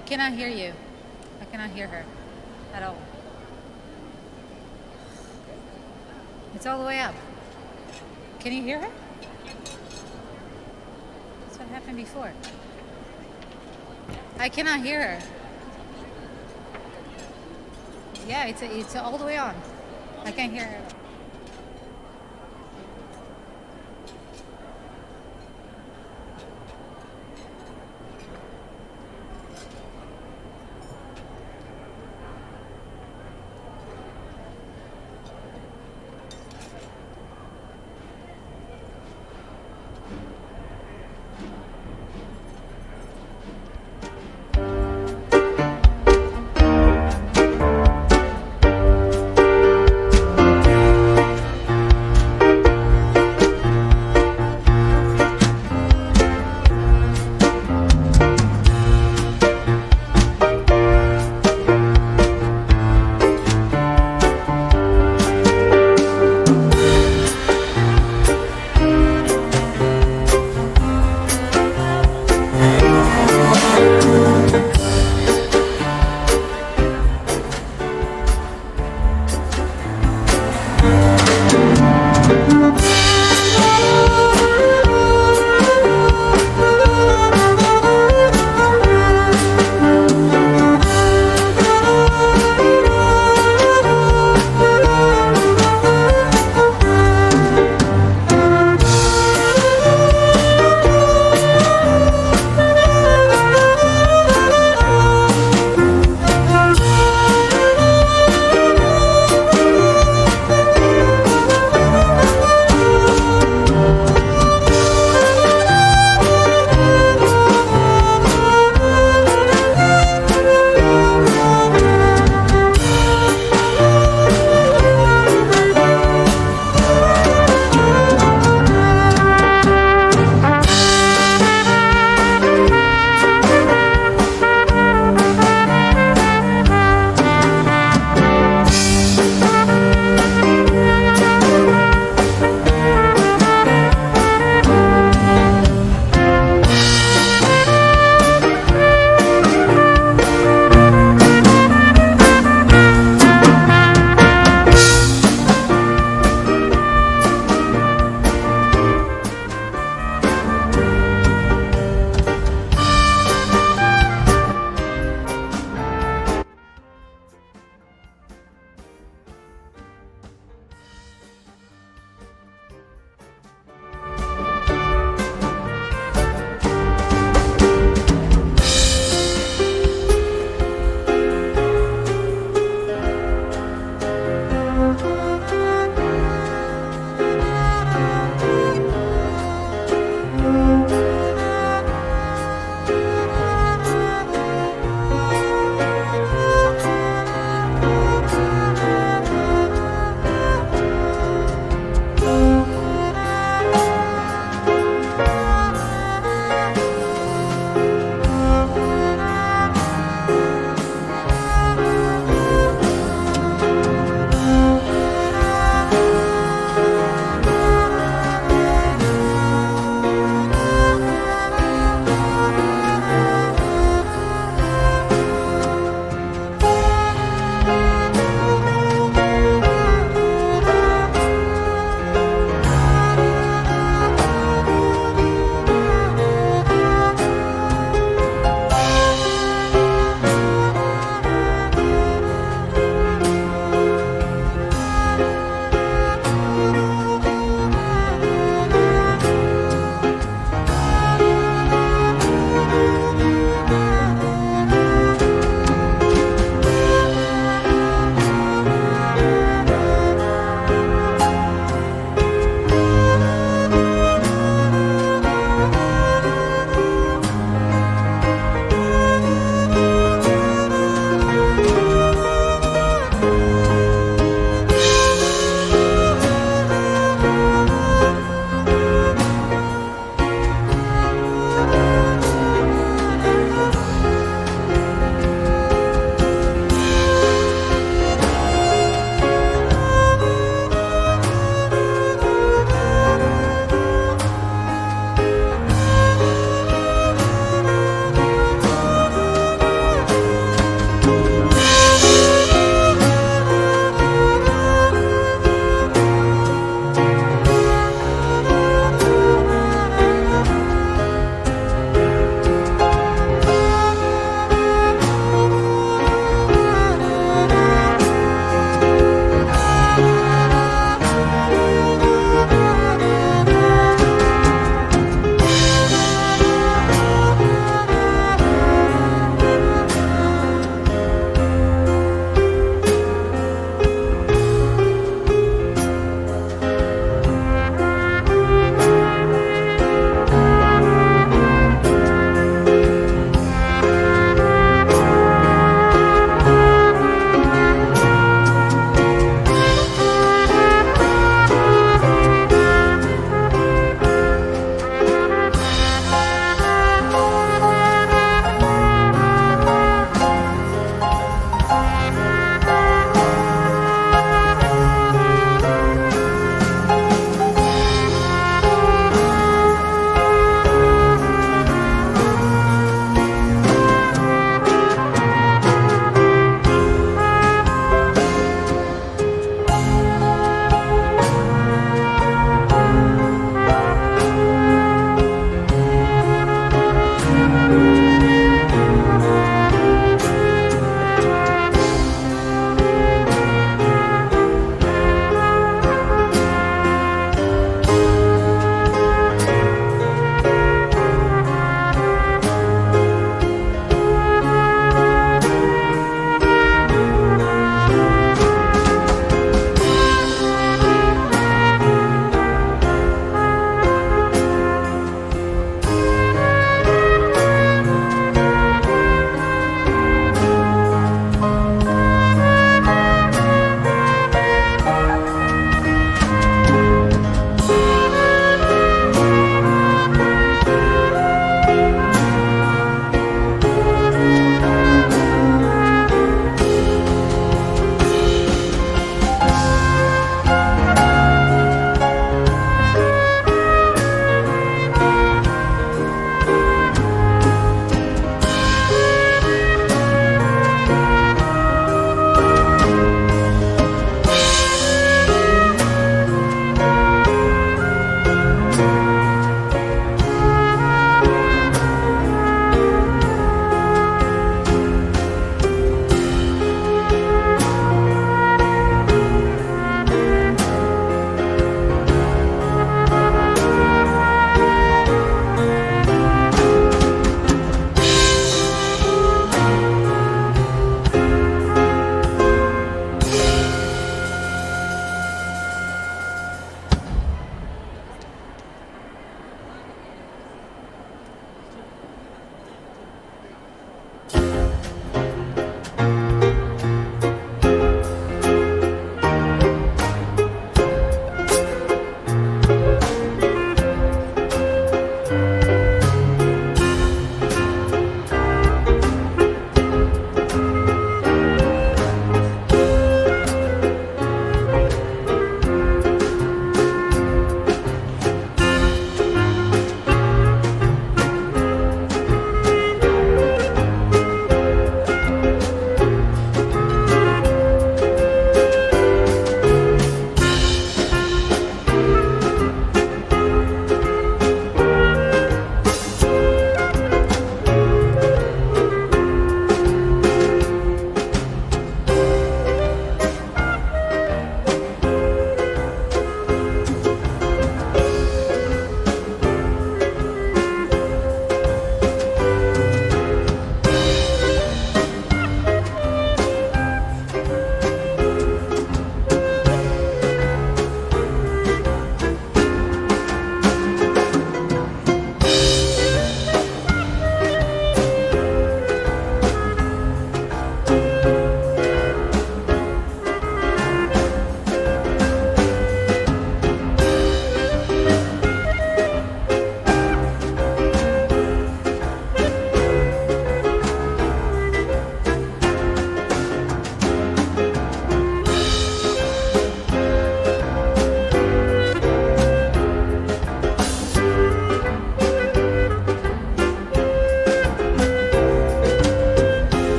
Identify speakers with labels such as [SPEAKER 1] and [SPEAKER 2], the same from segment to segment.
[SPEAKER 1] I cannot hear you. I cannot hear her at all. It's all the way up. Can you hear her? That's what happened before. I cannot hear her. Yeah, it's all the way on. I can't hear her.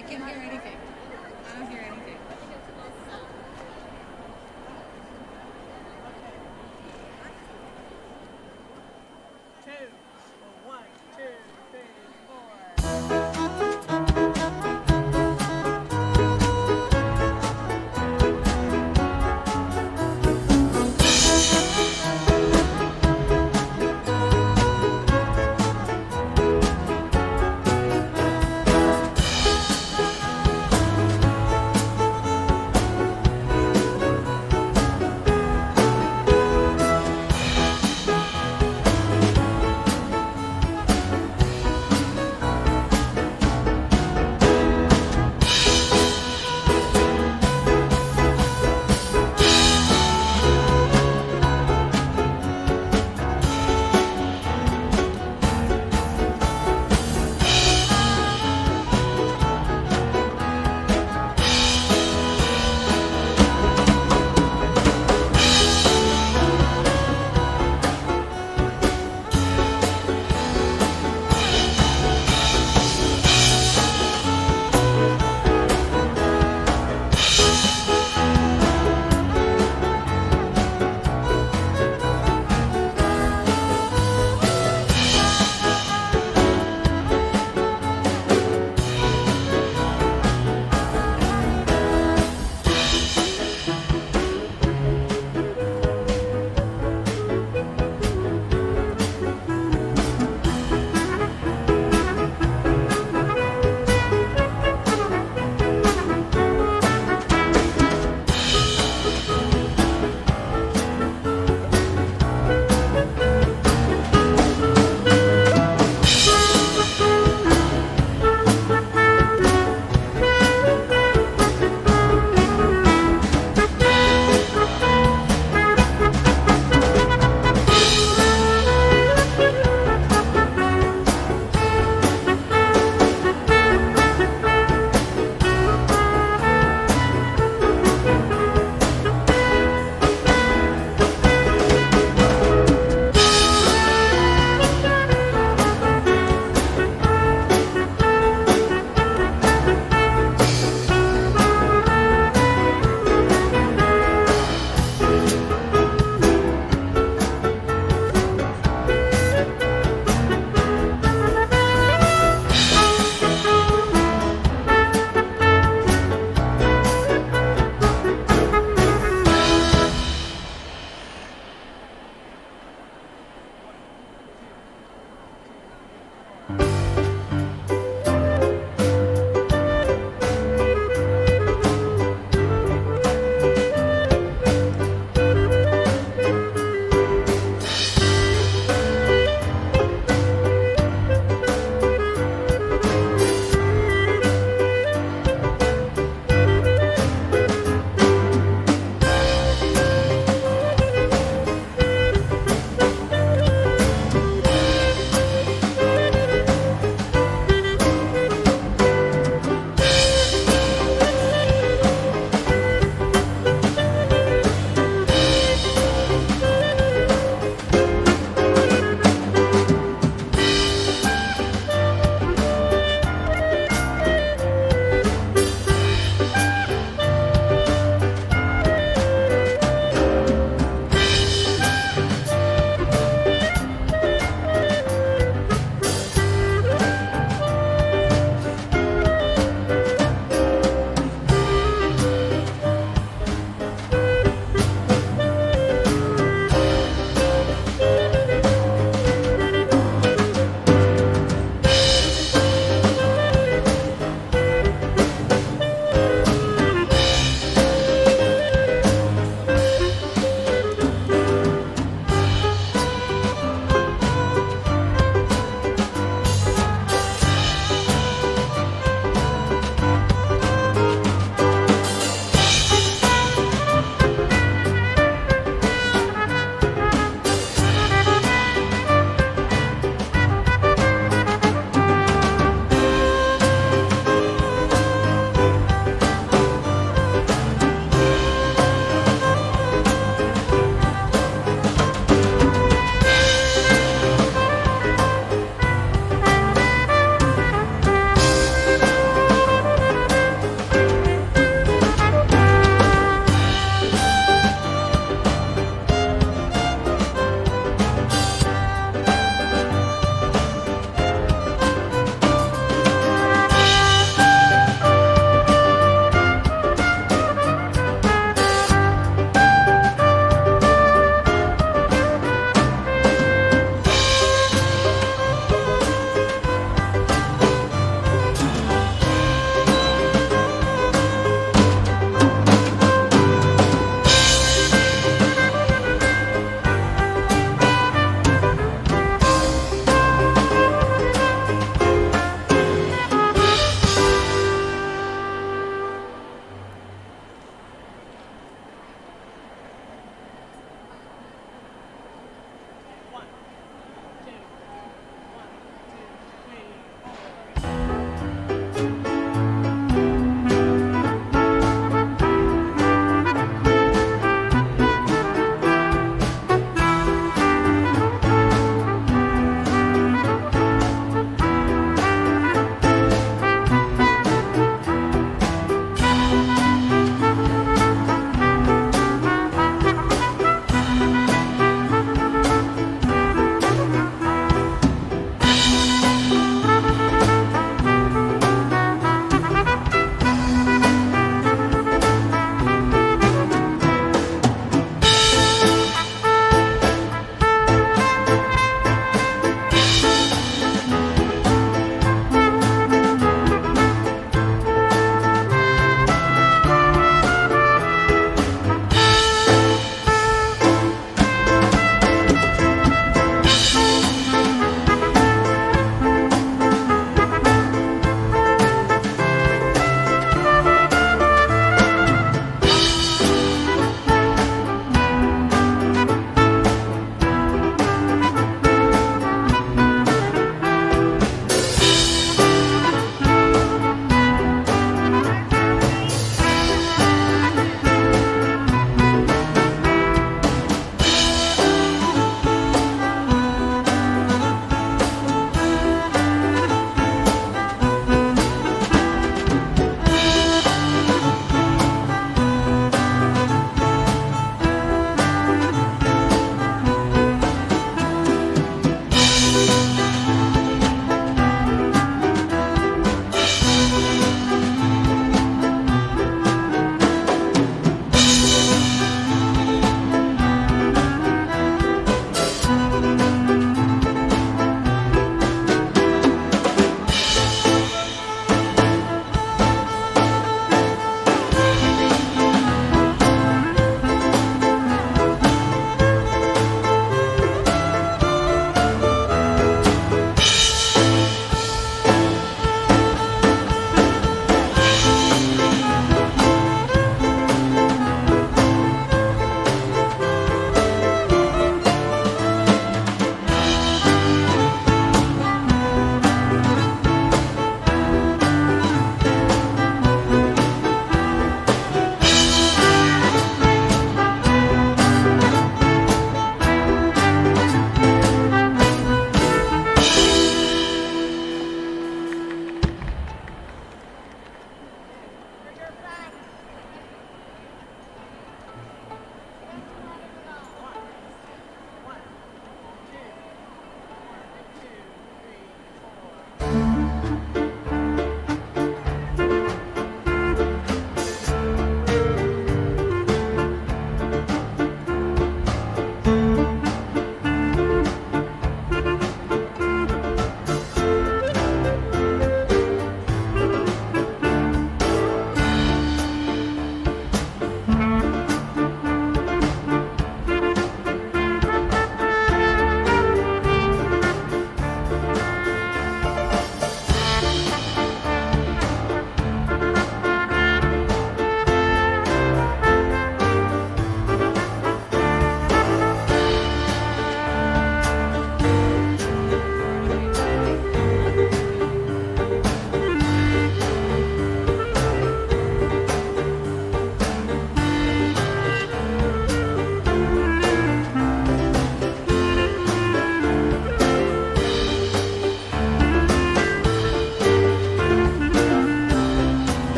[SPEAKER 1] I can't hear anything. I don't hear anything.
[SPEAKER 2] Two. One, two, three, four.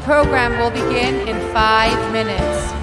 [SPEAKER 1] program will begin in 5 minutes.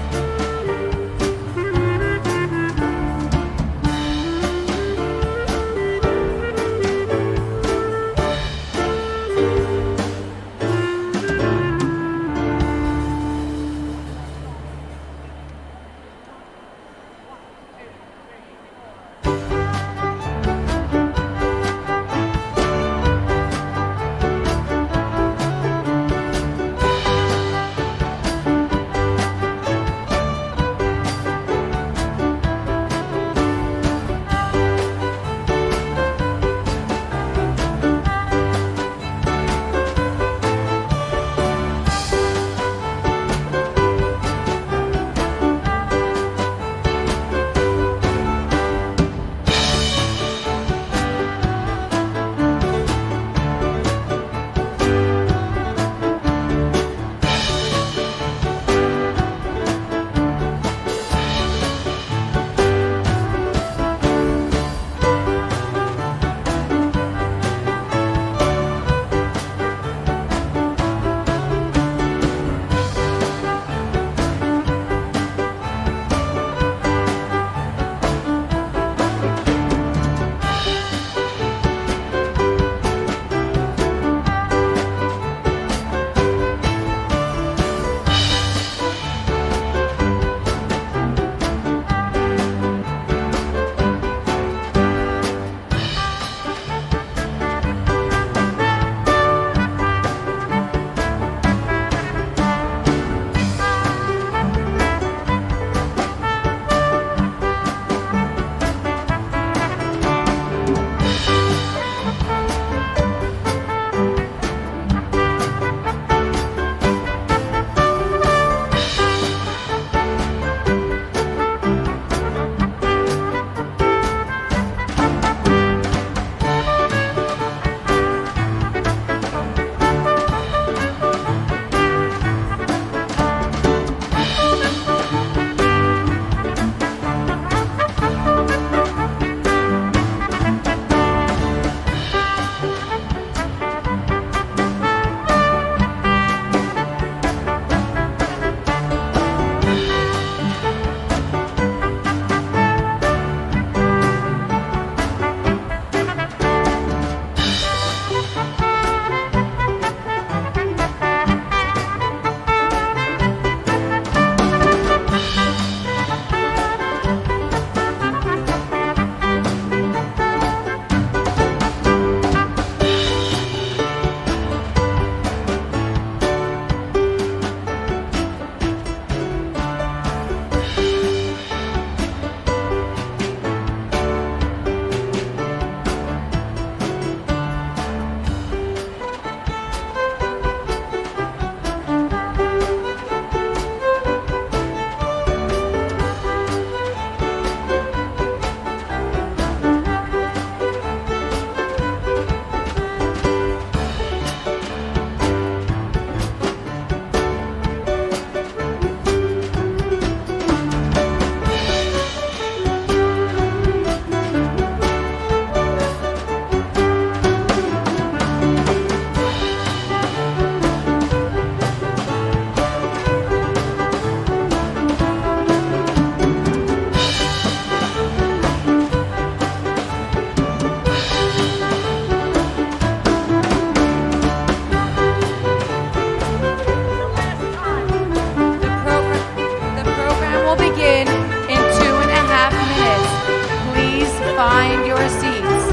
[SPEAKER 3] find your seats.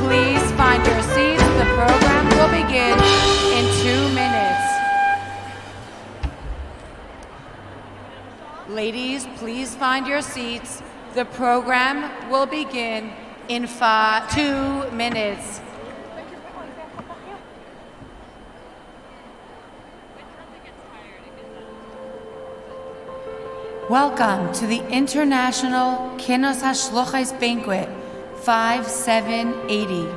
[SPEAKER 3] Please find your seats. The program will begin in 2 minutes. Ladies, please find your seats. The program will begin in 2 minutes. Welcome to the International Kinus HaShluchos Banquet 5780,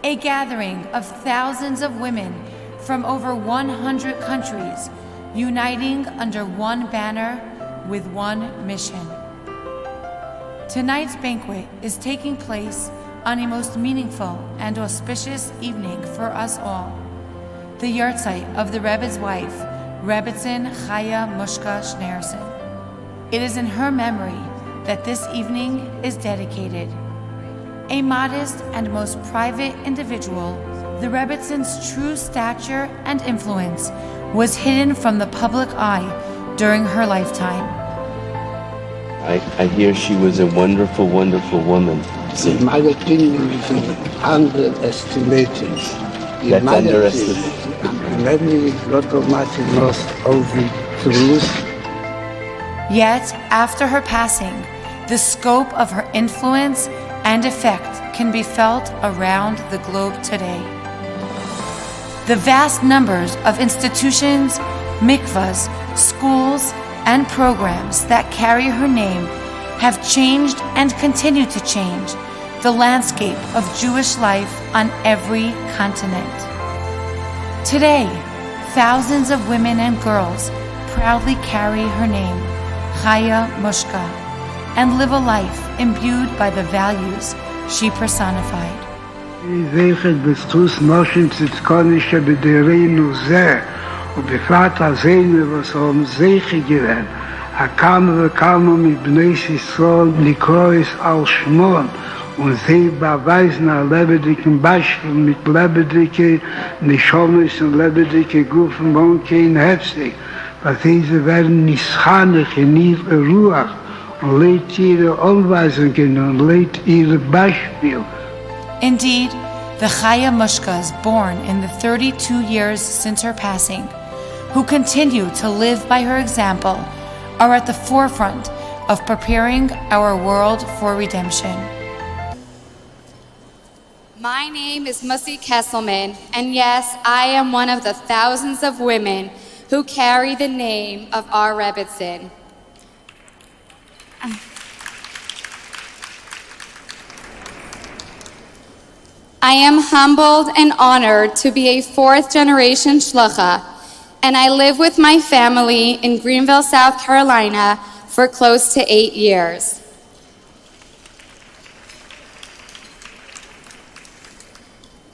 [SPEAKER 3] a gathering of thousands of women from over 100 countries, uniting under one banner with one mission. Tonight's banquet is taking place on a most meaningful and auspicious evening for us all. the yahrzeit of the Rebbe's wife, Rebbetzin Chaya Mushka Schneerson. It is in her memory that this evening is dedicated. A modest and most private individual, the Rebbetzins' true stature and influence was hidden from the public eye during her lifetime.
[SPEAKER 4] I hear she was a wonderful, wonderful woman.
[SPEAKER 5] In my opinion, is underestimated.
[SPEAKER 4] That's underestimated.
[SPEAKER 5] Many lot of much lost over truth.
[SPEAKER 3] Yet, after her passing, the scope of her influence and effect can be felt around the globe today. The vast numbers of institutions, mikvahs, schools, and programs that carry her name have changed and continue to change the landscape of Jewish life on every continent. Today, thousands of women and girls proudly carry her name, Chaya Mushka, and live a life imbued by the values she personified.
[SPEAKER 5] זכת בזכות נושן צדקונישה בדרינו זה, ובפרט הזינו וסום זכת גרן, הכמה וכמה מבני ישראל לקרויס על שמון, und sie beweisen ein lebendigen Beispiel mit lebendigen Nischonis und lebendigen Gufen und kein Herzig, weil diese werden nischanisch in ihrer Ruhe und lebt ihre Anweisungen und lebt ihre Beispiel.
[SPEAKER 3] Indeed, the Chaya Mushkas born in the 32 years since her passing, who continue to live by her example, are at the forefront of preparing our world for redemption.
[SPEAKER 6] My name is Musi Kesselman, and yes, I am one of the thousands of women who carry the name of our Rebbetzin. I am humbled and honored to be a fourth-generation shlucha, and I live with my family in Greenville, South Carolina for close to 8 years.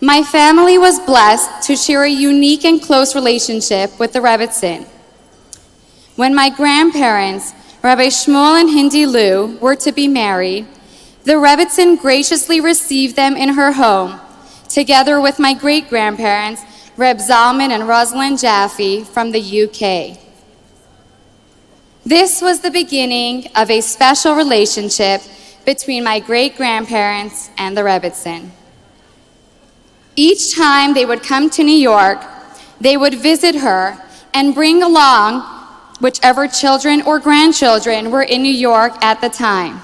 [SPEAKER 6] My family was blessed to share a unique and close relationship with the Rebbetzin. When my grandparents, Rabbi Shmuel and Hindi Lou, were to be married, the Rebbetzin graciously received them in her home, together with my great-grandparents, Reb Zalman and Rosalind Jaffe from the UK. This was the beginning of a special relationship between my great-grandparents and the Rebbetzin. Each time they would come to New York, they would visit her and bring along whichever children or grandchildren were in New York at the time.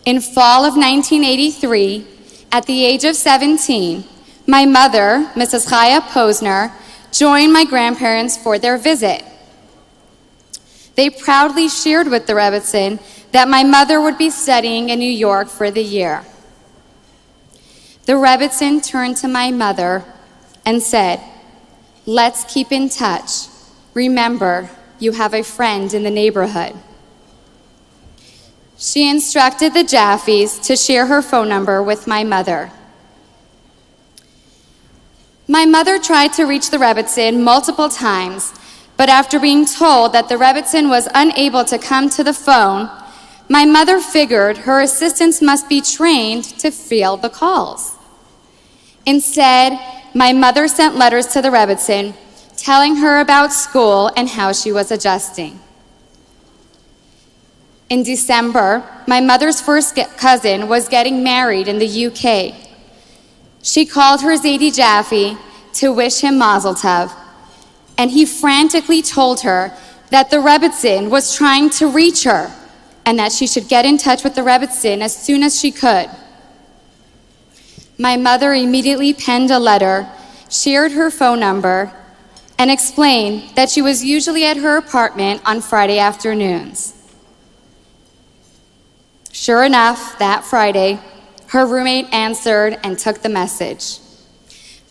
[SPEAKER 6] In fall of 1983, at the age of 17, my mother, Mrs. Chaya Posner, joined my grandparents for their visit. They proudly shared with the Rebbetzin that my mother would be studying in New York for the year. The Rebbetzin turned to my mother and said, "Let's keep in touch. Remember, you have a friend in the neighborhood." She instructed the Jaffes to share her phone number with my mother. My mother tried to reach the Rebbetzin multiple times, but after being told that the Rebbetzin was unable to come to the phone, my mother figured her assistants must be trained to field the calls. Instead, my mother sent letters to the Rebbetzin telling her about school and how she was adjusting. In December, my mother's first cousin was getting married in the UK. She called her Zaidi Jaffe to wish him Mazel Tov, and he frantically told her that the Rebbetzin was trying to reach her and that she should get in touch with the Rebbetzin as soon as she could. My mother immediately penned a letter, shared her phone number, and explained that she was usually at her apartment on Friday afternoons. Sure enough, that Friday, her roommate answered and took the message.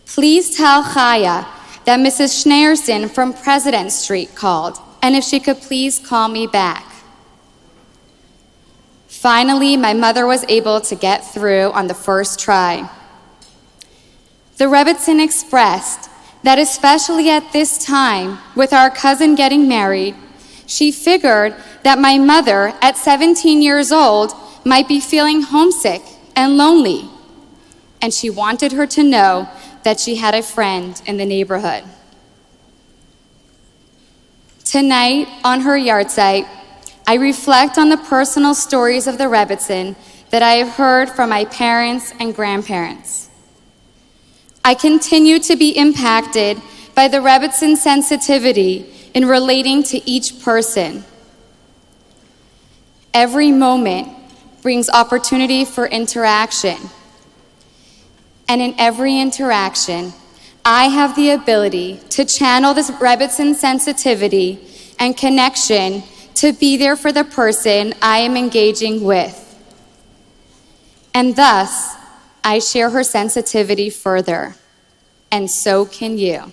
[SPEAKER 6] "Please tell Chaya that Mrs. Schneerson from President Street called, and if she could please call me back." Finally, my mother was able to get through on the first try. The Rebbetzin expressed that especially at this time, with our cousin getting married, she figured that my mother, at 17 years old, might be feeling homesick and lonely, and she wanted her to know that she had a friend in the neighborhood. Tonight, on her yahrzeit, I reflect on the personal stories of the Rebbetzin that I have heard from my parents and grandparents. I continue to be impacted by the Rebbetzin sensitivity in relating to each person. Every moment brings opportunity for interaction. And in every interaction, I have the ability to channel this Rebbetzin sensitivity and connection to be there for the person I am engaging with. And thus, I share her sensitivity further. And so can you.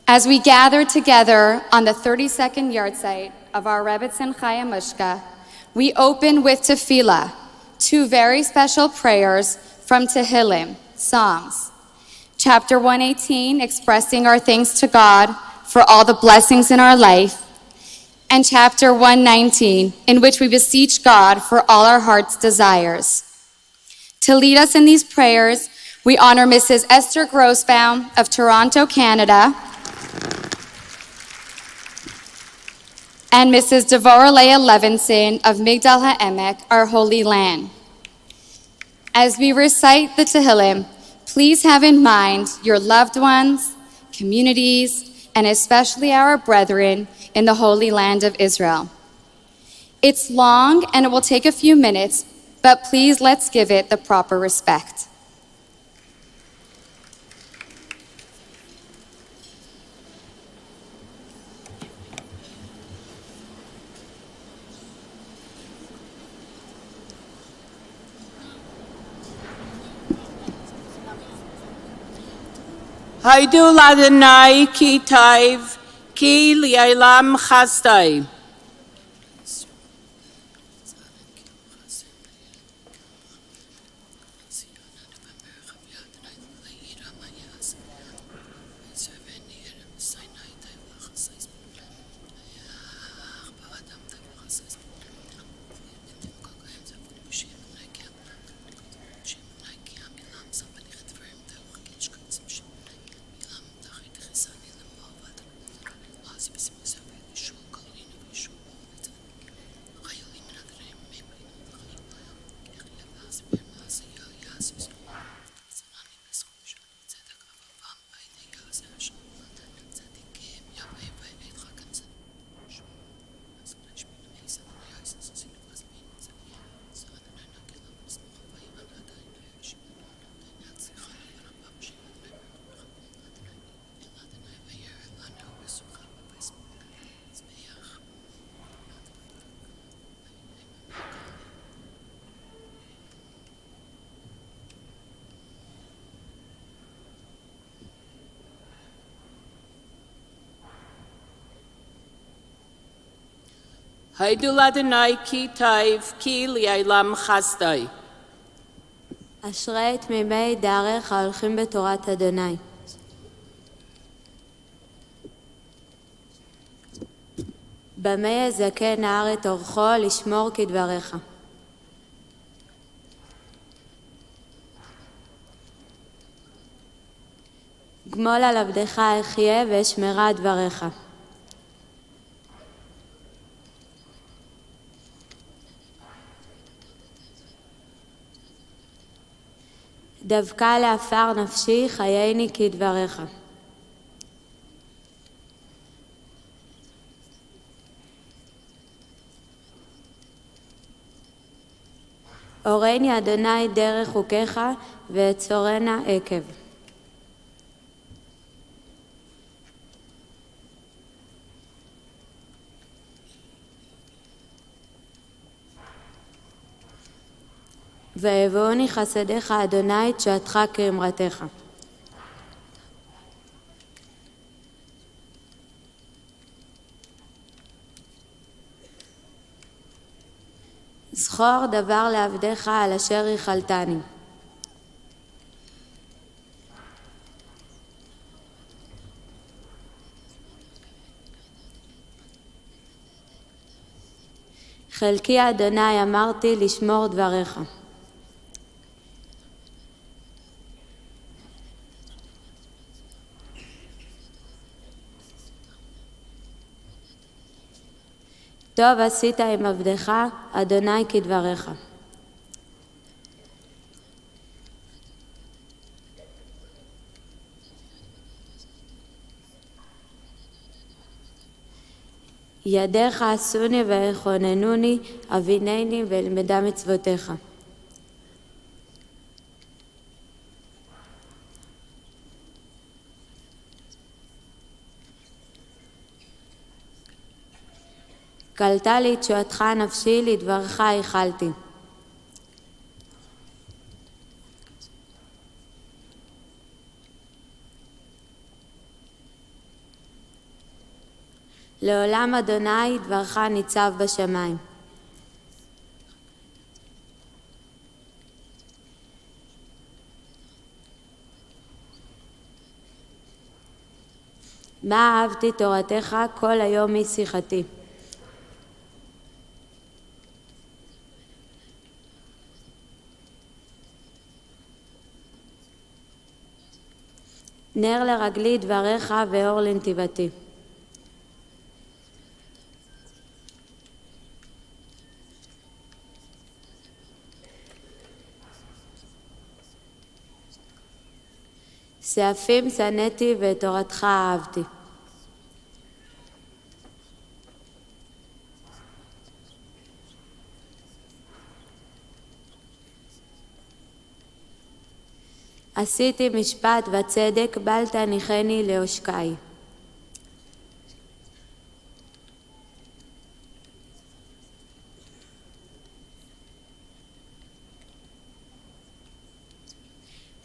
[SPEAKER 6] As we gather together on the 32nd yahrzeit of our Rebbetzin Chaya Mushka, we open with tefillah, two very special prayers from Tehillim, Psalms. Chapter 118, expressing our thanks to God for all the blessings in our life, and chapter 119, in which we beseech God for all our heart's desires. To lead us in these prayers, we honor Mrs. Esther Grossbaum of Toronto, Canada, and Mrs. Devorah Leah Levinson of Migdal HaEmek, our Holy Land. As we recite the Tehillim, please have in mind your loved ones, communities, and especially our brethren in the Holy Land of Israel. It's long and it will take a few minutes, but please let's give it the proper respect.
[SPEAKER 2] Haidu Ladonai ki taiv, ki li'olam chasdai. Haidu Ladonai ki taiv, ki li'olam chasdai.
[SPEAKER 7] אשרי תמימי דרך ההולכים בתורת אדוני. במה יזכה נער את אורכו לשמור כדבריך. גמול על עבדך אחיה ואשמרה דבריך. דווקא לעפר נפשי חייני כדבריך. אורני אדוני דרך חוקיך ואצורנה עקב. ויבואני חסדיך אדוני תשועתך כאמרתך. זכור דבר לעבדיך על אשר ייחלתני. חלקי אדוני אמרתי לשמור דבריך. טוב עשית עם עבדך, אדוני כדבריך. ידיך עשוני ויכוננוני, אבינני ואלמדה מצוותיך. קלטה לי תשועתך נפשי, לדברך ייחלתי. לעולם אדוני דברך ניצב בשמיים. מה אהבתי תורתך, כל היום היא שיחתי. נר לרגלי דבריך ואור לנתיבתי. סעפים שנאתי ואת תורתך אהבתי. עשיתי משפט וצדק, בל תניחני לעושקי.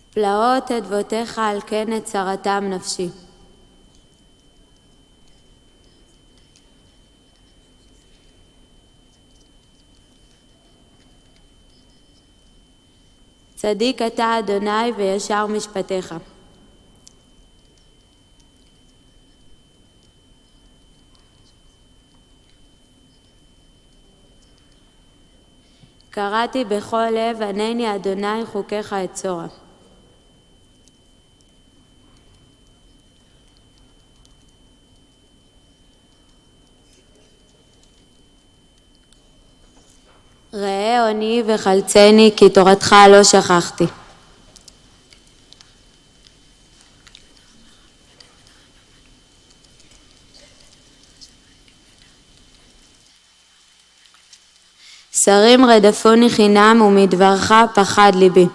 [SPEAKER 7] פלאות אדבותיך על כן את צרתם נפשי. צדיק אתה אדוני וישר משפטיך. קראתי בכל לב, ענני אדוני חוקיך אצורה. ראה עוני וחלצני, כי תורתך לא שכחתי. שרים רדפוני חינם, ומדברך פחד ליבי.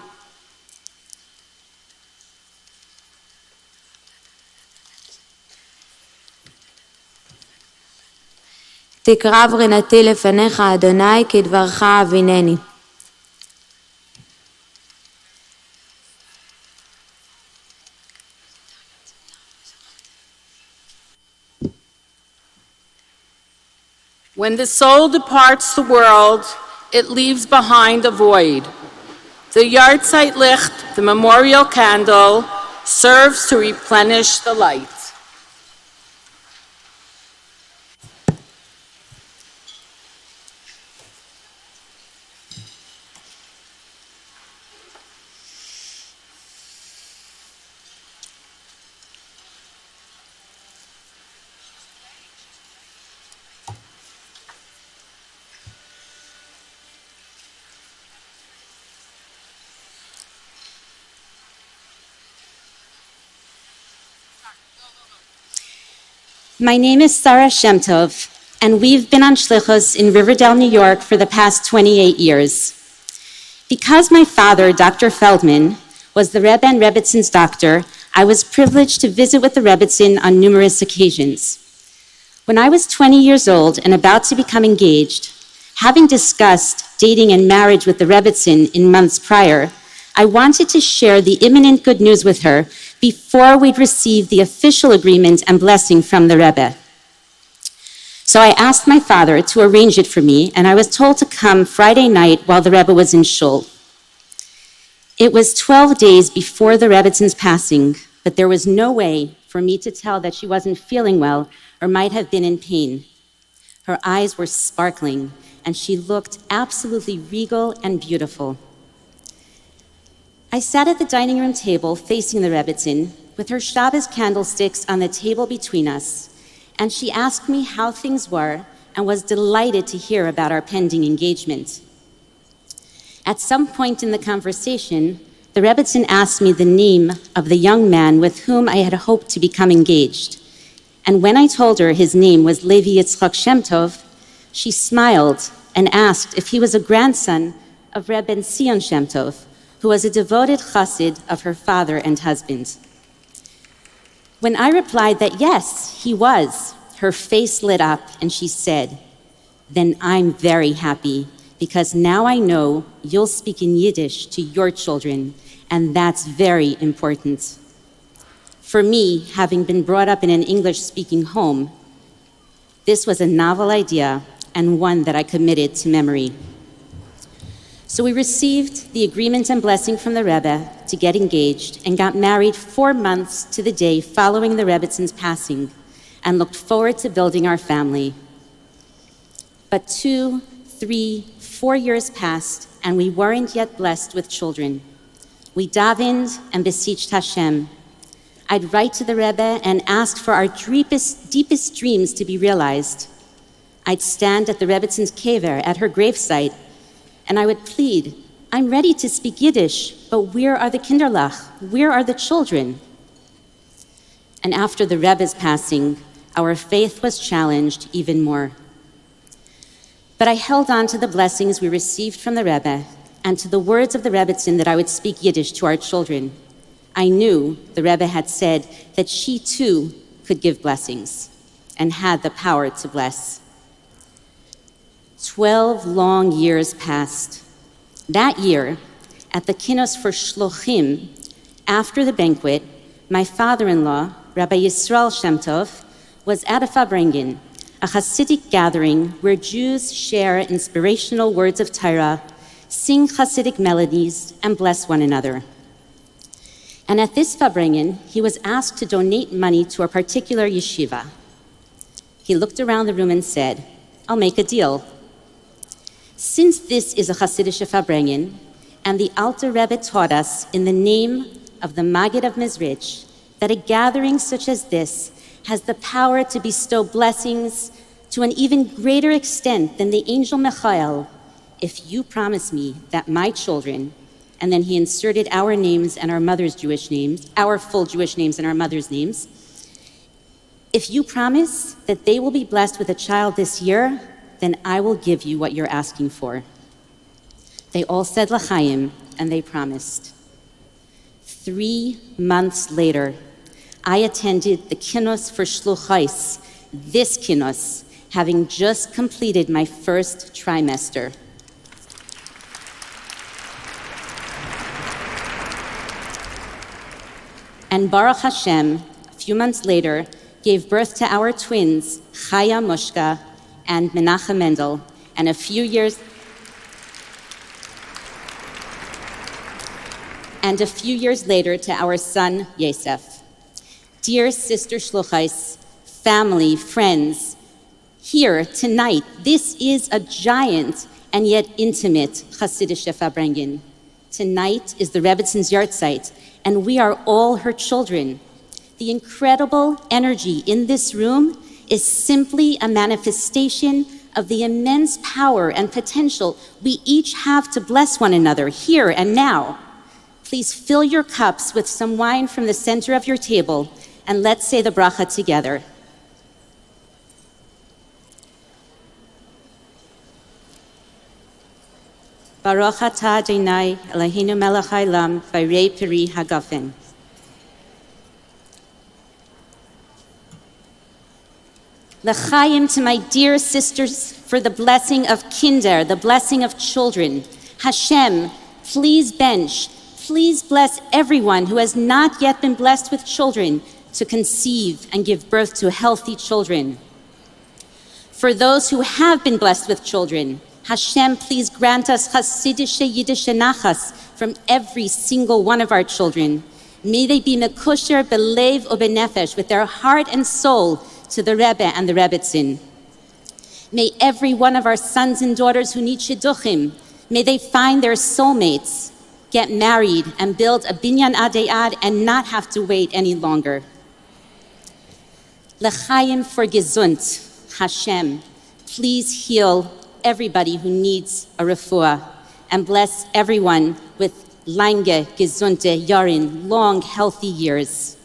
[SPEAKER 7] תקרב רינתי לפניך אדוני, כי דברך אבינני.
[SPEAKER 2] When the soul departs the world, it leaves behind a void. The yahrzeit licht, the memorial candle, serves to replenish the light.
[SPEAKER 8] My name is Sarah Shemtov, and we've been on Shluchos in Riverdale, New York for the past 28 years. Because my father, Dr. Feldman, was the Rebbe and Rebbitzin's doctor, I was privileged to visit with the Rebbitzin on numerous occasions. When I was 20 years old and about to become engaged, having discussed dating and marriage with the Rebbitzin in months prior, I wanted to share the imminent good news with her before we'd receive the official agreement and blessing from the Rebbe. So I asked my father to arrange it for me, and I was told to come Friday night while the Rebbe was in shul. It was 12 days before the Rebbitzin's passing, but there was no way for me to tell that she wasn't feeling well or might have been in pain. Her eyes were sparkling, and she looked absolutely regal and beautiful. I sat at the dining room table facing the Rebbitzin with her Shabbos candlesticks on the table between us, and she asked me how things were and was delighted to hear about our pending engagement. At some point in the conversation, the Rebbitzin asked me the name of the young man with whom I had hoped to become engaged. And when I told her his name was Levi Yitzchak Shem Tov, she smiled and asked if he was a grandson of Reb Ben Sion Shem Tov, who was a devoted chassid of her father and husband. When I replied that yes, he was, her face lit up and she said, "Then I'm very happy, because now I know you'll speak in Yiddish to your children, and that's very important." For me, having been brought up in an English-speaking home, this was a novel idea and one that I committed to memory. So we received the agreement and blessing from the Rebbe to get engaged and got married 4 months to the day following the Rebbitzin's passing, and looked forward to building our family. But 2, 3, 4 years passed, and we weren't yet blessed with children. We davened and beseeched Hashem. I'd write to the Rebbe and ask for our deepest dreams to be realized. I'd stand at the Rebbitzин's kever at her gravesite, and I would plead, "I'm ready to speak Yiddish, but where are the kinderlach? Where are the children?" And after the Rebbe's passing, our faith was challenged even more. But I held on to the blessings we received from the Rebbe and to the words of the Rebbitzin that I would speak Yiddish to our children. I knew the Rebbe had said that she too could give blessings and had the power to bless. 12 long years passed. That year, at the Kinus HaShluchos, after the banquet, my father-in-law, Rabbi Yisrael Shem Tov, was at a Farbrengen, a Hasidic gathering where Jews share inspirational words of Torah, sing Hasidic melodies, and bless one another. And at this Farbrengen, he was asked to donate money to a particular yeshiva. He looked around the room and said, "I'll make a deal. Since this is a Hasidic Farbrengen, and the Alter Rebbe taught us in the name of the Maggid of Mezrich that a gathering such as this has the power to bestow blessings to an even greater extent than the angel Michael, if you promise me that my children," and then he inserted our names and our mother's Jewish names, our full Jewish names and our mother's names, "if you promise that they will be blessed with a child this year, then I will give you what you're asking for." They all said l'chaim, and they promised. 3 months later, I attended the Kinus HaShluchos, this Kinus, having just completed my first trimester. And Baruch Hashem, a few months later, gave birth to our twins, Chaya Mushka and Menachem Mendel, and a few years later to our son, Yosef. Dear Sister Shluchos, family, friends, here tonight, this is a giant and yet intimate Hasidic Farbrengen. Tonight is the Rebbitzins Yahrzeit, and we are all her children. The incredible energy in this room is simply a manifestation of the immense power and potential we each have to bless one another here and now. Please fill your cups with some wine from the center of your table, and let's say the bracha together. Baruch atah Adonai Eloheinu melech haolam v'orei peri hagafen. L'chaim to my dear sisters for the blessing of kinder, the blessing of children. Hashem, please bless everyone who has not yet been blessed with children to conceive and give birth to healthy children. For those who have been blessed with children, Hashem, please grant us Hasidische Yiddische Nachas from every single one of our children. May they be mekusher belev ubenefesh with their heart and soul to the Rebbe and the Rebbitzin. May every one of our sons and daughters who need shidduchim, may they find their soulmates, get married, and build a binyan adayad and not have to wait any longer. L'chaim for gesund, Hashem, please heal everybody who needs a refuah and bless everyone with lange, gesunde Yarin, long, healthy years.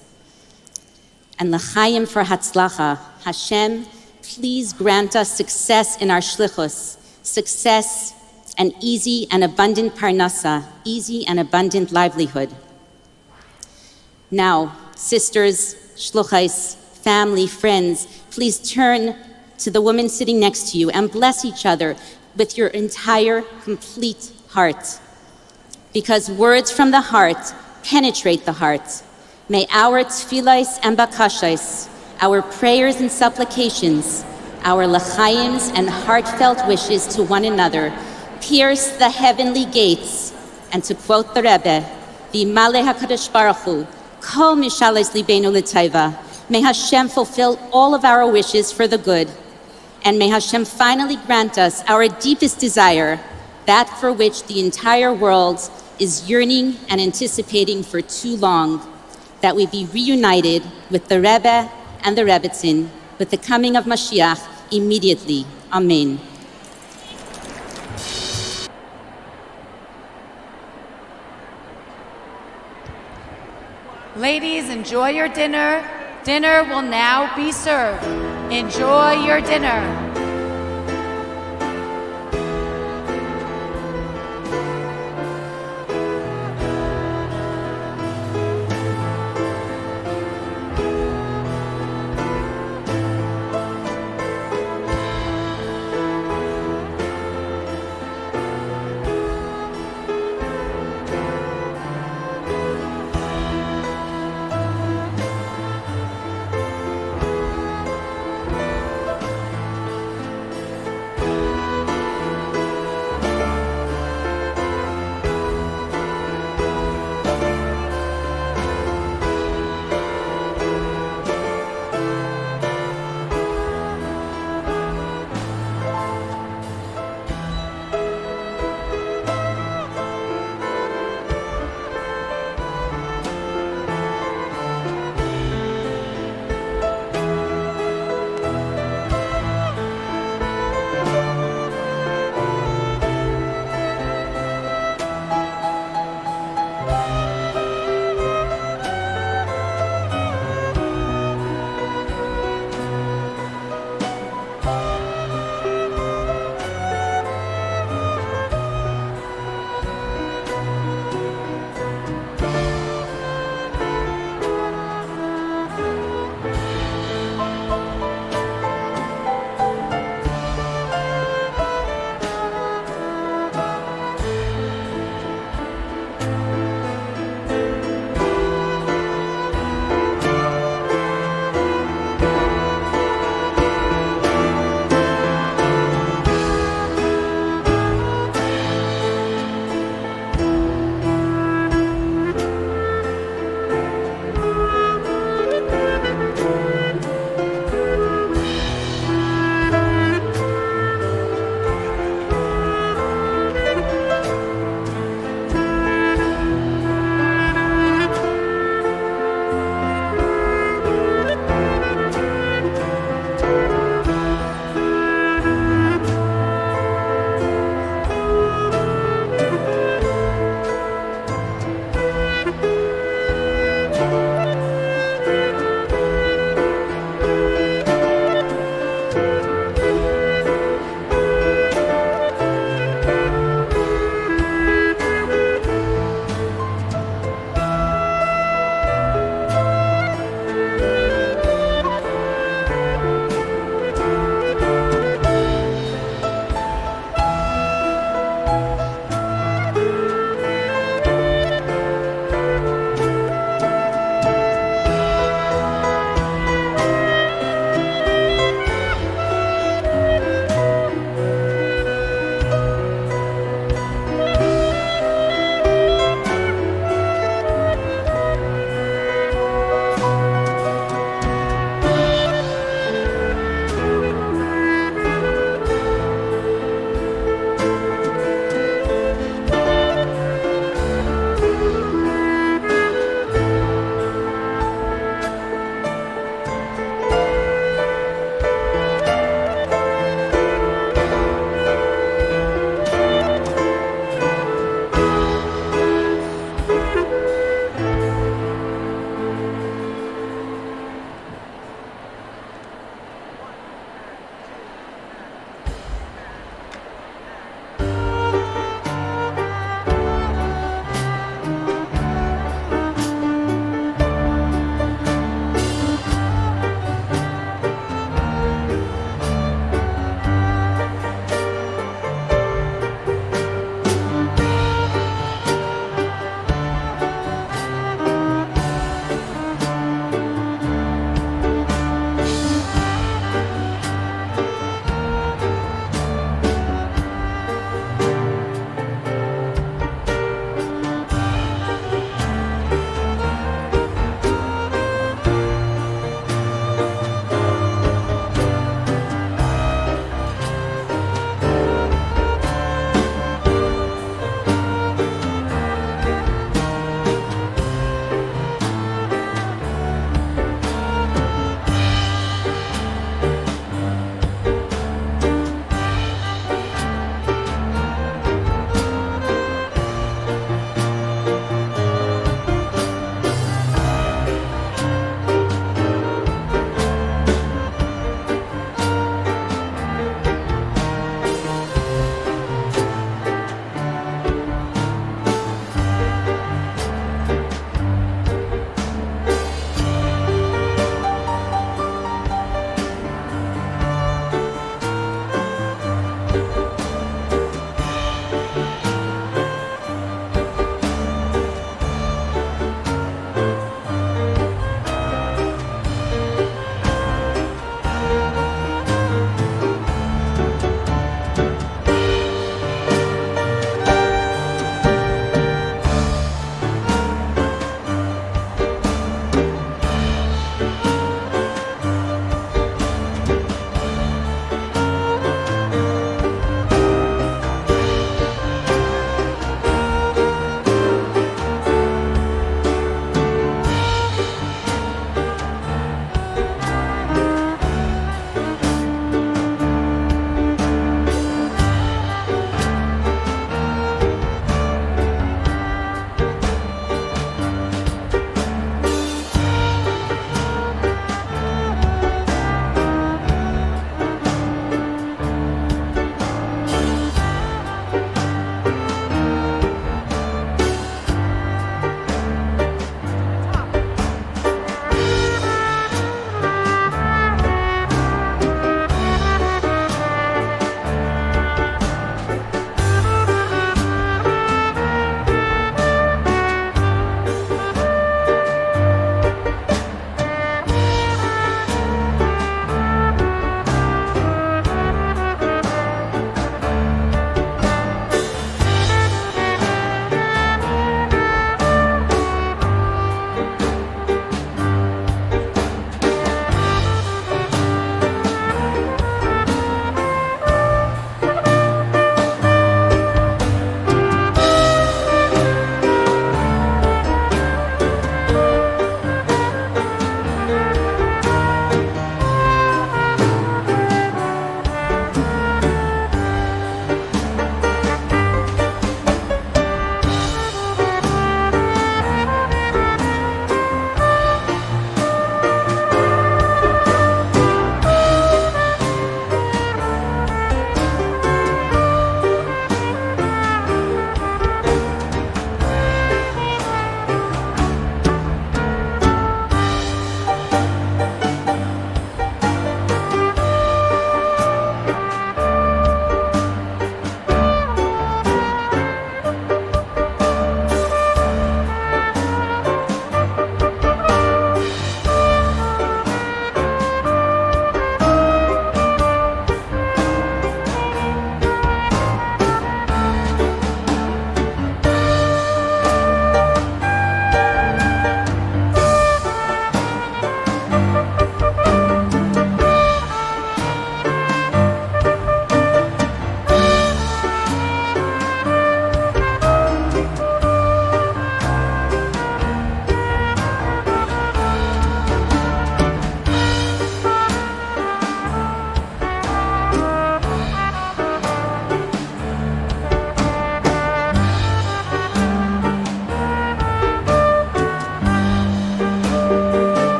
[SPEAKER 8] And l'chaim for hatzlacha, Hashem, please grant us success in our shlichus, success and easy and abundant parnasa, easy and abundant livelihood. Now, sisters, shluchos, family, friends, please turn to the woman sitting next to you and bless each other with your entire, complete heart. Because words from the heart penetrate the heart. May our tefillos and bakashos, our prayers and supplications, our l'chaims and heartfelt wishes to one another pierce the heavenly gates, and to quote the Rebbe, V'maleh HaKadosh Baruch Hu, kol mishales libeinu l'taiva. May Hashem fulfill all of our wishes for the good, and may Hashem finally grant us our deepest desire, that for which the entire world is yearning and anticipating for too long, that we be reunited with the Rebbe and the Rebbitzin, with the coming of Mashiach immediately. Amen.
[SPEAKER 3] Ladies, enjoy your dinner. Dinner will now be served. Enjoy your dinner.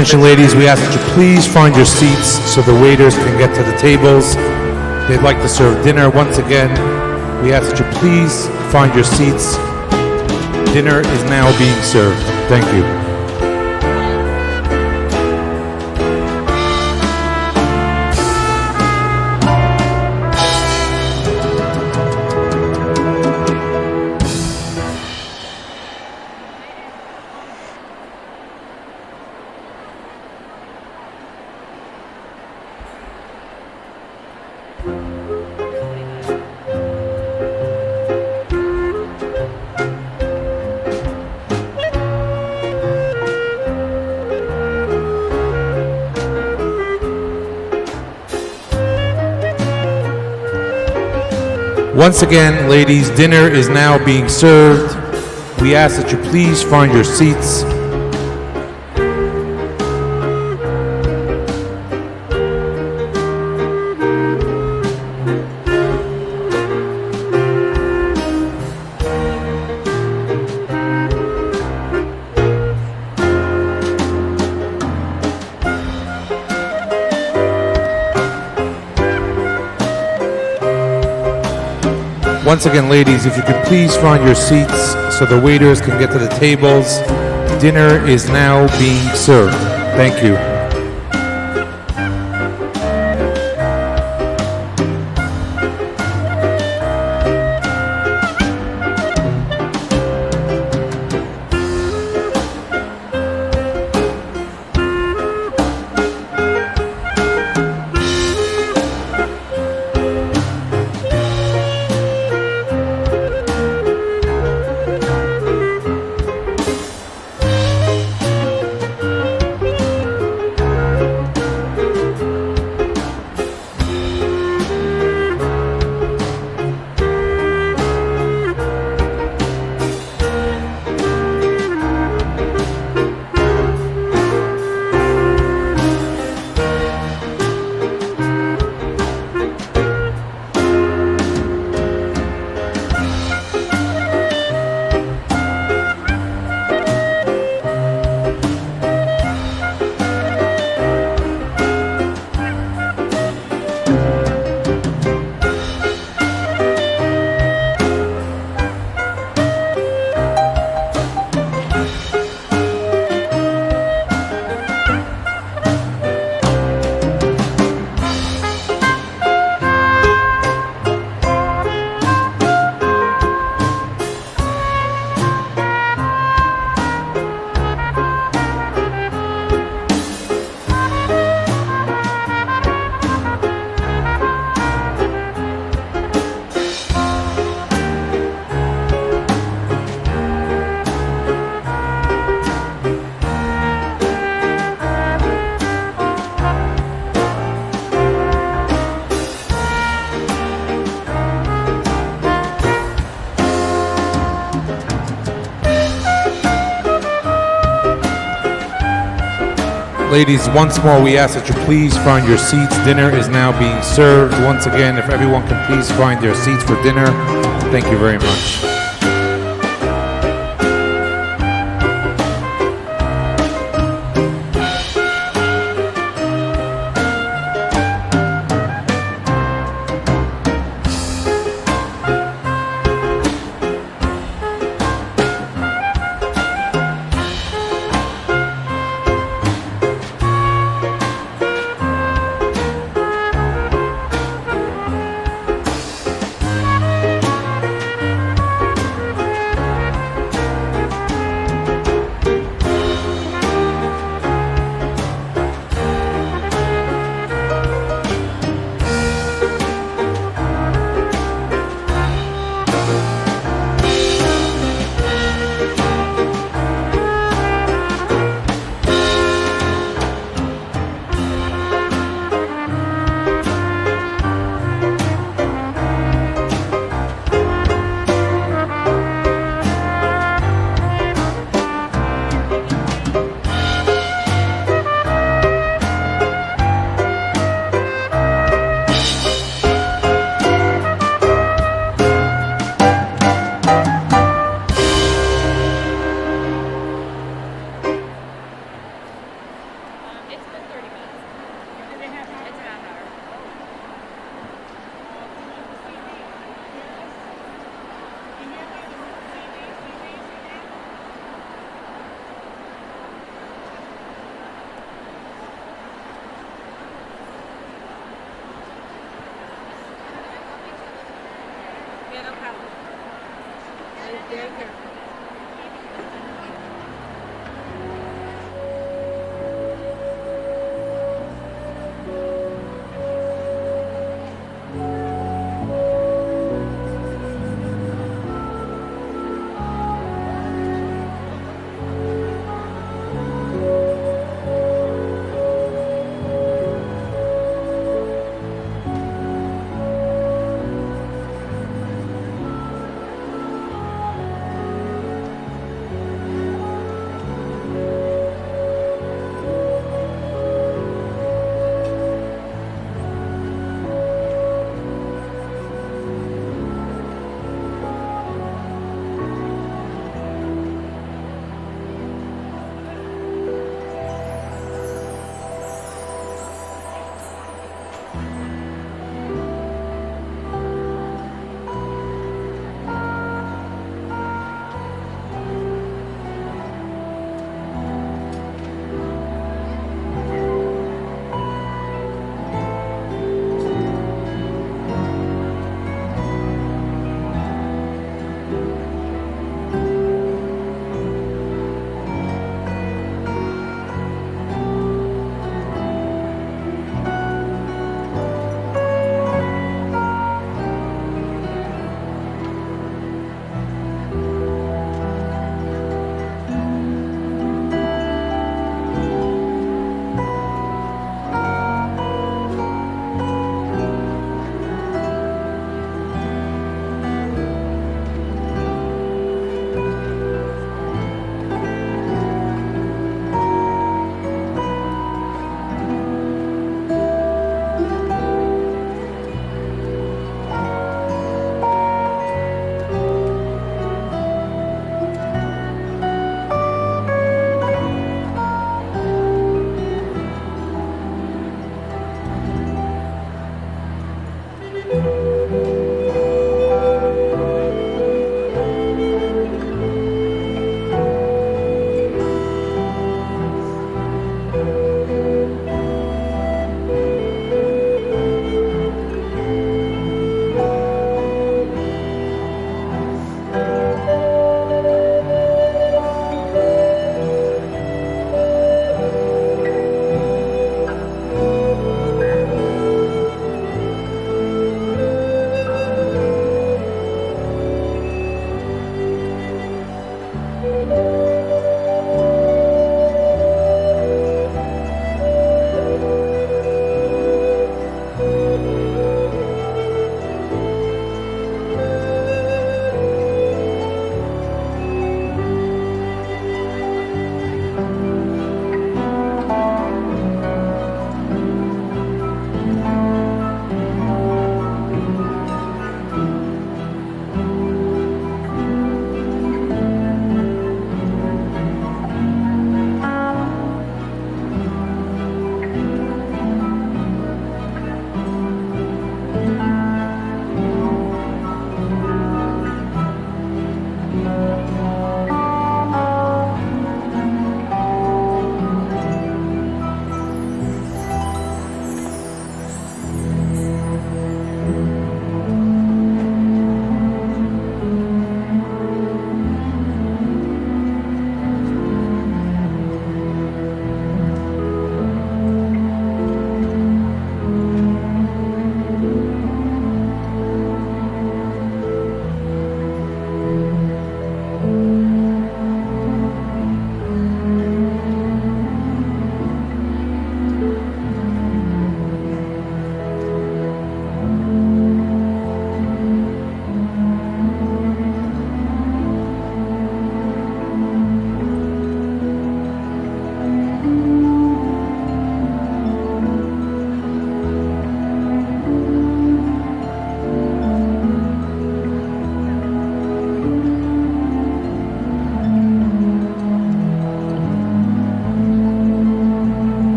[SPEAKER 9] Attention ladies, we ask that you please find your seats so the waiters can get to the tables. They'd like to serve dinner. Once again, we ask that you please find your seats. Dinner is now being served. Thank you. Once again, ladies, dinner is now being served. We ask that you please find your seats. Once again, ladies, if you could please find your seats so the waiters can get to the tables. Dinner is now being served. Thank you. Ladies, once more, we ask that you please find your seats. Dinner is now being served. Once again, if everyone can please find their seats for dinner, thank you very much.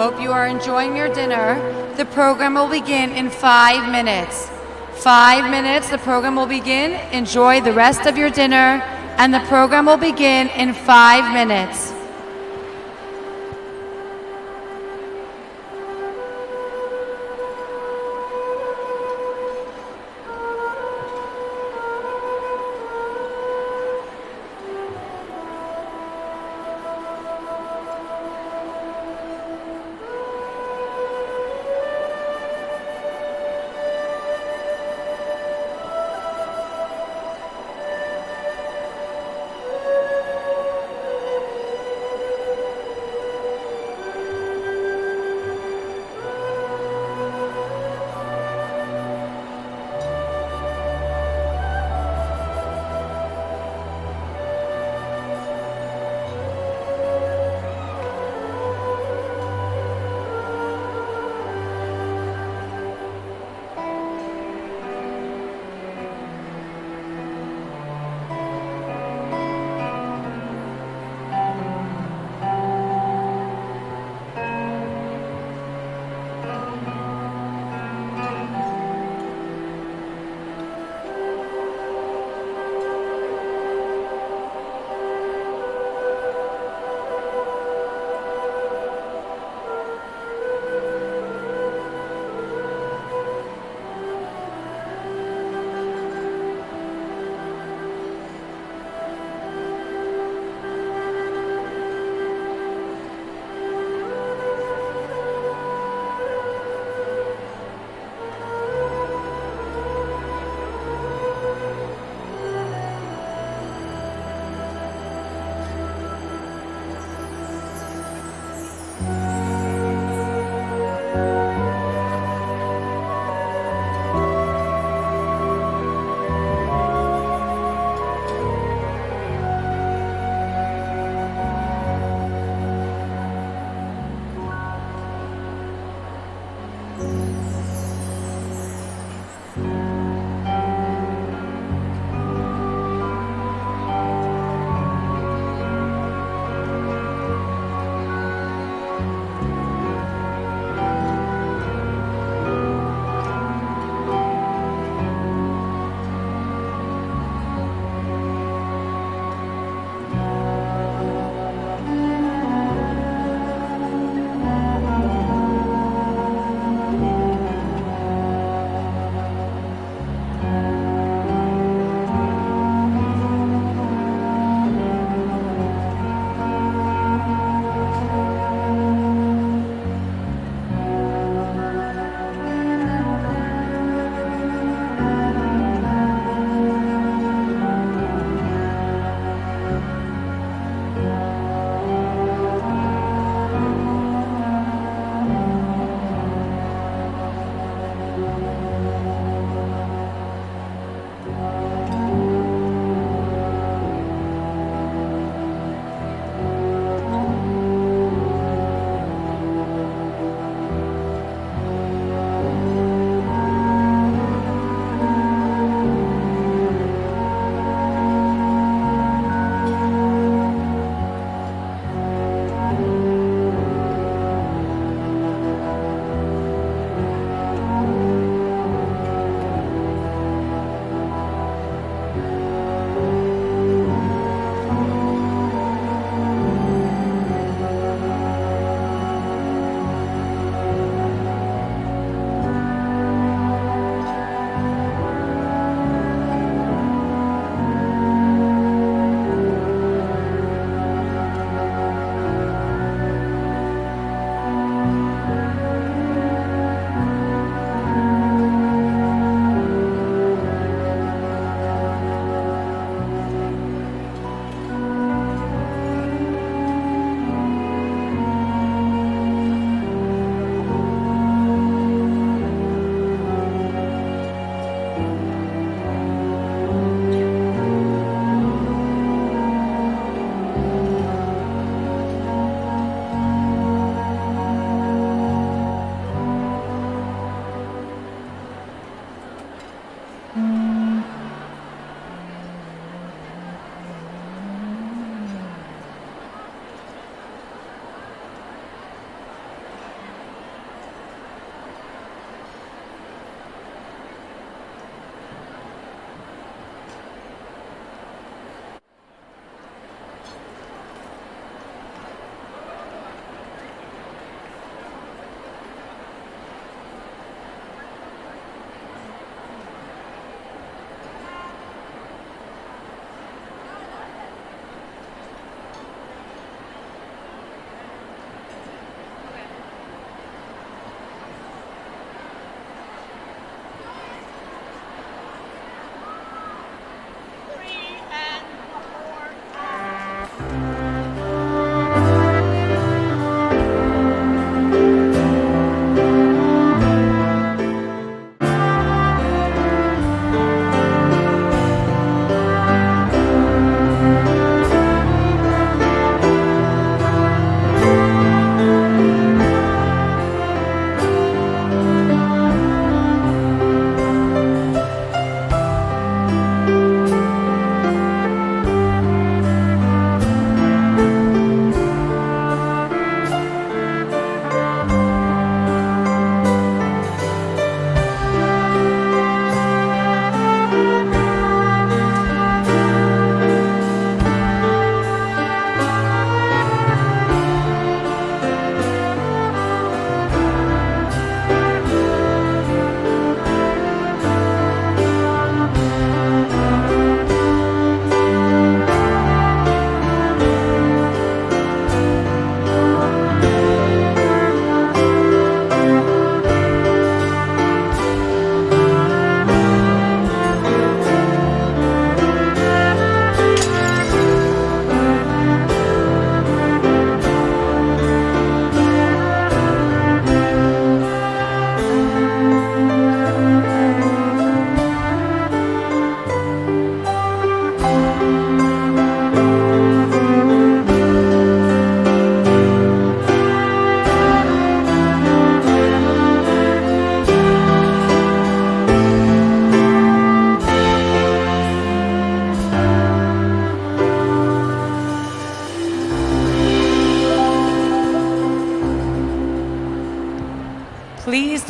[SPEAKER 3] hope you are enjoying your dinner. The program will begin in 5 minutes. 5 minutes, the program will begin. Enjoy the rest of your dinner, and the program will begin in 5 minutes.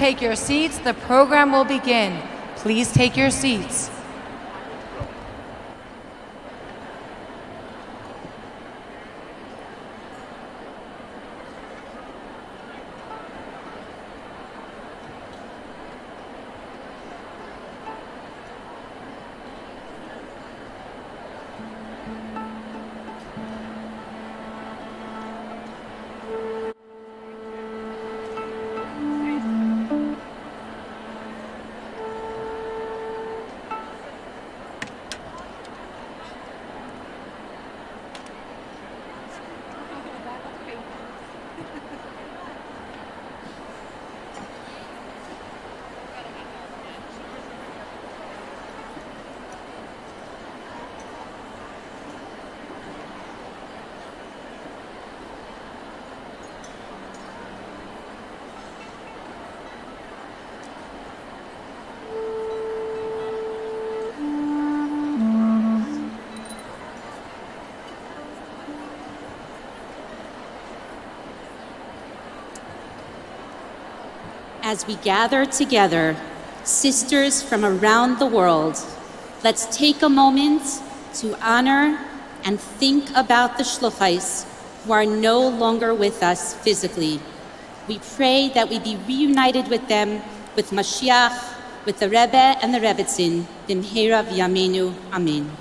[SPEAKER 3] take your seats. The program will begin. Please take your seats.
[SPEAKER 8] As we gather together, sisters from around the world, let's take a moment to honor and think about the Shluchos who are no longer with us physically. We pray that we be reunited with them, with Mashiach, with the Rebbe and the Rebbetzin, B'mheira v'yameinu, Amen.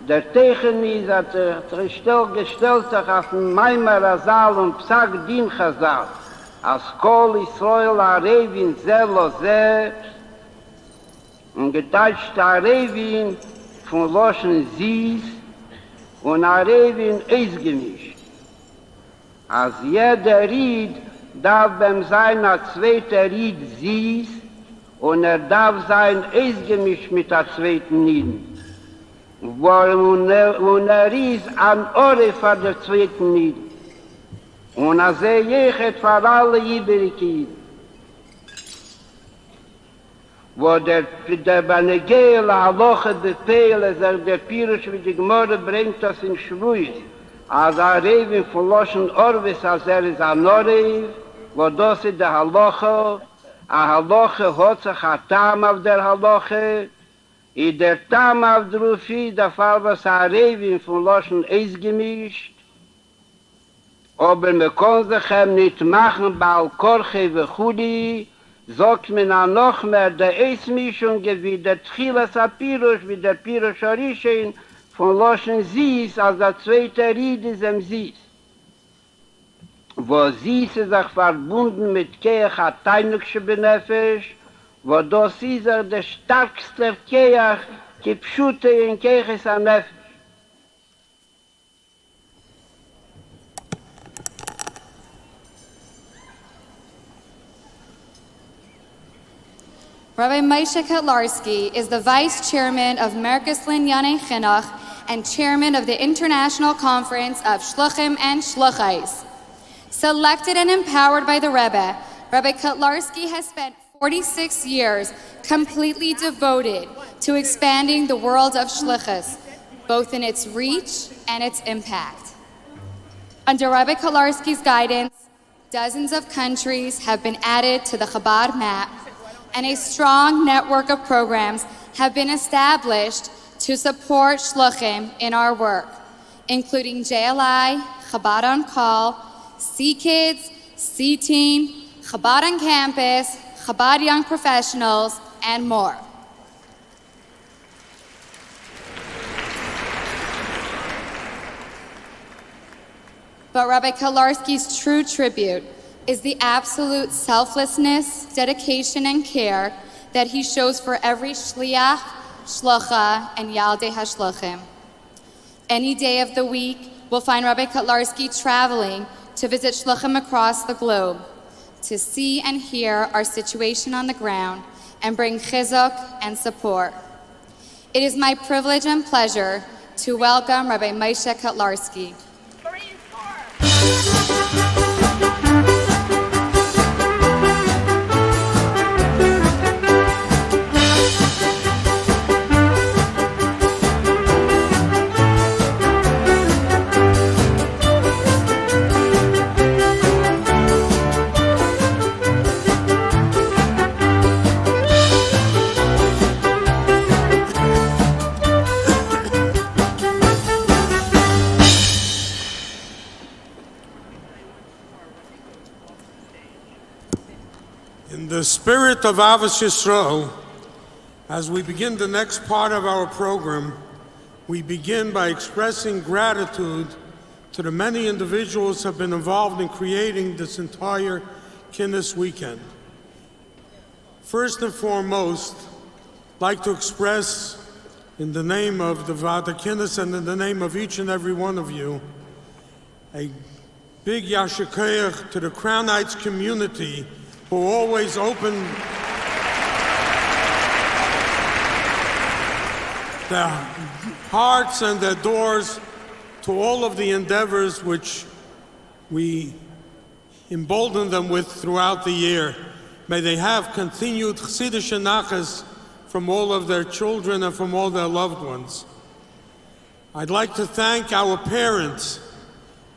[SPEAKER 5] Der Tegen ist, hat gestellt sich auf den Maimer Asal und Psag Din Chazal, als Kol Israel Arevin Zelo Zeh und geteilt Arevin von Loschen Zies und Arevin Eisgemischt. Als jeder Ried darf beim sein ein zweiter Ried Zies und darf sein Eisgemischt mit der zweiten Nieden. Und ist an Ore für der zweiten Nieden. Und jechet für alle Iberikiden. Wo der Banegel Haloche befehle, sagt der Pirush, wie die Gmorre bringt das in Schwuiz, als Revin von Loschen Orvis, als ist an Ore, wo das ist der Haloche, a Haloche hat sich Atam auf der Haloche, I der Tam auf Drufi, der Fall was Arevin von Loschen Eis gemischt, aber man kann sich ihm nicht machen, bei Korche und Chuli, sagt man auch noch mehr, der Eismischung wie der Tchilas Apirush, wie der Pirush Arishin von Loschen Sies, als der zweite Ried ist im Sies. Wo Sies ist auch verbunden mit Keach Ateinukse Benefesh, wo das ist der stärkste Keach, die Pschute in Keachis Anefesh.
[SPEAKER 6] Rabbi Moshe Kotlarski is the Vice Chairman of Merkez Linyane Chinuch and Chairman of the International Conference of Shluchim and Shluchos. Selected and empowered by the Rebbe, Rabbi Kotlarski has spent 46 years completely devoted to expanding the world of Shluchos, both in its reach and its impact. Under Rabbi Kotlarski's guidance, dozens of countries have been added to the Chabad map, and a strong network of programs have been established to support Shluchim in our work, including JLI, Chabad on Call, C-Kids, C-Team, Chabad on Campus, Chabad Young Professionals, and more. But Rabbi Kotlarski's true tribute is the absolute selflessness, dedication, and care that he shows for every shliach, shlucha, and yaldei hashluchim. Any day of the week, we'll find Rabbi Kotlarski traveling to visit shluchim across the globe, to see and hear our situation on the ground and bring chizuk and support. It is my privilege and pleasure to welcome Rabbi Moshe Kotlarski.
[SPEAKER 10] In the spirit of Avos Yisrael, as we begin the next part of our program, we begin by expressing gratitude to the many individuals who have been involved in creating this entire Kinus weekend. First and foremost, I'd like to express, in the name of the Vada Kinus and in the name of each and every one of you, a big yasher koach to the Crown Heights community who always open their hearts and their doors to all of the endeavors which we embolden them with throughout the year. May they have continued chassidish nachas from all of their children and from all their loved ones. I'd like to thank our parents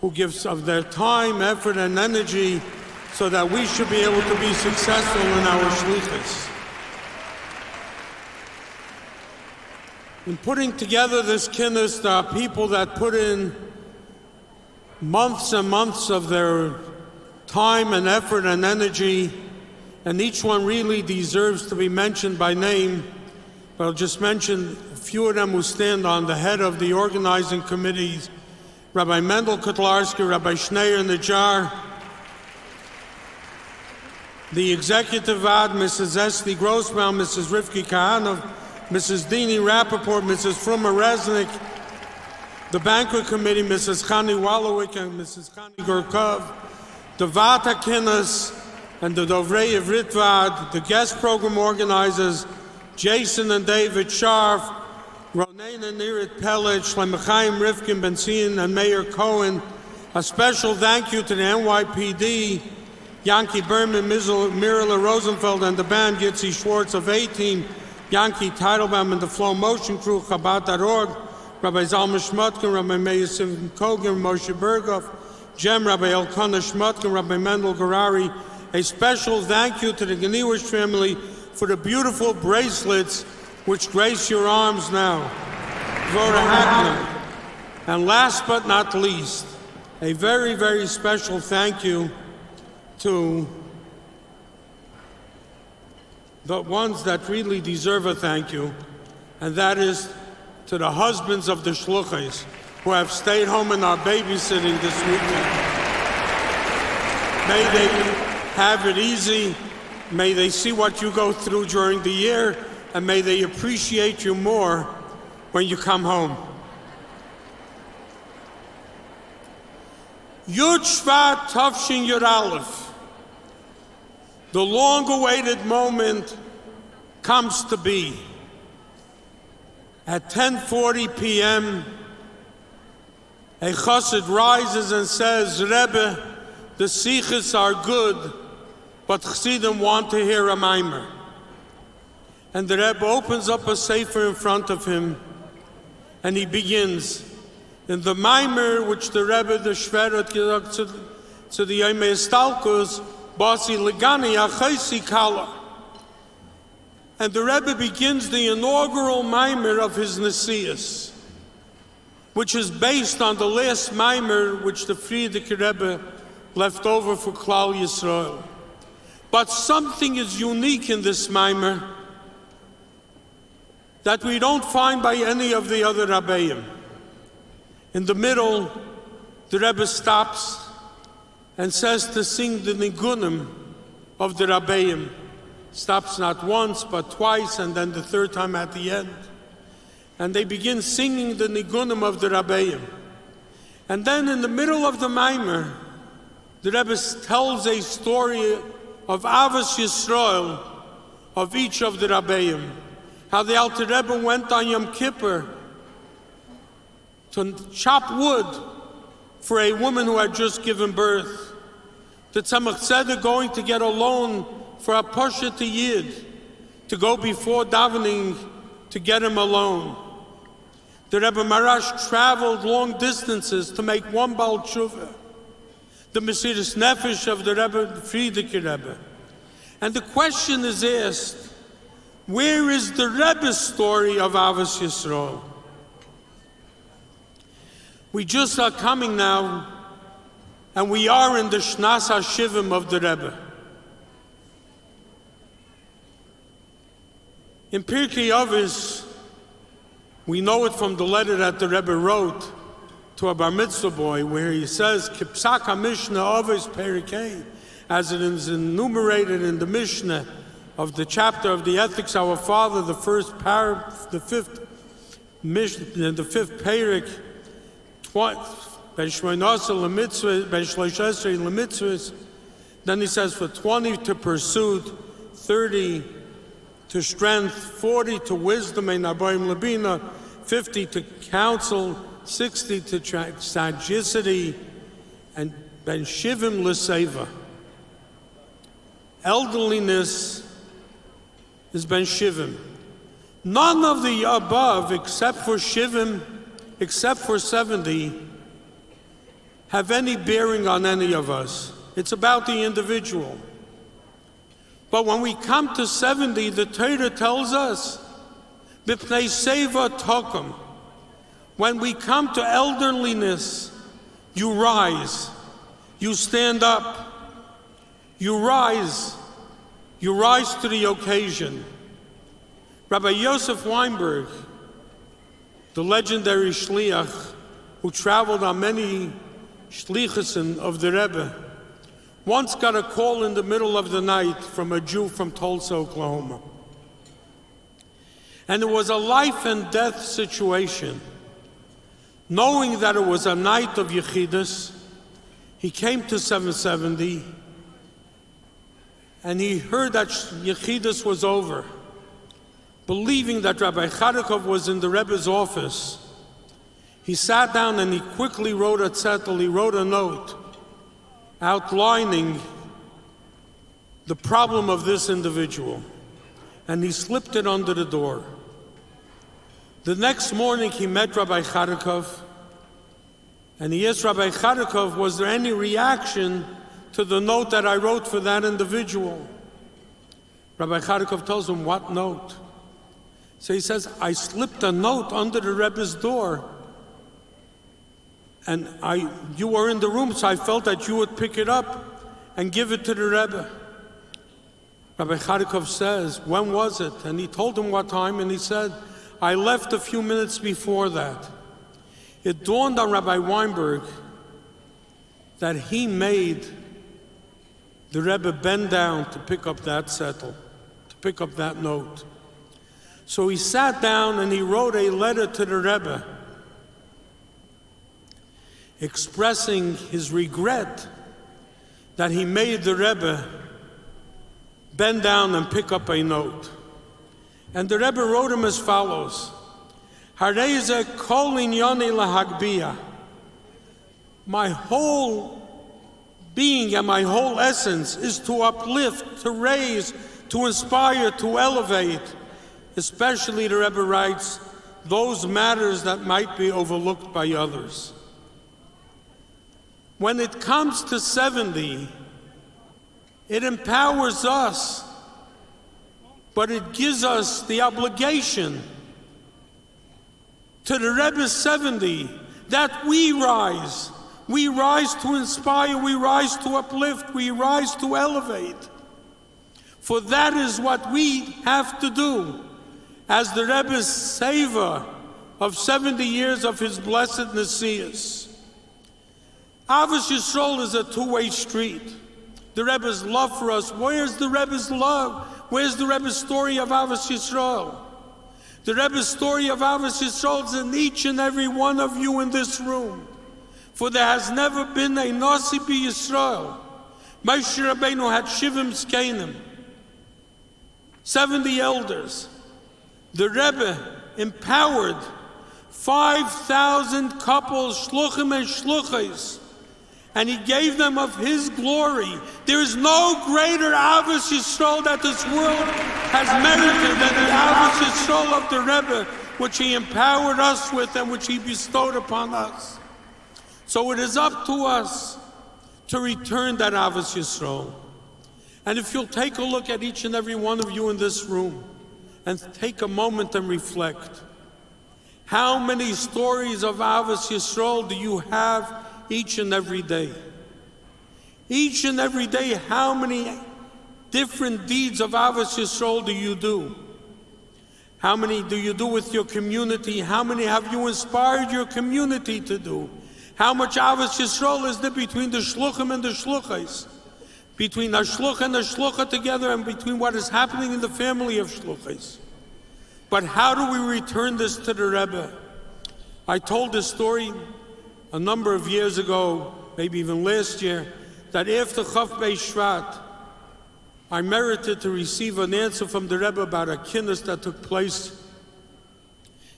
[SPEAKER 10] who give of their time, effort, and energy so that we should be able to be successful in our shlichus. In putting together this kinus, there are people that put in months and months of their time and effort and energy, and each one really deserves to be mentioned by name. But I'll just mention a few of them who stand on the head of the organizing committees: Rabbi Mendel Kotlarski, Rabbi Schneier Najjar, the executive ad, Mrs. Esti Grossbaum, Mrs. Rivki Kahanov, Mrs. Dini Rappaport, Mrs. Fruma Resnick, the banquet committee, Mrs. Chani Wallowik and Mrs. Chani Gorkov, the Vata Kinus and the Dovrei of Ritvad, the guest program organizers, Jason and David Scharf, Ronen and Nirit Pellet, Shlemechaim Rivkin Benzin and Mayor Cohen. A special thank you to the NYPD, Yankee Berman, Mirala Rosenfeld, and the band Yitzi Schwartz of A-Team, Yankee Teitelbaum and the Flow Motion Crew, Chabad.org, Rabbi Zalman Shmutkin, Rabbi Meir Simon Kogan, Moshe Berghoff, Jem, Rabbi Elkanah Shmutkin, Rabbi Mendel Garari. A special thank you to the Ganiwish family for the beautiful bracelets which grace your arms now. Voda Hackman. And last but not least, a very, very special thank you to the ones that really deserve a thank you, and that is to the husbands of the Shluchos who have stayed home and are babysitting this weekend. May they have it easy, may they see what you go through during the year, and may they appreciate you more when you come home. Yud Shvat Tavshin Yud Aleph. The long-awaited moment comes to be. At 10:40 p.m., a chassid rises and says, Rebbe, the sichos are good, but chassidim want to hear a mimer. And the Rebbe opens up a sefer in front of him, and he begins. In the mimer which the Rebbe, the Shveret, to the Yom Estalkus, Basi Legani Achaisi Kala. And the Rebbe begins the inaugural mimer of his Nesias, which is based on the last mimer which the Frierdiker Rebbe left over for Klal Yisrael. But something is unique in this mimer that we don't find by any of the other Rabbeim. In the middle, the Rebbe stops and says to sing the nigunim of the Rabbeim. Stops not once, but twice, and then the third time at the end. And they begin singing the nigunim of the Rabbeim. And then in the middle of the mimer, the Rebbe tells a story of Avos Yisrael of each of the Rabbeim. How the Alter Rebbe went on Yom Kippur to chop wood for a woman who had just given birth. The Tzemach Tzedek going to get a loan for a Pasha to Yid, to go before davening to get him a loan. The Rebbe Marash traveled long distances to make one Baal Tshuva. The Mesiras Nefesh of the Rebbe, the Frierdiker Rebbe. And the question is asked, where is the Rebbe's story of Avos Yisrael? We just are coming now, and we are in the Shnas HaShivim of the Rebbe. In Pirkei Avos, we know it from the letter that the Rebbe wrote to a bar mitzvah boy, where he says, Kipsak HaMishnah Avos Perikei, as it is enumerated in the Mishnah of the chapter of the Ethics of Our Father, the fifth Perik, then he says for 20 to pursuit, 30 to strength, 40 to wisdom, 50 to counsel, 60 to sagacity, and ben shivim l'seva. Elderliness is ben shivim. None of the above, except for shivim, except for 70, have any bearing on any of us. It's about the individual. But when we come to 70, the Torah tells us, B'pnei seva tokum. When we come to elderliness, you rise, you stand up, you rise to the occasion. Rabbi Yosef Weinberg, the legendary shliach who traveled on many shlichusim of the Rebbe, once got a call in the middle of the night from a Jew from Tulsa, Oklahoma. And it was a life and death situation. Knowing that it was a night of Yechidus, he came to 770 and he heard that Yechidus was over. Believing that Rabbi Chadikov was in the Rebbe's office, he sat down and he quickly wrote a zettel, he wrote a note outlining the problem of this individual, and he slipped it under the door. The next morning he met Rabbi Chadikov, and he asked Rabbi Chadikov, was there any reaction to the note that I wrote for that individual? Rabbi Chadikov tells him, what note? So he says, I slipped a note under the Rebbe's door, and you were in the room, so I felt that you would pick it up and give it to the Rebbe. Rabbi Charikov says, when was it? And he told him what time, and he said, I left a few minutes before that. It dawned on Rabbi Weinberg that he made the Rebbe bend down to pick up that settle, to pick up that note. So he sat down and he wrote a letter to the Rebbe expressing his regret that he made the Rebbe bend down and pick up a note. And the Rebbe wrote him as follows: Hareze kol inyoni lahagbia. My whole being and my whole essence is to uplift, to raise, to inspire, to elevate, especially, the Rebbe writes, those matters that might be overlooked by others. When it comes to 70, it empowers us, but it gives us the obligation to the Rebbe's 70 that we rise. We rise to inspire, we rise to uplift, we rise to elevate. For that is what we have to do as the Rebbe's savor of 70 years of his blessed Nesius. Avos Yisrael is a two-way street. The Rebbe's love for us, where's the Rebbe's love? Where's the Rebbe's story of Avos Yisrael? The Rebbe's story of Avos Yisrael is in each and every one of you in this room. For there has never been a Nasi B'Yisrael. Moshe Rabbeinu had Shivim Zkenim, 70 elders. The Rebbe empowered 5,000 couples, shluchim and shluchos, and he gave them of his glory. There is no greater Avos Yisrael that this world has merited than the Avos Yisrael of the Rebbe, which he empowered us with and which he bestowed upon us. So it is up to us to return that Avos Yisrael. And if you'll take a look at each and every one of you in this room and take a moment and reflect, how many stories of Avos Yisrael do you have each and every day? Each and every day, how many different deeds of Avos Yisrael do you do? How many do you do with your community? How many have you inspired your community to do? How much Avos Yisrael is there between the shluchim and the shluchos? Between a shluch and a shlucha together, and between what is happening in the family of shluchos. But how do we return this to the Rebbe? I told this story a number of years ago, maybe even last year, that after Chav Beis Shvat, I merited to receive an answer from the Rebbe about a Kinus that took place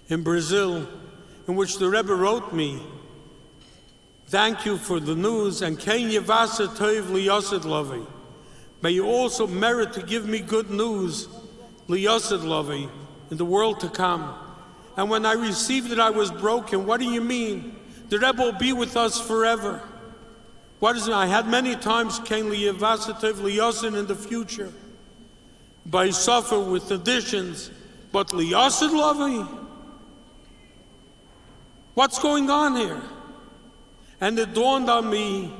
[SPEAKER 10] in Brazil, in which the Rebbe wrote me, thank you for the news, and Ken Yevasa Toiv Liyosid Lavi. May you also merit to give me good news, Liyosid Lavi, in the world to come. And when I received it, I was broken. What do you mean? The Rebbe will be with us forever. What is it? I had many times Ken Yevasa Toiv Liyosid in the future, but I suffer with additions. But Liyosid Lavi? What's going on here? And it dawned on me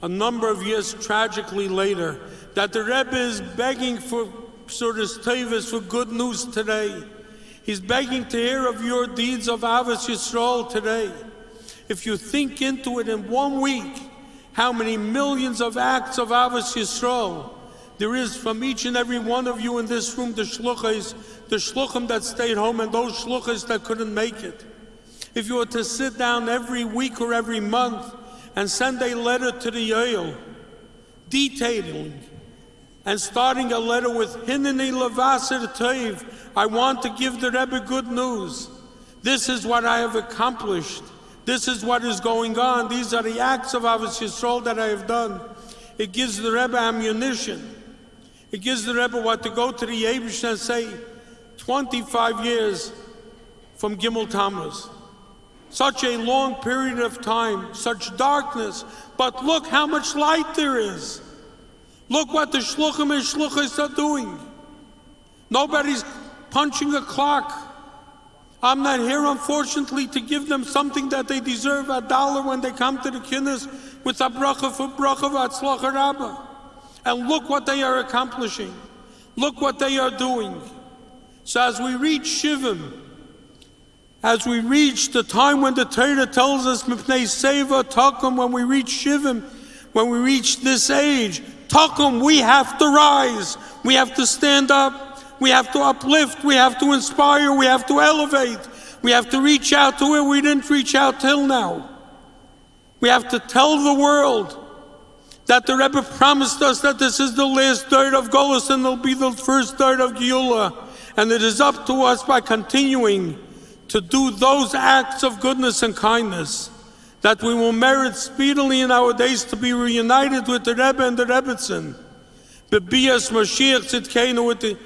[SPEAKER 10] a number of years tragically later that the Rebbe is begging for Psuras Tevis, for good news today. He's begging to hear of your deeds of Avos Yisrael today. If you think into it in 1 week, how many millions of acts of Avos Yisrael there is from each and every one of you in this room, the shluchos, the shluchim that stayed home and those shluchos that couldn't make it. If you were to sit down every week or every month and send a letter to the Yoel, detailing and starting a letter with Hineni Levasir Toiv, I want to give the Rebbe good news. This is what I have accomplished. This is what is going on. These are the acts of Avos Yisrael that I have done. It gives the Rebbe ammunition. It gives the Rebbe what to go to the Yebush and say, 25 years from Gimel Tammuz. Such a long period of time, such darkness, but look how much light there is. Look what the shluchim and shluchos are doing. Nobody's punching a clock. I'm not here, unfortunately, to give them something that they deserve, $1 when they come to the Kinus with a bracha for bracha v'atzlacha rabba. And look what they are accomplishing. Look what they are doing. So as we reach Shivim, as we reach the time when the Torah tells us, Mipnei Seva Takum, when we reach Shivim, when we reach this age, Takum, we have to rise. We have to stand up. We have to uplift. We have to inspire. We have to elevate. We have to reach out to where we didn't reach out till now. We have to tell the world that the Rebbe promised us that this is the last third of Golus and it'll be the first third of Geula. And it is up to us by continuing to do those acts of goodness and kindness that we will merit speedily in our days to be reunited with the Rebbe and the Rebbetzin. Bebias Mashiach Tzidkeinu, with the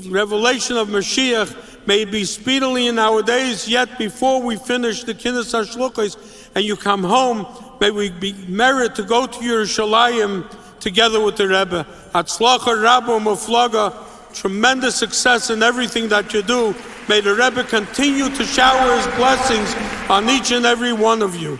[SPEAKER 10] revelation of Mashiach, may it be speedily in our days, yet before we finish the Kinus HaShluchos and you come home, may we merit to go to Yerushalayim together with the Rebbe. Hatzlacha Rabba Muflaga, tremendous success in everything that you do. May the Rebbe continue to shower his blessings on each and every one of you.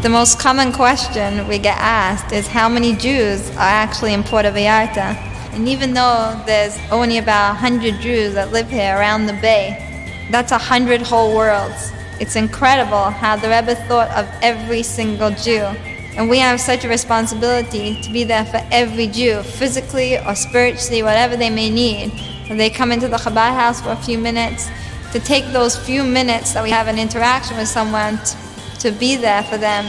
[SPEAKER 11] The most common question we get asked is how many Jews are actually in Puerto Vallarta. And even though there's only about 100 Jews that live here around the bay, that's 100 whole worlds. It's incredible how the Rebbe thought of every single Jew. And we have such a responsibility to be there for every Jew, physically or spiritually, whatever they may need. When they come into the Chabad house for a few minutes, to take those few minutes that we have an interaction with someone to be there for them.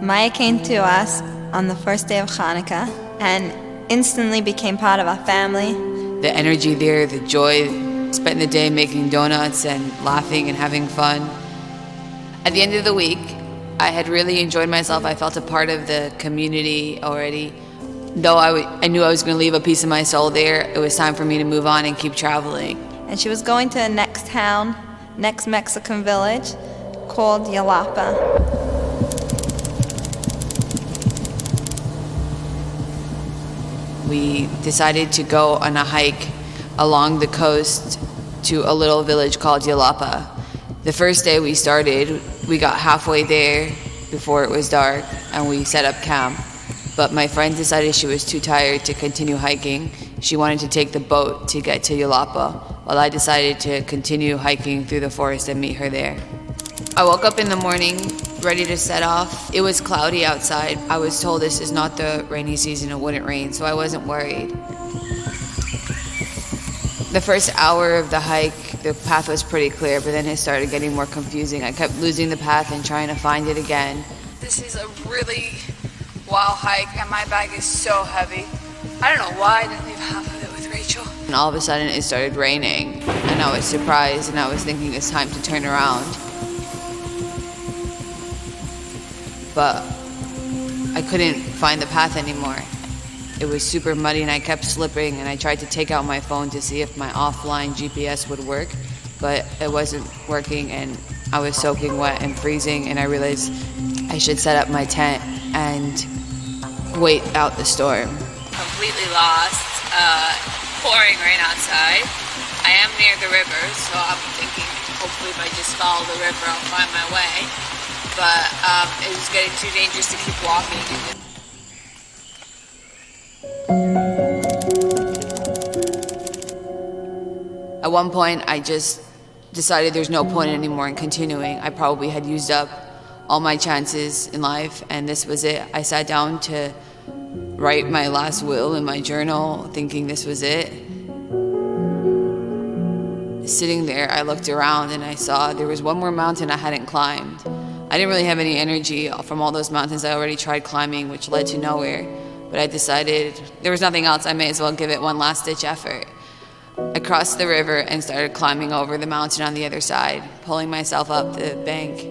[SPEAKER 11] Maya came to us on the first day of Hanukkah and instantly became part of our family.
[SPEAKER 12] The energy there, the joy, spent the day making donuts and laughing and having fun. At the end of the week, I had really enjoyed myself. I felt a part of the community already. Though I knew I was going to leave a piece of my soul there, it was time for me to move on and keep traveling.
[SPEAKER 11] And she was going to the next town, next Mexican village, called Yalapa.
[SPEAKER 12] We decided to go on a hike along the coast to a little village called Yalapa. The first day we started, we got halfway there before it was dark, and we set up camp. But my friend decided she was too tired to continue hiking. She wanted to take the boat to get to Yalapa, while I decided to continue hiking through the forest and meet her there. I woke up in the morning, ready to set off. It was cloudy outside. I was told this is not the rainy season, it wouldn't rain, so I wasn't worried. The first hour of the hike, the path was pretty clear, but then it started getting more confusing. I kept losing the path and trying to find it again.
[SPEAKER 13] This is a really wild hike, and my bag is so heavy. I don't know why I didn't leave half of it with Rachel.
[SPEAKER 12] And all of a sudden it started raining, and I was surprised, and I was thinking it's time to turn around. But I couldn't find the path anymore. It was super muddy and I kept slipping, and I tried to take out my phone to see if my offline GPS would work, but it wasn't working, and I was soaking wet and freezing, and I realized I should set up my tent and wait out the storm.
[SPEAKER 13] Completely lost, pouring rain outside. I am near the river, so I'm thinking hopefully if I just follow the river I'll find my way. But it was getting too dangerous to keep walking.
[SPEAKER 12] At one point, I just decided there's no point anymore in continuing. I probably had used up all my chances in life, and this was it. I sat down to write my last will in my journal, thinking this was it. Sitting there, I looked around and I saw there was one more mountain I hadn't climbed. I didn't really have any energy from all those mountains I already tried climbing, which led to nowhere. But I decided there was nothing else, I may as well give it one last-ditch effort. I crossed the river and started climbing over the mountain on the other side, pulling myself up the bank.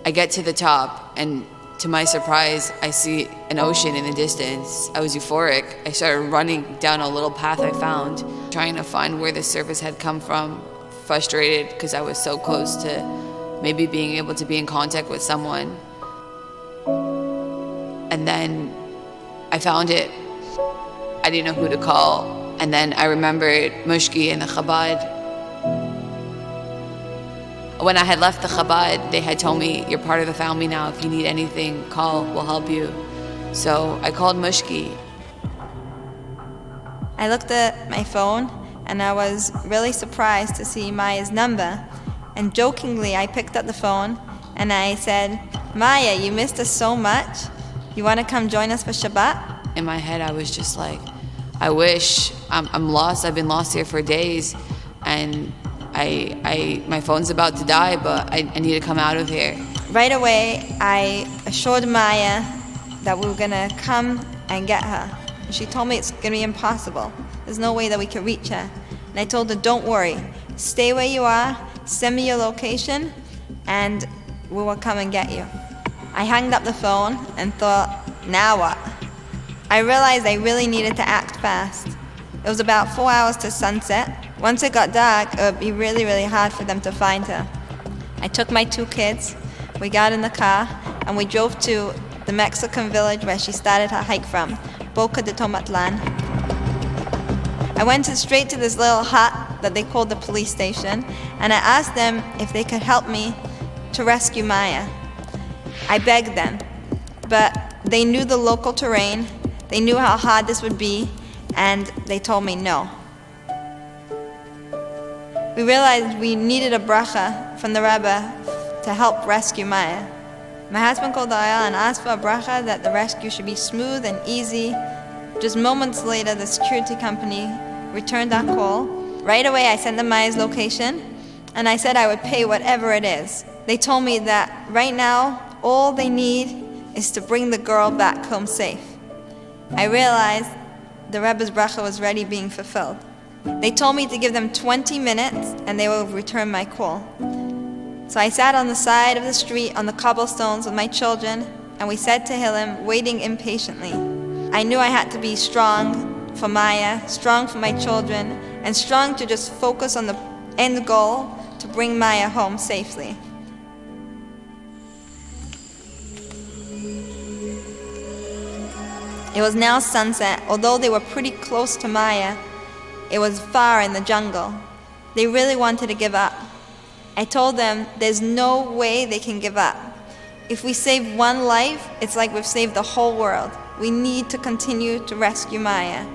[SPEAKER 12] I get to the top, and to my surprise, I see an ocean in the distance. I was euphoric. I started running down a little path I found, trying to find where the surface had come from, frustrated because I was so close to maybe being able to be in contact with someone. And then I found it. I didn't know who to call. And then I remembered Mushki and the Chabad. When I had left the Chabad, they had told me, you're part of the family now. If you need anything, call, we'll help you. So I called Mushki.
[SPEAKER 11] I looked at my phone and I was really surprised to see Maya's number. And jokingly, I picked up the phone and I said, Maya, you missed us so much. You want to come join us for Shabbat?
[SPEAKER 12] In my head, I was just like, I wish. I'm lost. I've been lost here for days, and my phone's about to die, but I need to come out of here.
[SPEAKER 11] Right away, I assured Maya that we were gonna come and get her. And she told me it's gonna be impossible. There's no way that we can reach her. And I told her, don't worry, stay where you are, send me your location, and we will come and get you. I hung up the phone and thought, now what? I realized I really needed to act fast. It was about 4 hours to sunset. Once it got dark, it would be really, really hard for them to find her. I took my 2 kids, we got in the car, and we drove to the Mexican village where she started her hike from, Boca de Tomatlan. I went straight to this little hut that they called the police station, and I asked them if they could help me to rescue Maya. I begged them, but they knew the local terrain, they knew how hard this would be, and they told me no. We realized we needed a bracha from the Rebbe to help rescue Maya. My husband called the ayah and asked for a bracha that the rescue should be smooth and easy. Just moments later, the security company returned our call. Right away, I sent them Maya's location, and I said I would pay whatever it is. They told me that right now, all they need is to bring the girl back home safe. I realized the Rebbe's bracha was already being fulfilled. They told me to give them 20 minutes and they will return my call. So I sat on the side of the street on the cobblestones with my children, and we said Tehillim, waiting impatiently. I knew I had to be strong for Maya, strong for my children, and strong to just focus on the end goal to bring Maya home safely. It was now sunset. Although they were pretty close to Maya, it was far in the jungle. They really wanted to give up. I told them there's no way they can give up. If we save one life, it's like we've saved the whole world. We need to continue to rescue Maya.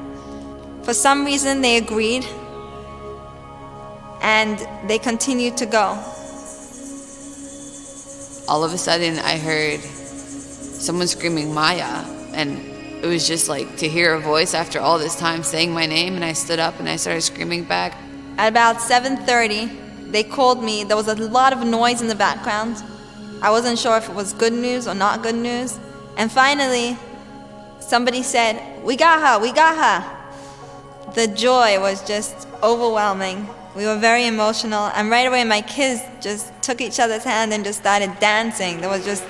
[SPEAKER 11] For some reason, they agreed, and they continued to go.
[SPEAKER 12] All of a sudden, I heard someone screaming, Maya, and it was just like to hear a voice after all this time saying my name, and I stood up and I started screaming back.
[SPEAKER 11] At about 7:30, they called me. There was a lot of noise in the background. I wasn't sure if it was good news or not good news. And finally, somebody said, we got her, we got her. The joy was just overwhelming. We were very emotional, and right away my kids just took each other's hand and just started dancing. There was just,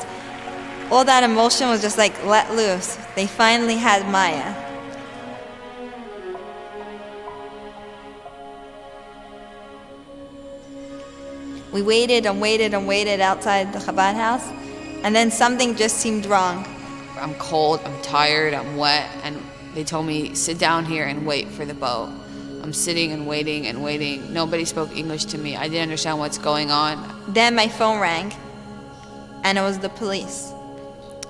[SPEAKER 11] all that emotion was just like let loose. They finally had Maya. We waited and waited and waited outside the Chabad house, and then something just seemed wrong.
[SPEAKER 12] I'm cold, I'm tired, I'm wet, and they told me, sit down here and wait for the boat. I'm sitting and waiting and waiting. Nobody spoke English to me. I didn't understand what's going on.
[SPEAKER 11] Then my phone rang, and it was the police.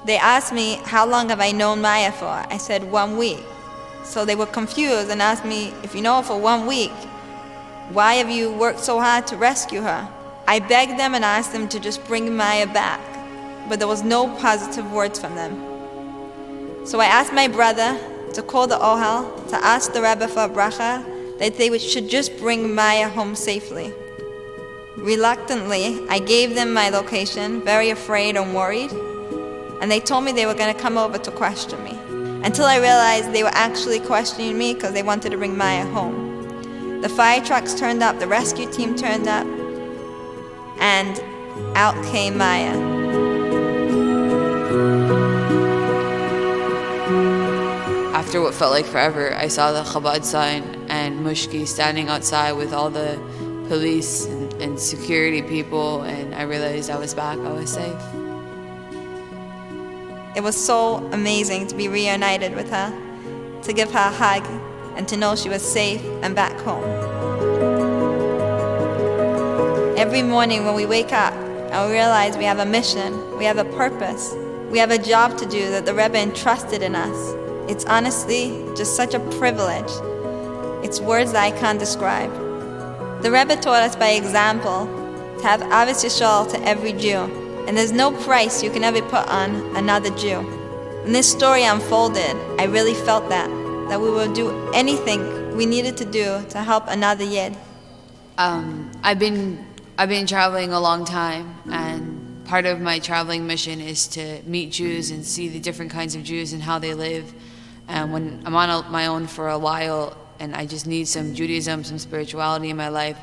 [SPEAKER 11] They asked me, how long have I known Maya for? I said, 1 week. So they were confused and asked me, if you know her for 1 week, why have you worked so hard to rescue her? I begged them and asked them to just bring Maya back, but there was no positive words from them. So I asked my brother to call the Ohel, to ask the Rebbe for a bracha, that they should just bring Maya home safely. Reluctantly, I gave them my location, very afraid and worried, and they told me they were going to come over to question me. Until I realized they were actually questioning me because they wanted to bring Maya home. The fire trucks turned up, the rescue team turned up, and out came Maya.
[SPEAKER 12] After what felt like forever, I saw the Chabad sign and Mushki standing outside with all the police and security people, and I realized I was back, I was safe.
[SPEAKER 11] It was so amazing to be reunited with her, to give her a hug, and to know she was safe and back home. Every morning when we wake up and we realize we have a mission, we have a purpose, we have a job to do that the Rebbe entrusted in us, it's honestly just such a privilege. It's words that I can't describe. The Rebbe taught us by example to have Ahavas Yisrael to every Jew, and there's no price you can ever put on another Jew. When this story unfolded, I really felt that we would do anything we needed to do to help another Yid.
[SPEAKER 12] I've been traveling a long time, and part of my traveling mission is to meet Jews and see the different kinds of Jews and how they live. And when I'm on my own for a while and I just need some Judaism, some spirituality in my life,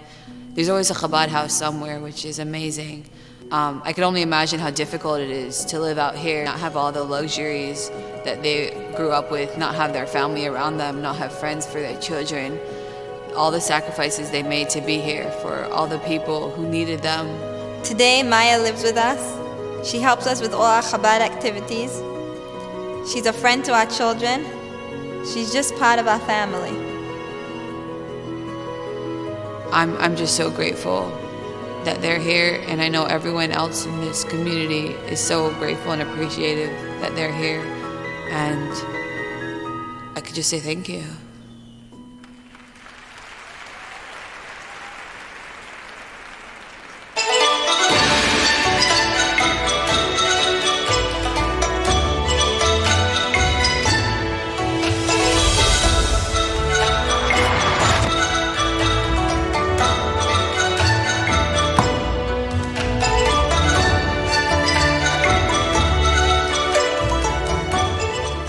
[SPEAKER 12] there's always a Chabad house somewhere, which is amazing. I can only imagine how difficult it is to live out here, not have all the luxuries that they grew up with, not have their family around them, not have friends for their children, all the sacrifices they made to be here for all the people who needed them.
[SPEAKER 11] Today, Maya lives with us. She helps us with all our Chabad activities. She's a friend to our children. She's just part of our family.
[SPEAKER 12] I'm just so grateful that they're here, and I know everyone else in this community is so grateful and appreciative that they're here, and I could just say thank you.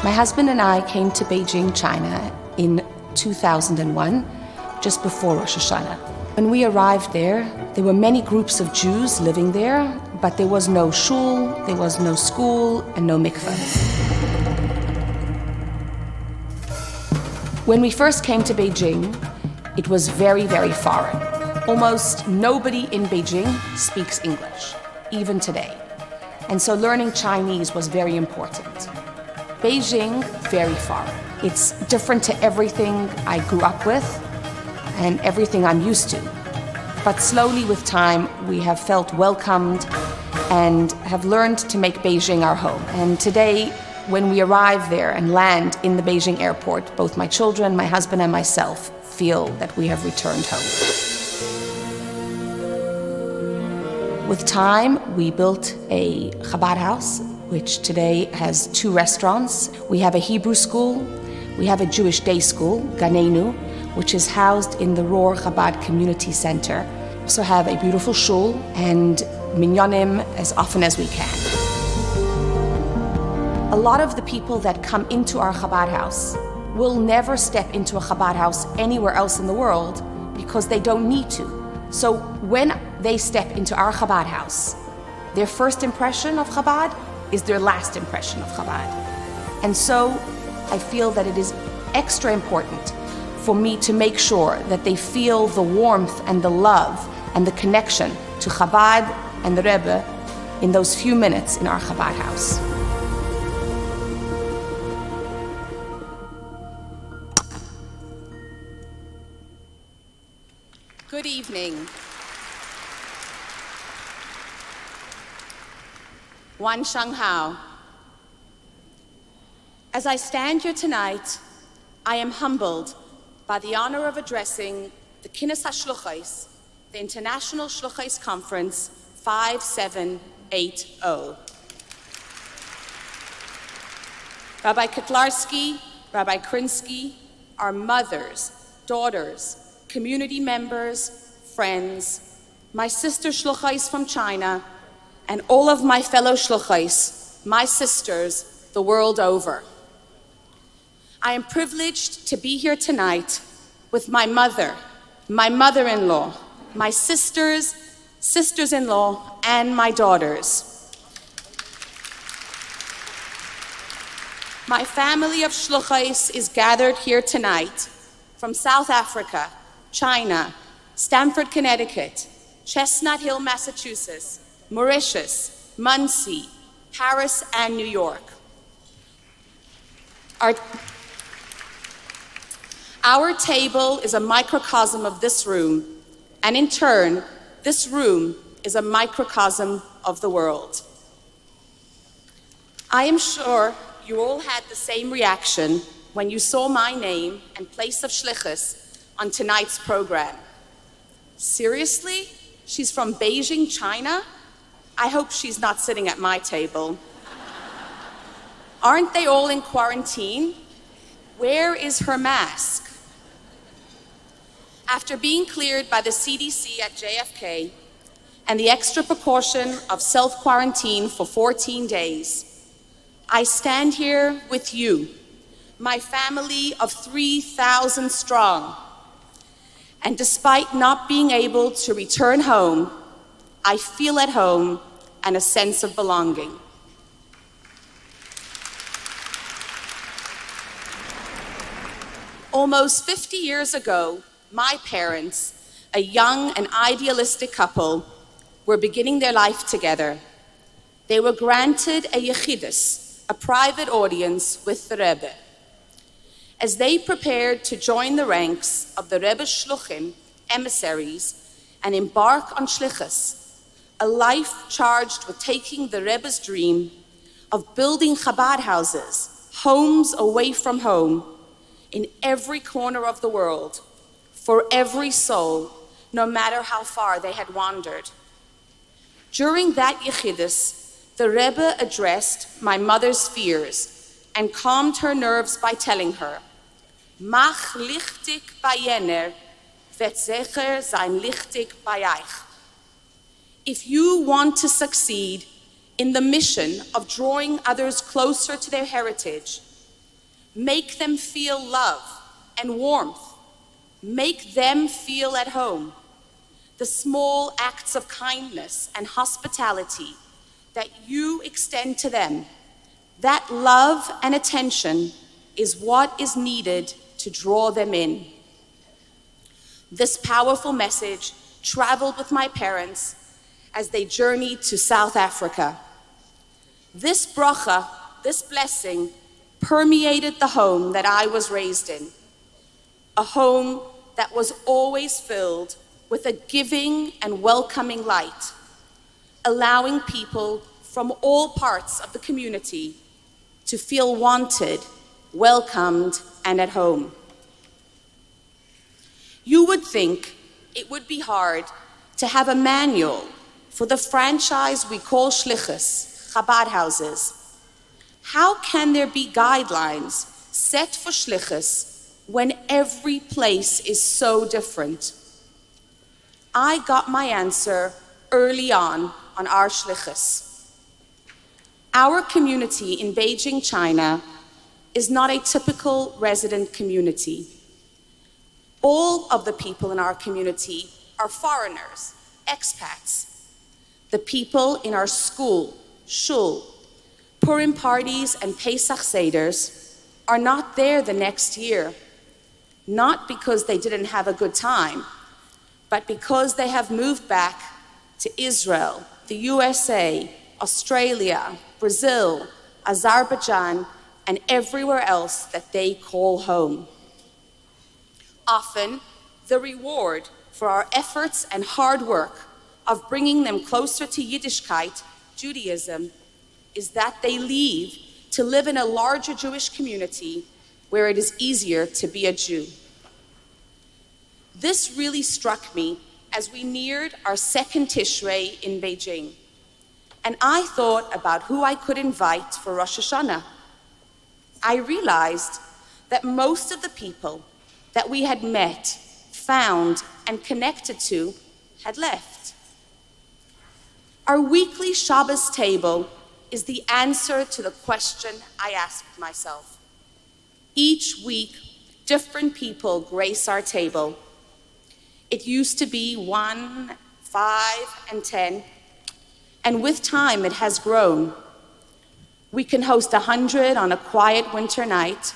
[SPEAKER 14] My husband and I came to Beijing, China in 2001, just before Rosh Hashanah. When we arrived there were many groups of Jews living there, but there was no shul, there was no school, and no mikveh. When we first came to Beijing, it was very, very foreign. Almost nobody in Beijing speaks English, even today. And so learning Chinese was very important. Beijing, very foreign. It's different to everything I grew up with and everything I'm used to. But slowly with time, we have felt welcomed and have learned to make Beijing our home. And today, when we arrive there and land in the Beijing airport, both my children, my husband, and myself feel that we have returned home. With time, we built a Chabad house, which today has 2 restaurants. We have a Hebrew school, we have a Jewish day school, Ganenu, which is housed in the Rohr Chabad Community Center. We also have a beautiful shul and minyanim as often as we can. A lot of the people that come into our Chabad house will never step into a Chabad house anywhere else in the world because they don't need to. So when they step into our Chabad house, their first impression of Chabad is their last impression of Chabad. And so I feel that it is extra important for me to make sure that they feel the warmth and the love and the connection to Chabad and the Rebbe in those few minutes in our Chabad house. Good evening. Wan Shang Hao. As I stand here tonight, I am humbled by the honor of addressing the Kinus HaShluchos, the International Shluchos Conference 5780. Rabbi Kotlarski, Rabbi Krinsky, our mothers, daughters, community members, friends, my sister shluchos from China, and all of my fellow shluchos, my sisters, the world over. I am privileged to be here tonight with my mother, my mother-in-law, my sisters, sisters-in-law, and my daughters. My family of shluchos is gathered here tonight from South Africa, China, Stamford, Connecticut, Chestnut Hill, Massachusetts, Mauritius, Muncie, Paris, and New York. Our table is a microcosm of this room, and in turn, this room is a microcosm of the world. I am sure you all had the same reaction when you saw my name and place of shlichus on tonight's program. Seriously? She's from Beijing, China? I hope she's not sitting at my table. Aren't they all in quarantine? Where is her mask? After being cleared by the CDC at JFK and the extra precaution of self-quarantine for 14 days, I stand here with you, my family of 3,000 strong. And despite not being able to return home, I feel at home and a sense of belonging. Almost 50 years ago, my parents, a young and idealistic couple, were beginning their life together. They were granted a yechidus, a private audience with the Rebbe. As they prepared to join the ranks of the Rebbe's shluchim, emissaries, and embark on shlichus, a life charged with taking the Rebbe's dream of building Chabad houses, homes away from home, in every corner of the world, for every soul, no matter how far they had wandered. During that yechidus, the Rebbe addressed my mother's fears and calmed her nerves by telling her, Mach lichtig bei jener, vet zecher sein lichtig bei euch. If you want to succeed in the mission of drawing others closer to their heritage, make them feel love and warmth. Make them feel at home. The small acts of kindness and hospitality that you extend to them, that love and attention is what is needed to draw them in. This powerful message traveled with my parents as they journeyed to South Africa. This bracha, this blessing, permeated the home that I was raised in, a home that was always filled with a giving and welcoming light, allowing people from all parts of the community to feel wanted, welcomed, and at home. You would think it would be hard to have a manual for the franchise we call shlichus, Chabad houses. How can there be guidelines set for shlichus when every place is so different? I got my answer early on our shlichus. Our community in Beijing, China, is not a typical resident community. All of the people in our community are foreigners, expats. The people in our school, shul, Purim parties and Pesach Seders are not there the next year, not because they didn't have a good time, but because they have moved back to Israel, the USA, Australia, Brazil, Azerbaijan, and everywhere else that they call home. Often, the reward for our efforts and hard work of bringing them closer to Yiddishkeit, Judaism, is that they leave to live in a larger Jewish community where it is easier to be a Jew. This really struck me as we neared our second Tishrei in Beijing, and I thought about who I could invite for Rosh Hashanah. I realized that most of the people that we had met, found, and connected to had left. Our weekly Shabbos table is the answer to the question I asked myself. Each week, different people grace our table. It used to be 1, 5, and 10, and with time it has grown. We can host 100 on a quiet winter night,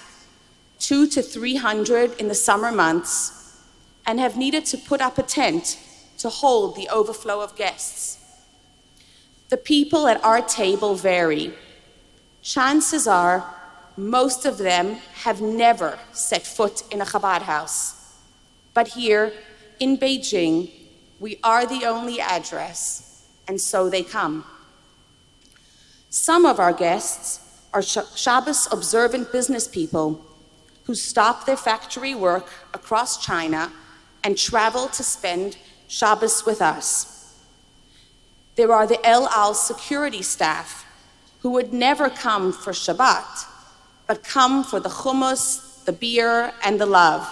[SPEAKER 14] 200 to 300 in the summer months, and have needed to put up a tent to hold the overflow of guests. The people at our table vary. Chances are, most of them have never set foot in a Chabad house. But here, in Beijing, we are the only address, and so they come. Some of our guests are Shabbos observant business people who stop their factory work across China and travel to spend Shabbos with us. There are the El Al security staff who would never come for Shabbat, but come for the hummus, the beer, and the love.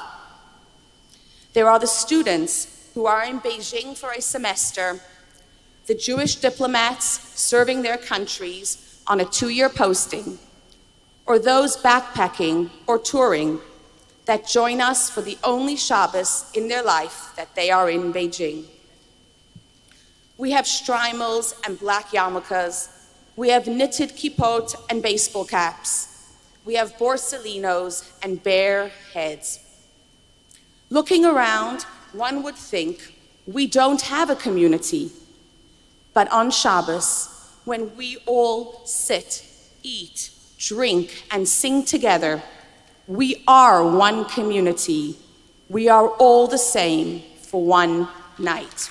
[SPEAKER 14] There are the students who are in Beijing for a semester, the Jewish diplomats serving their countries on a 2-year posting, or those backpacking or touring that join us for the only Shabbos in their life that they are in Beijing. We have shtreimels and black yarmulkes. We have knitted kippot and baseball caps. We have borsalinos and bare heads. Looking around, one would think we don't have a community. But on Shabbos, when we all sit, eat, drink, and sing together, we are one community. We are all the same for one night.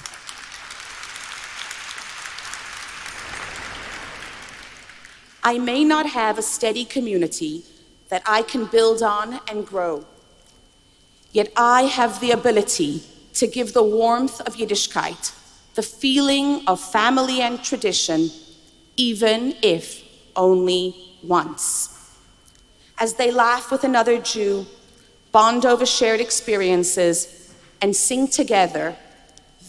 [SPEAKER 14] I may not have a steady community that I can build on and grow, yet I have the ability to give the warmth of Yiddishkeit, the feeling of family and tradition, even if only once. As they laugh with another Jew, bond over shared experiences, and sing together,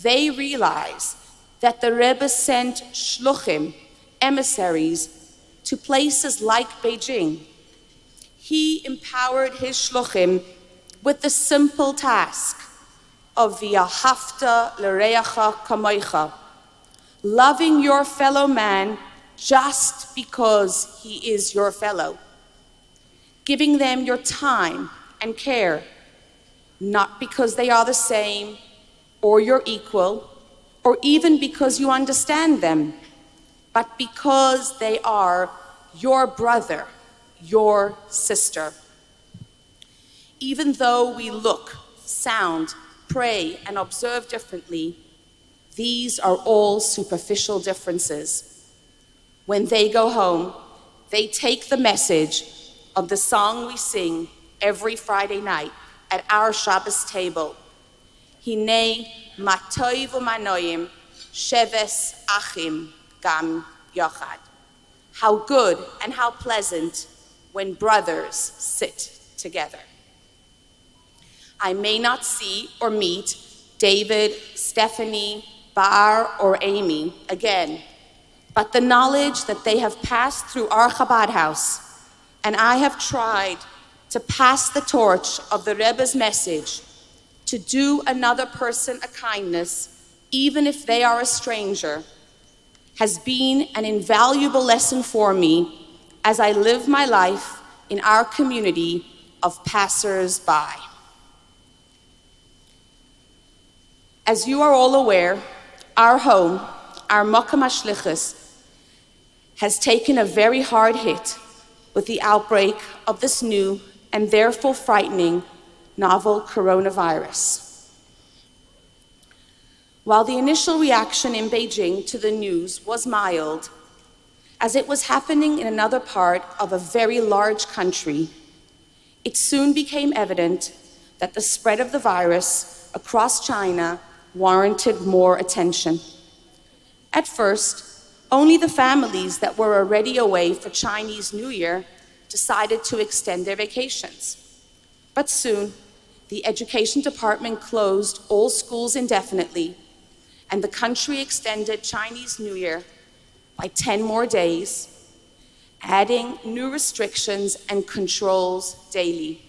[SPEAKER 14] they realize that the Rebbe sent shluchim, emissaries, to places like Beijing. He empowered his shluchim with the simple task of v'ahavta l'reacha kamoicha, loving your fellow man just because he is your fellow, giving them your time and care, not because they are the same or your equal, or even because you understand them, but because they are your brother, your sister. Even though we look, sound, pray, and observe differently, these are all superficial differences. When they go home, they take the message of the song we sing every Friday night at our Shabbos table. Hinei matoi v'manoim sheves achim gam yochad. How good and how pleasant when brothers sit together. I may not see or meet David, Stephanie, Bar, or Amy again, but the knowledge that they have passed through our Chabad house, and I have tried to pass the torch of the Rebbe's message, to do another person a kindness, even if they are a stranger, has been an invaluable lesson for me as I live my life in our community of passers-by. As you are all aware, our home, our Kinus HaShluchos, has taken a very hard hit with the outbreak of this new and therefore frightening novel coronavirus. While the initial reaction in Beijing to the news was mild, as it was happening in another part of a very large country, it soon became evident that the spread of the virus across China warranted more attention. At first, only the families that were already away for Chinese New Year decided to extend their vacations. But soon, the education department closed all schools indefinitely, and the country extended Chinese New Year by 10 more days, adding new restrictions and controls daily.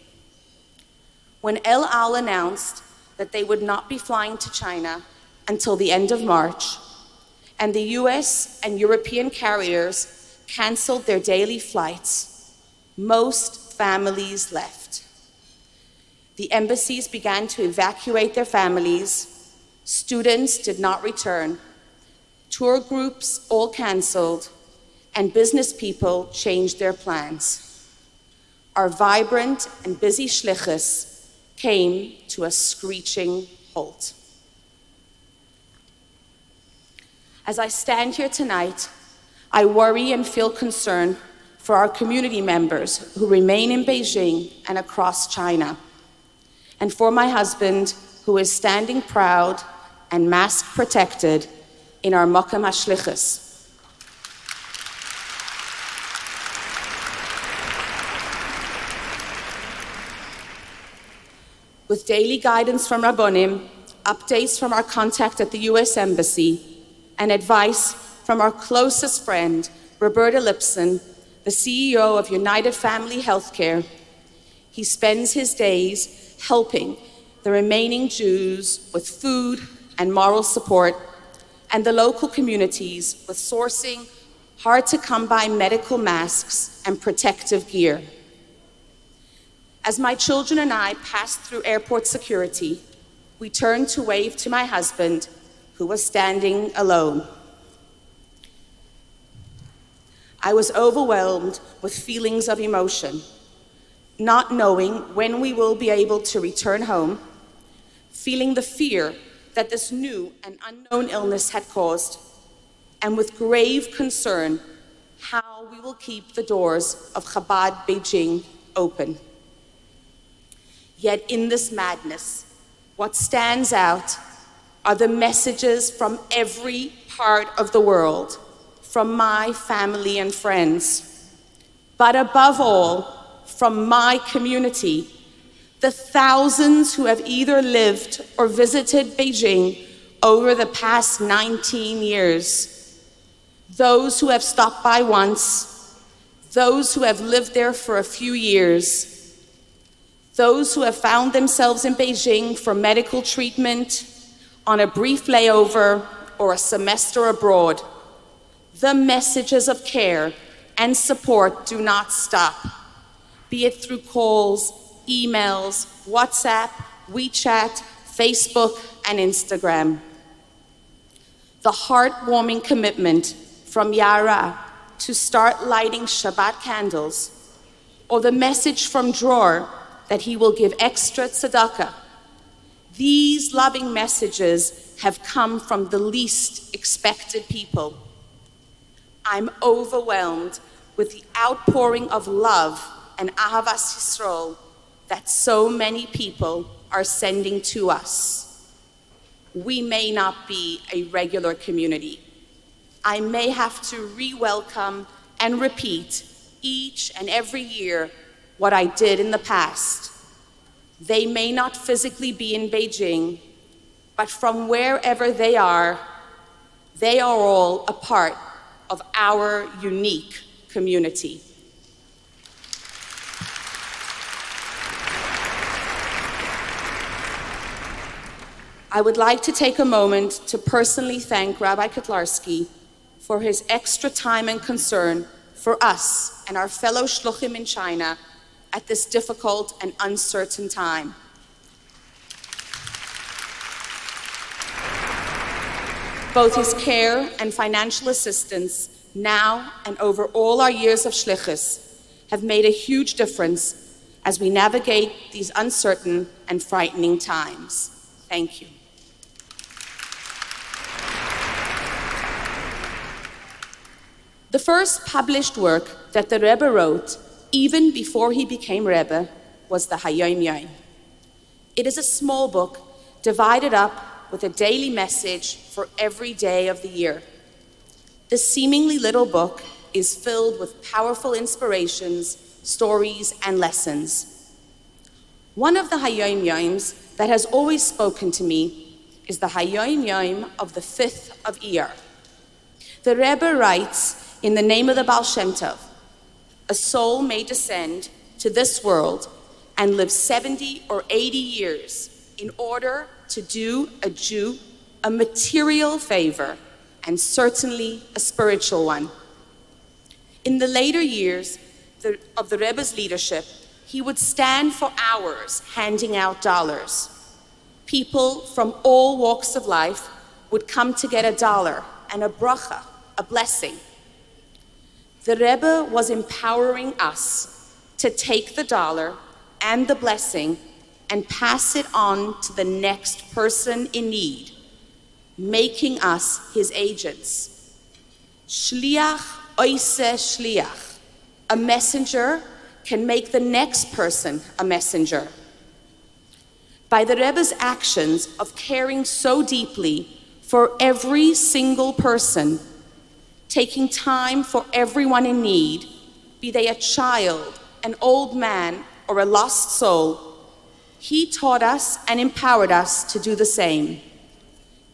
[SPEAKER 14] When El Al announced that they would not be flying to China until the end of March, and the US and European carriers canceled their daily flights, most families left. The embassies began to evacuate their families, students did not return, tour groups all canceled, and business people changed their plans. Our vibrant and busy shlichus came to a screeching halt. As I stand here tonight, I worry and feel concern for our community members who remain in Beijing and across China, and for my husband, who is standing proud and mask protected in our Kinus HaShluchos. With daily guidance from Rabbonim, updates from our contact at the US Embassy, and advice from our closest friend, Roberta Lipson, the CEO of United Family Healthcare, he spends his days helping the remaining Jews with food and moral support, and the local communities with sourcing hard-to-come-by medical masks and protective gear. As my children and I passed through airport security, we turned to wave to my husband, who was standing alone. I was overwhelmed with feelings of emotion, not knowing when we will be able to return home, feeling the fear that this new and unknown illness had caused, and with grave concern how we will keep the doors of Chabad Beijing open. Yet in this madness, what stands out are the messages from every part of the world, from my family and friends, but above all, from my community, the thousands who have either lived or visited Beijing over the past 19 years, those who have stopped by once, those who have lived there for a few years, those who have found themselves in Beijing for medical treatment, on a brief layover, or a semester abroad. The messages of care and support do not stop, be it through calls, emails, WhatsApp, WeChat, Facebook, and Instagram. The heartwarming commitment from Yara to start lighting Shabbat candles, or the message from Dror that he will give extra tzedakah. These loving messages have come from the least expected people. I'm overwhelmed with the outpouring of love and Ahavas Yisrael that so many people are sending to us. We may not be a regular community. I may have to re-welcome and repeat each and every year what I did in the past. They may not physically be in Beijing, but from wherever they are all a part of our unique community. I would like to take a moment to personally thank Rabbi Kotlarsky for his extra time and concern for us and our fellow shluchim in China at this difficult and uncertain time. Both his care and financial assistance now and over all our years of shlichus have made a huge difference as we navigate these uncertain and frightening times. Thank you. The first published work that the Rebbe wrote, even before he became Rebbe, was the Hayom Yom. It is a small book divided up with a daily message for every day of the year. This seemingly little book is filled with powerful inspirations, stories, and lessons. One of the Hayom Yoms that has always spoken to me is the Hayoim Yom of the 5th of Iyar. The Rebbe writes, in the name of the Baal Shem Tov, a soul may descend to this world and live 70 or 80 years in order to do a Jew a material favor and certainly a spiritual one. In the later years of the Rebbe's leadership, he would stand for hours handing out dollars. People from all walks of life would come to get $1 and a bracha, a blessing. The Rebbe was empowering us to take the dollar and the blessing and pass it on to the next person in need, making us his agents. Shliach oise shliach. A messenger can make the next person a messenger. By the Rebbe's actions of caring so deeply for every single person, taking time for everyone in need, be they a child, an old man, or a lost soul, he taught us and empowered us to do the same.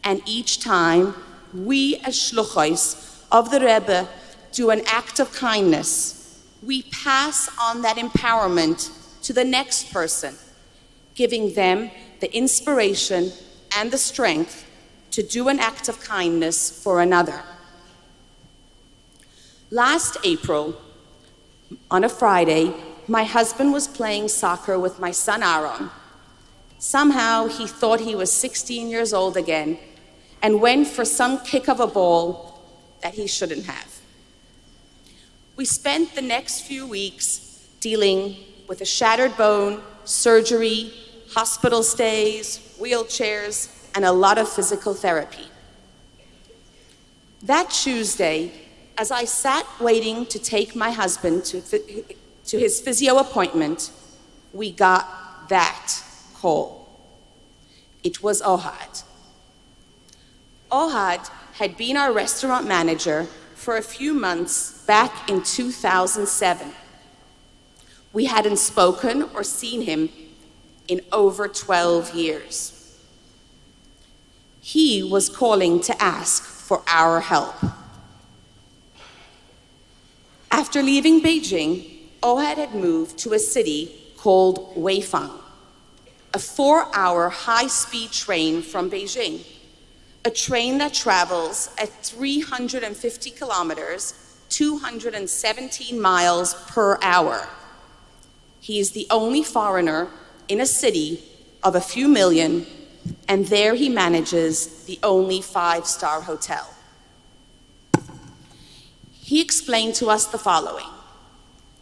[SPEAKER 14] And each time, we as Shluchos of the Rebbe do an act of kindness, we pass on that empowerment to the next person, giving them the inspiration and the strength to do an act of kindness for another. Last April, on a Friday, my husband was playing soccer with my son Aaron. Somehow he thought he was 16 years old again and went for some kick of a ball that he shouldn't have. We spent the next few weeks dealing with a shattered bone, surgery, hospital stays, wheelchairs, and a lot of physical therapy. That Tuesday, as I sat waiting to take my husband to his physio appointment, we got that call. It was Ohad. Ohad had been our restaurant manager for a few months back in 2007. We hadn't spoken or seen him in over 12 years. He was calling to ask for our help. After leaving Beijing, Ohad had moved to a city called Weifang, a 4-hour high-speed train from Beijing, a train that travels at 350 kilometers, 217 miles per hour. He is the only foreigner in a city of a few million, and there he manages the only 5-star hotel. He explained to us the following.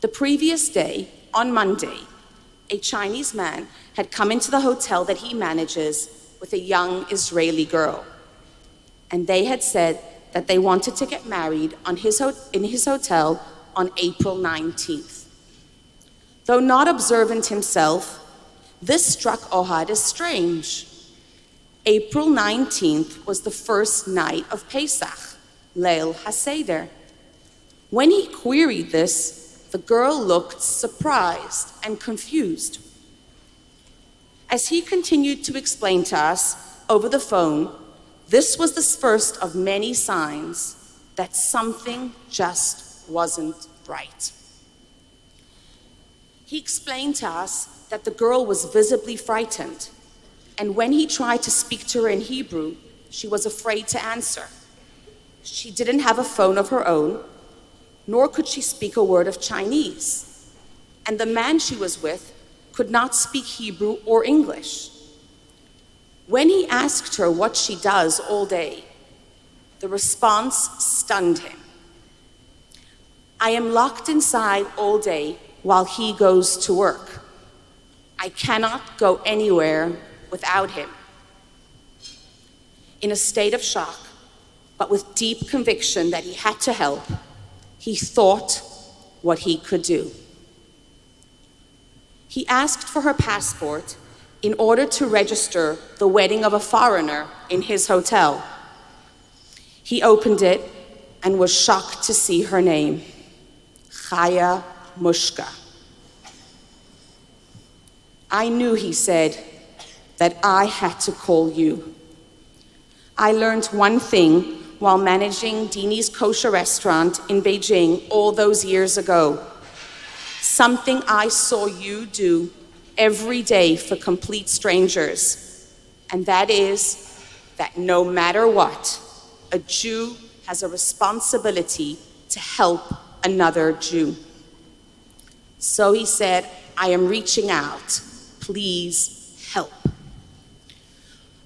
[SPEAKER 14] The previous day, on Monday, a Chinese man had come into the hotel that he manages with a young Israeli girl. And they had said that they wanted to get married in his hotel on April 19th. Though not observant himself, this struck Ohad as strange. April 19th was the first night of Pesach, Leil HaSeder. When he queried this, the girl looked surprised and confused. As he continued to explain to us over the phone, this was the first of many signs that something just wasn't right. He explained to us that the girl was visibly frightened, and when he tried to speak to her in Hebrew, she was afraid to answer. She didn't have a phone of her own, nor could she speak a word of Chinese, and the man she was with could not speak Hebrew or English. When he asked her what she does all day, the response stunned him. I am locked inside all day while he goes to work. I cannot go anywhere without him. In a state of shock, but with deep conviction that he had to help, he thought what he could do. He asked for her passport in order to register the wedding of a foreigner in his hotel. He opened it and was shocked to see her name, Chaya Mushka. I knew, he said, that I had to call you. I learned one thing while managing Dini's kosher restaurant in Beijing all those years ago. Something I saw you do every day for complete strangers, and that is that no matter what, a Jew has a responsibility to help another Jew. So he said, I am reaching out. Please help.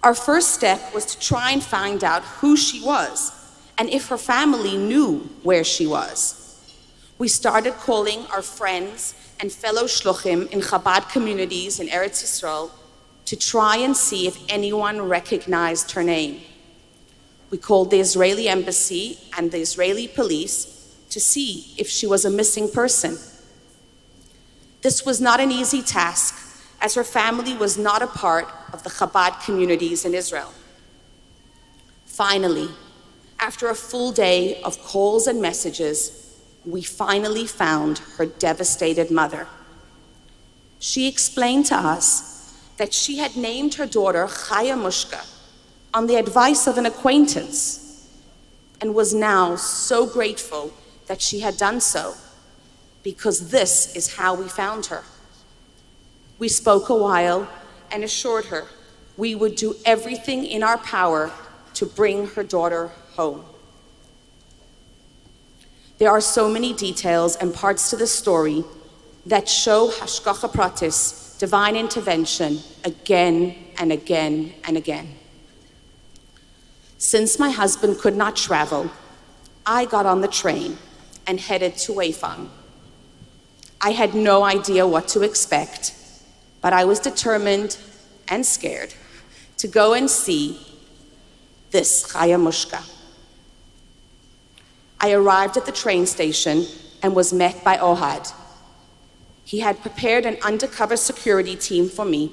[SPEAKER 14] Our first step was to try and find out who she was and if her family knew where she was. We started calling our friends and fellow shluchim in Chabad communities in Eretz Yisrael to try and see if anyone recognized her name. We called the Israeli embassy and the Israeli police to see if she was a missing person. This was not an easy task, as her family was not a part of the Chabad communities in Israel. Finally, after a full day of calls and messages, we finally found her devastated mother. She explained to us that she had named her daughter Chaya Mushka on the advice of an acquaintance and was now so grateful that she had done so, because this is how we found her. We spoke a while and assured her we would do everything in our power to bring her daughter home. There are so many details and parts to the story that show Hashgacha Pratis, divine intervention, again and again and again. Since my husband could not travel, I got on the train and headed to Weifang. I had no idea what to expect, but I was determined and scared to go and see this Chaya Mushka. I arrived at the train station and was met by Ohad. He had prepared an undercover security team for me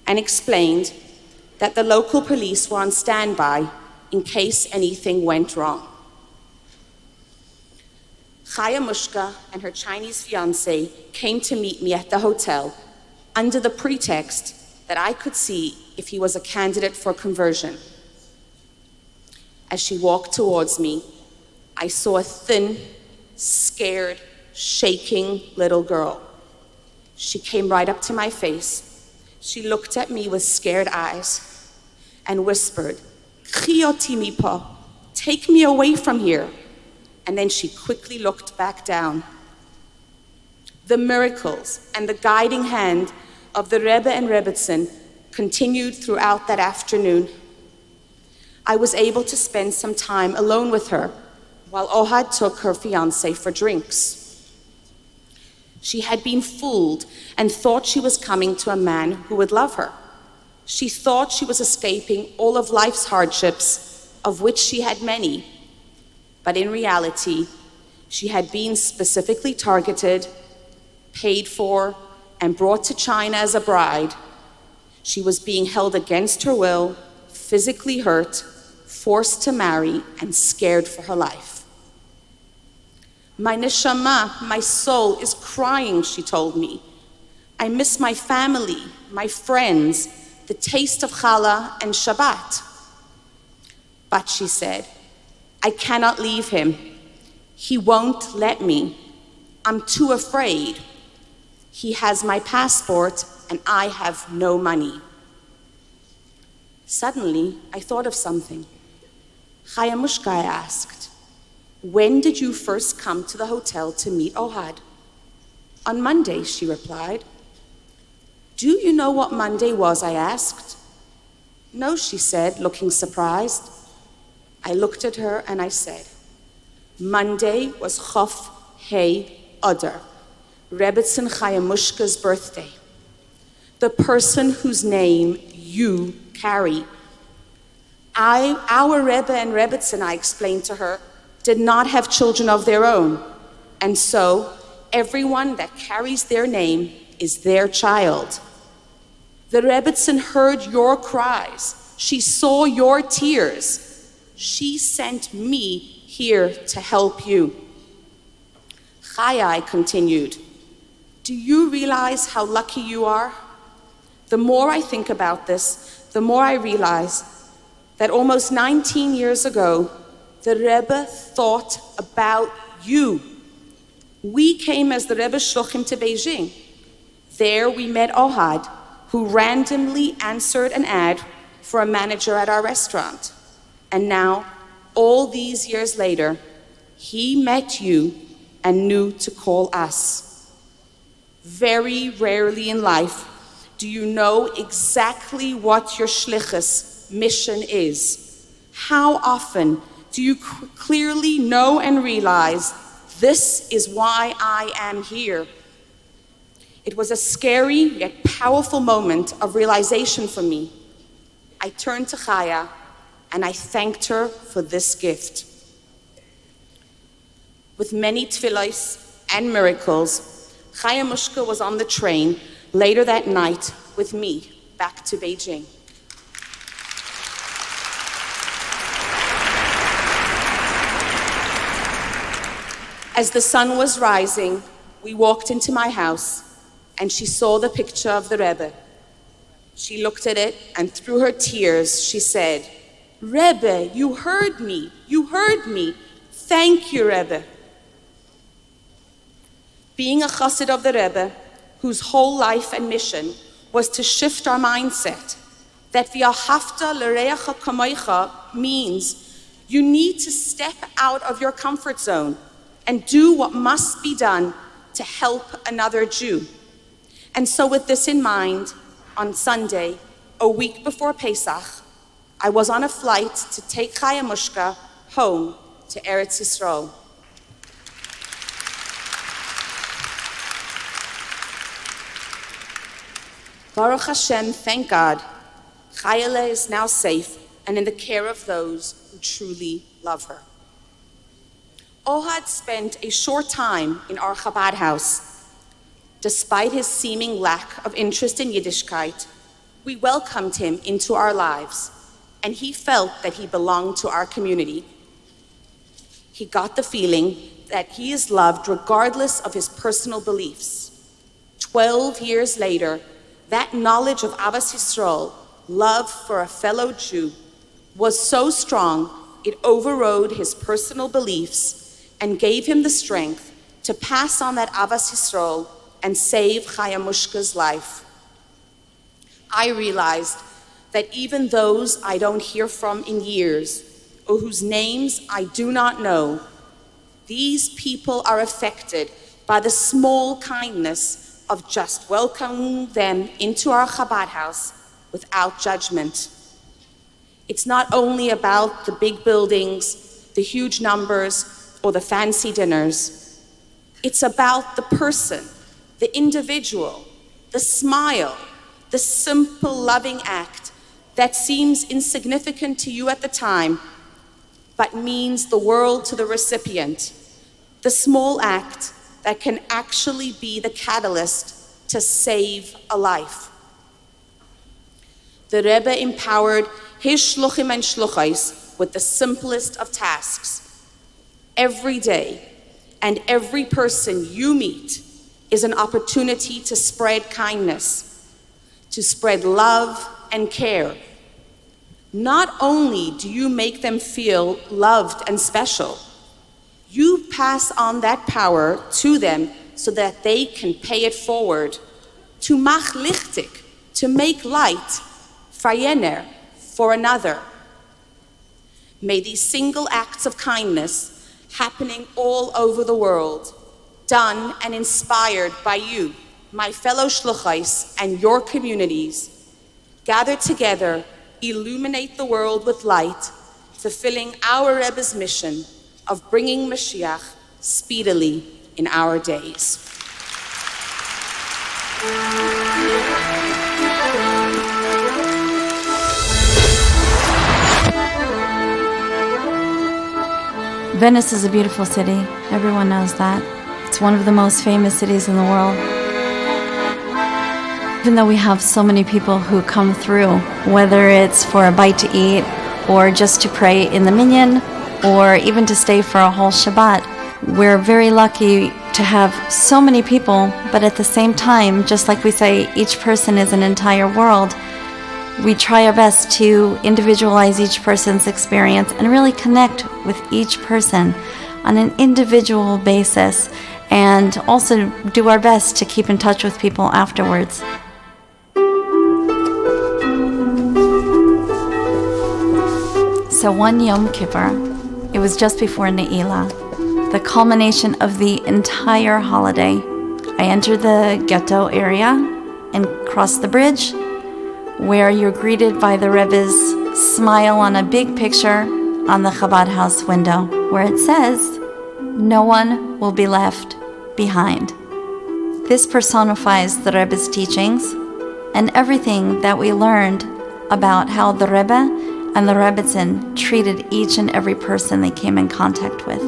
[SPEAKER 14] and explained that the local police were on standby in case anything went wrong. Chaya Mushka and her Chinese fiancé came to meet me at the hotel under the pretext that I could see if he was a candidate for conversion. As she walked towards me, I saw a thin, scared, shaking little girl. She came right up to my face. She looked at me with scared eyes and whispered, "Chi oti mipo, take me away from here." And then she quickly looked back down. The miracles and the guiding hand of the Rebbe and Rebbetzin continued throughout that afternoon. I was able to spend some time alone with her while Ohad took her fiancé for drinks. She had been fooled and thought she was coming to a man who would love her. She thought she was escaping all of life's hardships, of which she had many. But in reality, she had been specifically targeted, paid for, and brought to China as a bride. She was being held against her will, physically hurt, forced to marry, and scared for her life. "My neshama, my soul, is crying," she told me. "I miss my family, my friends, the taste of challah and Shabbat." But she said, "I cannot leave him. He won't let me. I'm too afraid. He has my passport and I have no money." Suddenly, I thought of something. "Chaya Mushka," I asked, "when did you first come to the hotel to meet Ohad?" "On Monday," she replied. "Do you know what Monday was?" I asked. "No," she said, looking surprised. I looked at her and I said, "Monday was Chof Hei Adar, Rebbetzin Chaya Mushka's birthday, the person whose name you carry. Our Rebbe and Rebbetzin," I explained to her, "did not have children of their own, and so everyone that carries their name is their child. The Rebbetzin heard your cries. She saw your tears. She sent me here to help you." "Chaya," I continued, "do you realize how lucky you are? The more I think about this, the more I realize that almost 19 years ago, the Rebbe thought about you. We came as the Rebbe Shluchim to Beijing. There we met Ohad, who randomly answered an ad for a manager at our restaurant. And now, all these years later, he met you and knew to call us. Very rarely in life do you know exactly what your shlichus mission is. How often do you clearly know and realize, this is why I am here? It was a scary yet powerful moment of realization for me. I turned to Chaya and I thanked her for this gift. With many tefillos and miracles, Chaya Mushka was on the train later that night with me back to Beijing. As the sun was rising, we walked into my house and she saw the picture of the Rebbe. She looked at it and through her tears she said, "Rebbe, you heard me, you heard me. Thank you, Rebbe." Being a chassid of the Rebbe, whose whole life and mission was to shift our mindset, that v'ahavta l'reacha kamoicha means you need to step out of your comfort zone and do what must be done to help another Jew. And so with this in mind, on Sunday, a week before Pesach, I was on a flight to take Chaya Mushka home to Eretz Yisrael. Baruch Hashem, thank God, Chayala is now safe and in the care of those who truly love her. Ohad spent a short time in our Chabad house. Despite his seeming lack of interest in Yiddishkeit, we welcomed him into our lives, and he felt that he belonged to our community. He got the feeling that he is loved regardless of his personal beliefs. 12 years later, that knowledge of Avas Yisrael, love for a fellow Jew, was so strong it overrode his personal beliefs and gave him the strength to pass on that Avas Yisrael and save Chaya Mushka's life. I realized that even those I don't hear from in years, or whose names I do not know, these people are affected by the small kindness of just welcoming them into our Chabad house without judgment. It's not only about the big buildings, the huge numbers, or the fancy dinners. It's about the person, the individual, the smile, the simple loving act that seems insignificant to you at the time, but means the world to the recipient. The small act that can actually be the catalyst to save a life. The Rebbe empowered his shluchim and shluchos with the simplest of tasks. Every day and every person you meet is an opportunity to spread kindness, to spread love and care. Not only do you make them feel loved and special, you pass on that power to them so that they can pay it forward. To mach lichtig, to make light, fayener, for another. May these single acts of kindness happening all over the world, done and inspired by you, my fellow shluchos, and your communities, gathered together, illuminate the world with light, fulfilling our Rebbe's mission of bringing Mashiach speedily in our days.
[SPEAKER 15] Venice is a beautiful city. Everyone knows that. It's one of the most famous cities in the world. Even though we have so many people who come through, whether it's for a bite to eat or just to pray in the minyan, or even to stay for a whole Shabbat. We're very lucky to have so many people, but at the same time, just like we say, each person is an entire world. We try our best to individualize each person's experience and really connect with each person on an individual basis, and also do our best to keep in touch with people afterwards. So one Yom Kippur, it was just before Ne'ilah, the culmination of the entire holiday. I entered the ghetto area and crossed the bridge, where you're greeted by the Rebbe's smile on a big picture on the Chabad house window, where it says, "No one will be left behind." This personifies the Rebbe's teachings and everything that we learned about how the Rebbe and the Rebbitzin treated each and every person they came in contact with.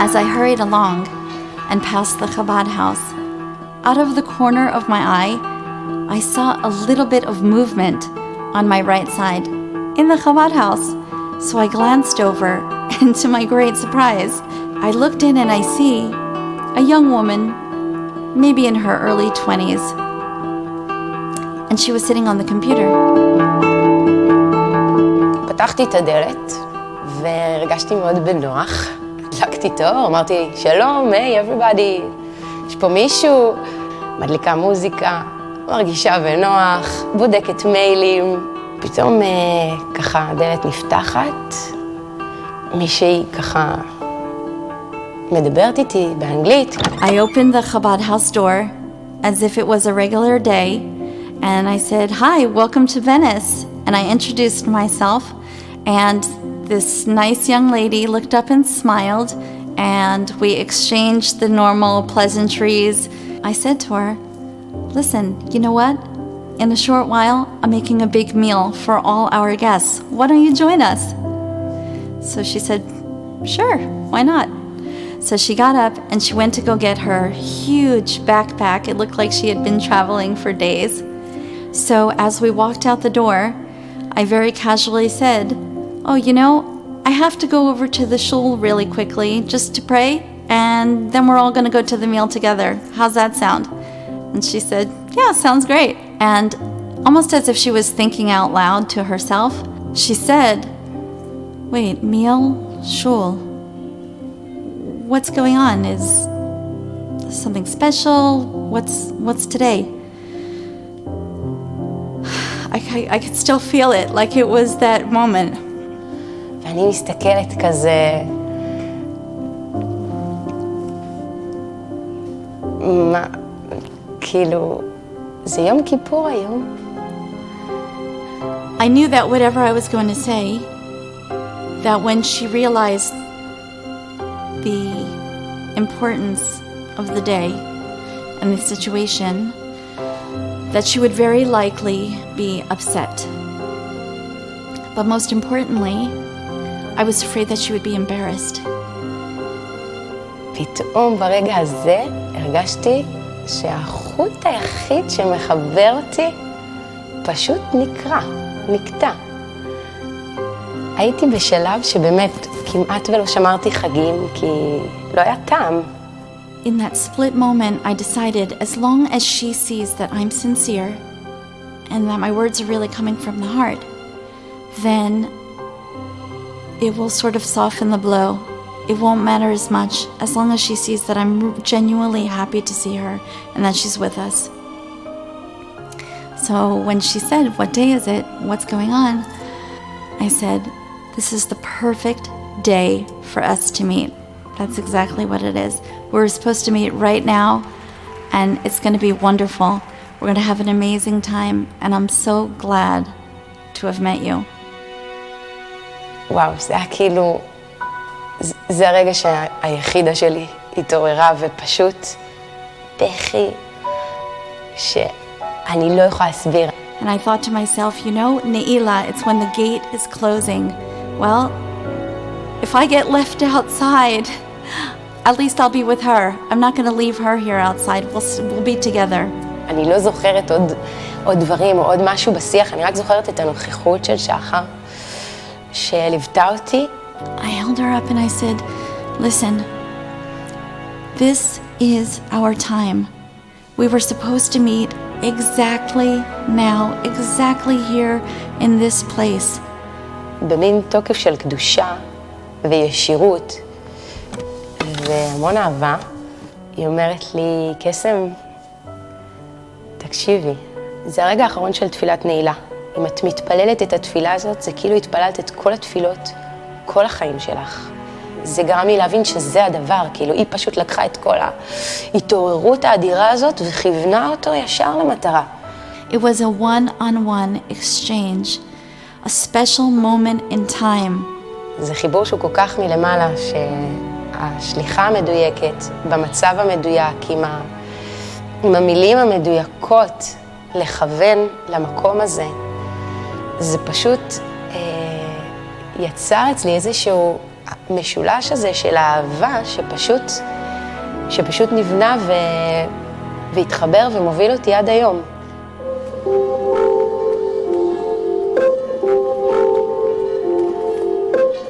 [SPEAKER 15] As I hurried along and passed the Chabad house, out of the corner of my eye, I saw a little bit of movement on my right side in the Chabad house. So I glanced over, and to my great surprise, I looked in and I see a young woman, maybe in her early 20s, and she was sitting on the computer.
[SPEAKER 16] פתחתי את הדלת והרגשתי מאוד בנוח. הדלקתי תור, אמרתי, שלום, היי, everybody, יש פה מישהו, מדליקה מוזיקה, מרגישה בנוח, בודקת מיילים. פתאום ככה הדלת נפתחת, מישהי ככה מדברת איתי באנגלית.
[SPEAKER 15] I opened the Chabad house door as if it was a regular day, and I said, "Hi, welcome to Venice." And I introduced myself, and this nice young lady looked up and smiled, and we exchanged the normal pleasantries. I said to her, "Listen, you know what? In a short while, I'm making a big meal for all our guests. Why don't you join us?" So she said, "Sure, why not?" So she got up and she went to go get her huge backpack. It looked like she had been traveling for days. So as we walked out the door, I very casually said, "Oh, you know, I have to go over to the shul really quickly just to pray, and then we're all going to go to the meal together. How's that sound?" And she said, "Yeah, sounds great." And almost as if she was thinking out loud to herself, she said, "Wait, meal, shul. What's going on? Is something special? What's today?" I could still feel it, like it was that moment.
[SPEAKER 16] ואני מסתכלת כזה, מה, כאילו, זה יום כיפור היום?
[SPEAKER 15] I knew that whatever I was going to say, that when she realized the importance of the day and the situation, that she would very likely be upset. But most importantly, I was afraid that she would be embarrassed.
[SPEAKER 16] פתאום ברגע הזה הרגשתי שהחוט היחיד שמחבר אותי פשוט נקטע. הייתי בשלב שבאמת כמעט ולא שמרתי חגים כי לא היה טעם.
[SPEAKER 15] In that split moment, I decided as long as she sees that I'm sincere and that my words are really coming from the heart, then it will sort of soften the blow. It won't matter as much as long as she sees that I'm genuinely happy to see her and that she's with us. So when she said, "What day is it? What's going on?" I said, "This is the perfect day for us to meet." That's exactly what it is. We're supposed to meet right now, and it's going to be wonderful. We're going to have an amazing time, and I'm so glad to have met you.
[SPEAKER 16] וואו, זה היה כאילו, זה הרגע שהיחידה שלי התעוררה ופשוט בכי שאני לא יכולה להסביר.
[SPEAKER 15] And I thought to myself, you know, Ne'ilah, it's when the gate is closing. Well, if I get left outside, at least I'll be with her. I'm not going to leave her here outside. We'll be together.
[SPEAKER 16] אני לא זוכרת עוד דברים או עוד משהו בשיח, אני רק זוכרת את הנוכחות של שחר שליוותה אותי.
[SPEAKER 15] I held her up and I said, "Listen, this is our time. We were supposed to meet exactly now, exactly here in this place.
[SPEAKER 16] במין תוקף של קדושה וישירות והמון אהבה, היא אומרת לי, קסם, תקשיבי, זה הרגע האחרון של תפילת נעילה. אם את מתפללת את התפילה הזאת, זה כאילו התפללת את כל התפילות, כל החיים שלך. זה גרם לי להבין שזה הדבר, כאילו היא פשוט לקחה את כל ההתעוררות האדירה הזאת וכיוונה אותו ישר למטרה.
[SPEAKER 15] It was a one-on-one exchange, a special moment in time.
[SPEAKER 16] זה חיבור שהוא כל כך מלמעלה, שהשליחה המדויקת, במצב המדויק, עם המילים המדויקות, לכוון למקום הזה, זה פשוט יצר אצלי איזשהו משולש הזה של האהבה שפשוט נבנה והתחבר ומוביל אותי עד היום.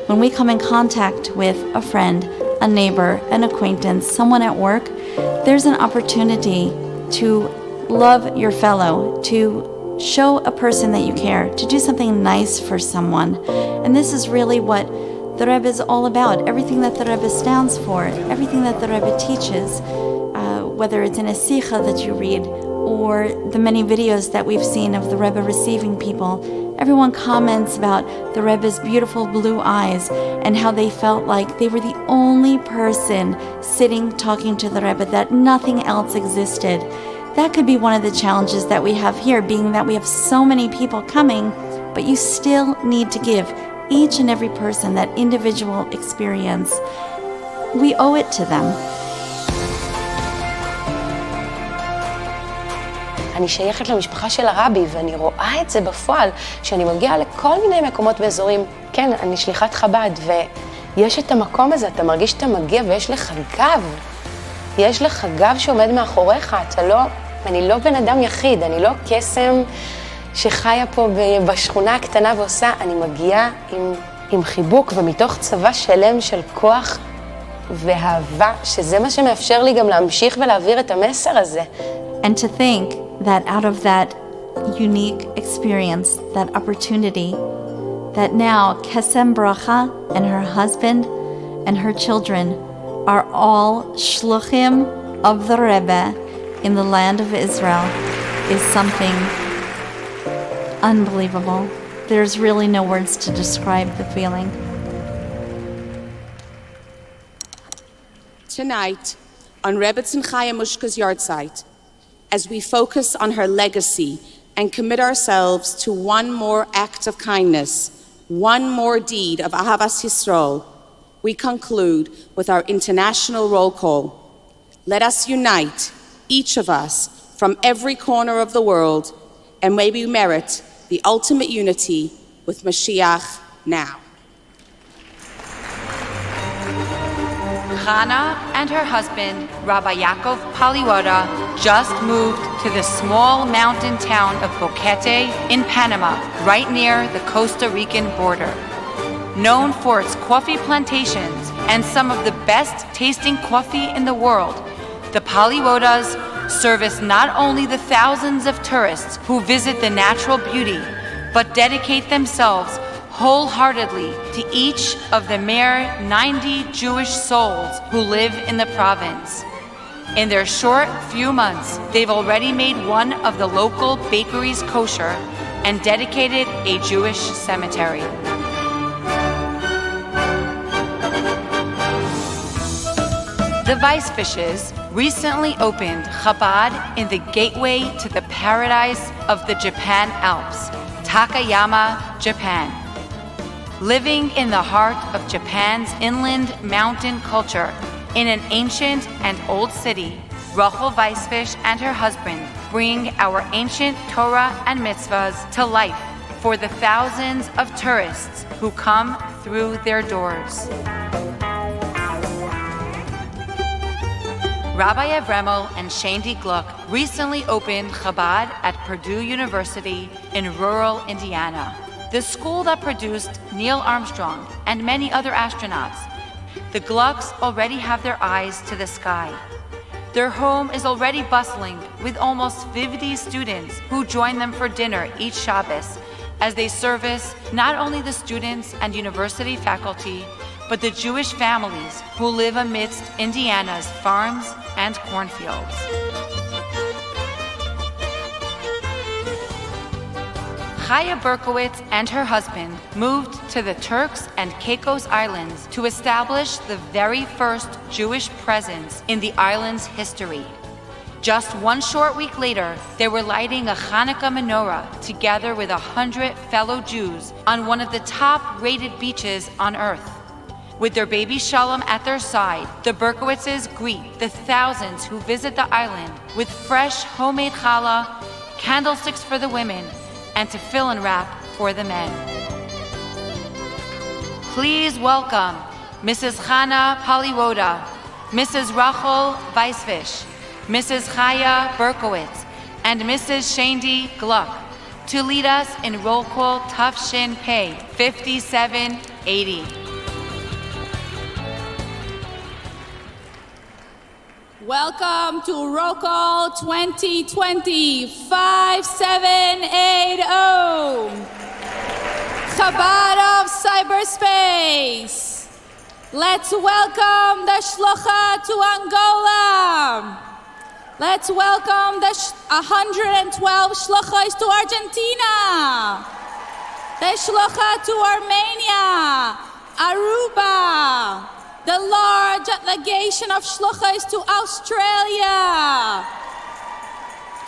[SPEAKER 15] When we come in contact with a friend, a neighbor, an acquaintance, someone at work, there's an opportunity to love your fellow, to show a person that you care, to do something nice for someone. And this is really what the Rebbe is all about, everything that the Rebbe stands for, everything that the Rebbe teaches, whether it's in a sikha that you read or the many videos that we've seen of the Rebbe receiving people. Everyone comments about the Rebbe's beautiful blue eyes and how they felt like they were the only person sitting talking to the Rebbe, that nothing else existed. That could be one of the challenges that we have here, being that we have so many people coming, but you still need to give each and every person that individual experience. We owe it to them.
[SPEAKER 16] אני שייכת למשפחה של הרבי, ואני רואה את זה בפועל, שאני מגיעה לכל מיני מקומות באזורים. כן, אני שליחת חב"ד, ויש את המקום הזה, אתה מרגיש שאתה מגיע ויש לך גב. יש לך גב שעומד מאחוריך, אני לא בן אדם יחיד, אני לא קסם שחיה פה בשכונה הקטנה ועושה, אני מגיעה עם חיבוק ומתוך צבא שלם של כוח ואהבה, שזה מה שמאפשר לי גם להמשיך ולהעביר את המסר הזה.
[SPEAKER 15] And to think that out of that unique experience, that opportunity, that now Kesem Bracha and her husband and her children are all shluchim of the Rebbe in the land of Israel is something unbelievable. There's really no words to describe the feeling.
[SPEAKER 14] Tonight, on Rebbe Chaya Mushka's yahrzeit, as we focus on her legacy and commit ourselves to one more act of kindness, one more deed of Ahavas Yisrael, we conclude with our international roll call. Let us unite, each of us, from every corner of the world, and may we merit the ultimate unity with Mashiach now.
[SPEAKER 17] Chana and her husband, Rabbi Yaakov Paliwoda, just moved to the small mountain town of Boquete in Panama, right near the Costa Rican border. Known for its coffee plantations and some of the best tasting coffee in the world, the Paliwodas service not only the thousands of tourists who visit the natural beauty, but dedicate themselves wholeheartedly to each of the mere 90 Jewish souls who live in the province. In their short few months, they've already made one of the local bakeries kosher and dedicated a Jewish cemetery. The Weissfishes recently opened Chabad in the gateway to the paradise of the Japan Alps, Takayama, Japan. Living in the heart of Japan's inland mountain culture, in an ancient and old city, Rachel Weissfish and her husband bring our ancient Torah and mitzvahs to life for the thousands of tourists who come through their doors. Rabbi Avremel and Shandi Gluck recently opened Chabad at Purdue University in rural Indiana, the school that produced Neil Armstrong and many other astronauts. The Glucks already have their eyes to the sky. Their home is already bustling with almost 50 students who join them for dinner each Shabbos as they service not only the students and university faculty, but the Jewish families who live amidst Indiana's farms and cornfields. Chaya Berkowitz and her husband moved to the Turks and Caicos Islands to establish the very first Jewish presence in the island's history. Just one short week later, they were lighting a Hanukkah menorah together with 100 fellow Jews on one of the top-rated beaches on Earth. With their baby Shalom at their side, the Berkowitzes greet the thousands who visit the island with fresh homemade challah, candlesticks for the women, and tefillin wrap for the men. Please welcome Mrs. Chana Paliwoda, Mrs. Rachel Weisfish, Mrs. Chaya Berkowitz, and Mrs. Shandy Gluck to lead us in roll call Tufshin Pei 5780.
[SPEAKER 18] Welcome to Roll Call 2020 5780. Chabad of Cyberspace. Let's welcome the Shlucha to Angola. Let's welcome the 112 Shluchos to Argentina. The Shlucha to Armenia, Aruba. The large delegation of Shluchos to Australia,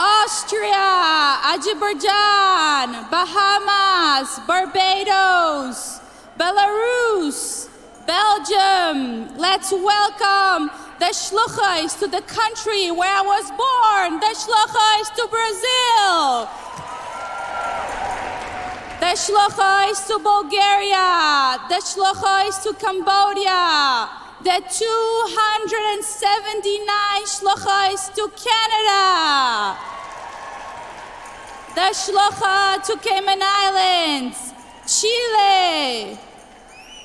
[SPEAKER 18] Austria, Azerbaijan, Bahamas, Barbados, Belarus, Belgium. Let's welcome the Shluchos to the country where I was born, the Shluchos to Brazil, the Shluchos to Bulgaria, the Shluchos to Cambodia, the 279 Shluchos to Canada, the Shlucha to Cayman Islands, Chile.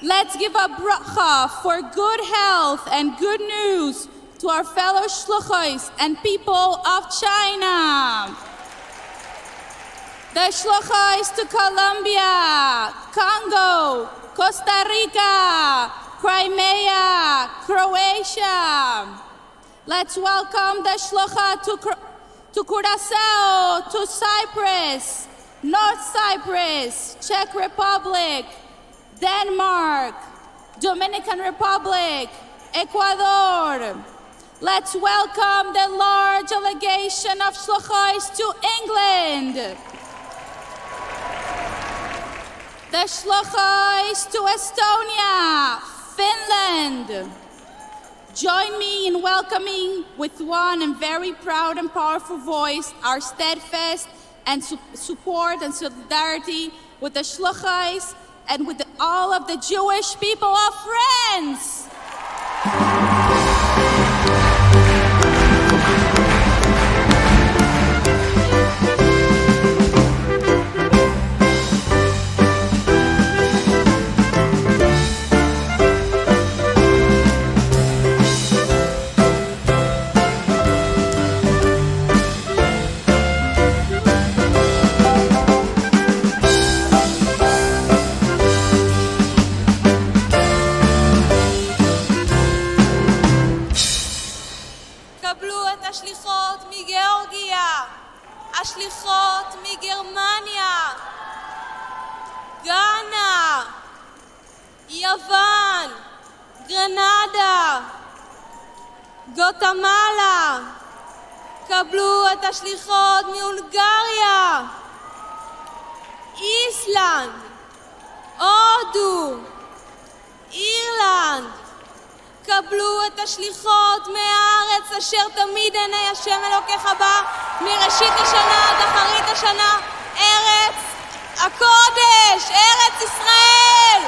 [SPEAKER 18] Let's give a bracha for good health and good news to our fellow Shluchos and people of China. The Shluchos to Colombia, Congo, Costa Rica, Crimea, Croatia. Let's welcome the Shlucha to Curaçao, to Cyprus, North Cyprus, Czech Republic, Denmark, Dominican Republic, Ecuador. Let's welcome the large delegation of Shluchos to England. The Shluchos to Estonia, Finland. Join me in welcoming with one and very proud and powerful voice our steadfast and support and solidarity with the Shluchos and with all of the Jewish people of France.
[SPEAKER 19] השליחות מגיאורגיה, השליחות מגרמניה, גאנה, יוון, גרנדה, גוטמלה. קבלו את השליחות מהונגריה, איסלנד, הודו, אירלנד. קבלו את השליחות מהארץ אשר תמיד עיני השם אלוקיך בה, מראשית השנה עד אחרית השנה, ארץ הקודש, ארץ ישראל.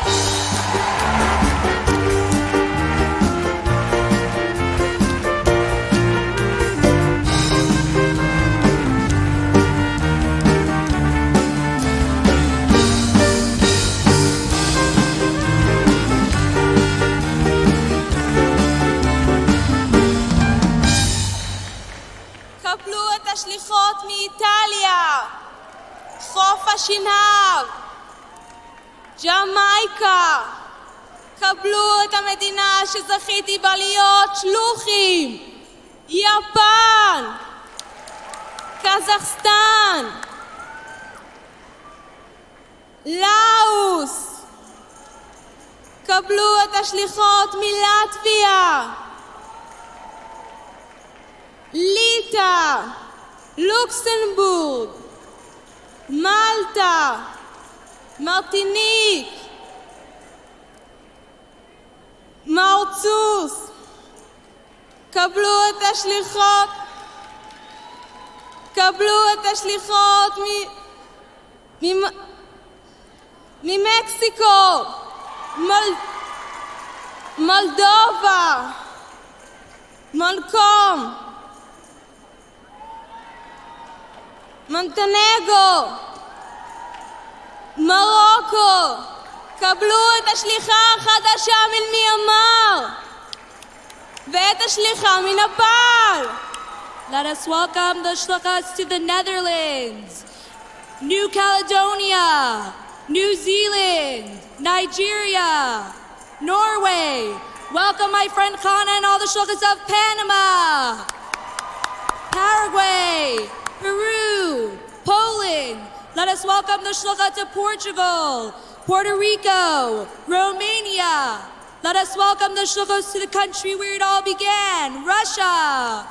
[SPEAKER 18] ג'מייקה, קבלו את המדינה שזכיתי בה להיות שלוחים. יפן, קזחסטן, לאוס, קבלו את השליחות מלטביה, ליטא, לוקסנבורג, מלטה, מרטיניק, מאורצוס, קבלו את השליחות, קבלו את השליחות ממקסיקו, מולדובה, מונקום, מונטנגו, מרוקו, קבלו את השליחה החדשה ממיאמר ואת השליחה מנפאל.
[SPEAKER 19] Let us welcome the shluchos to the Netherlands, New Caledonia, New Zealand, Nigeria, Norway. Welcome my friend Kana and all the shluchos of Panama, Paraguay, Peru, Poland. Let us welcome the shluchah to Portugal, Puerto Rico, Romania. Let us welcome the shluchos to the country where it all began, Russia.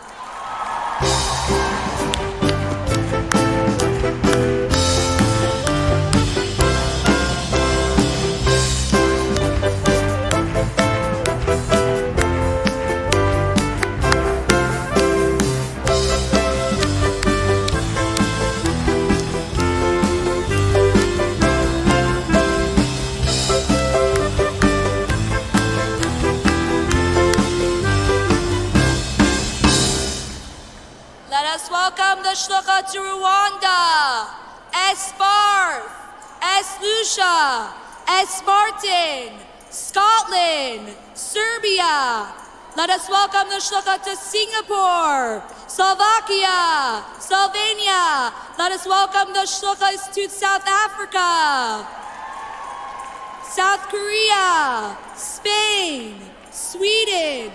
[SPEAKER 19] Welcome the shluchah to Rwanda, Esbarth, Eslusha, Esmartin, Scotland, Serbia. Let us welcome the shluchah to Singapore, Slovakia, Slovenia. Let us welcome the shluchahs to South Africa, South Korea, Spain, Sweden.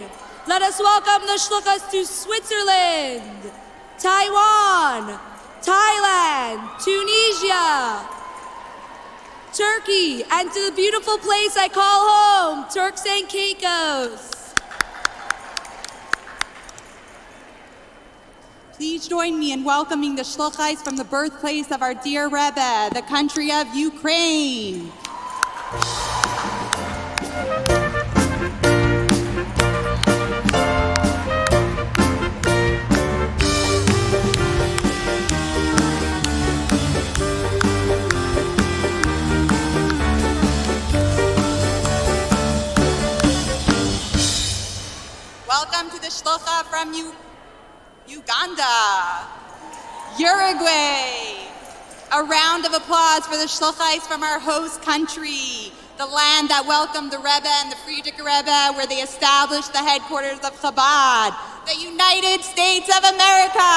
[SPEAKER 19] Let us welcome the shluchahs to Switzerland, Taiwan, Thailand, Tunisia, Turkey, and to the beautiful place I call home, Turks and Caicos.
[SPEAKER 20] Please join me in welcoming the shluchos from the birthplace of our dear Rebbe, the country of Ukraine. Welcome to the shluchah from Uganda, Uruguay. A round of applause for the shluchos from our host country, the land that welcomed the Rebbe and the Friedrich Rebbe, where they established the headquarters of Chabad, the United States of America.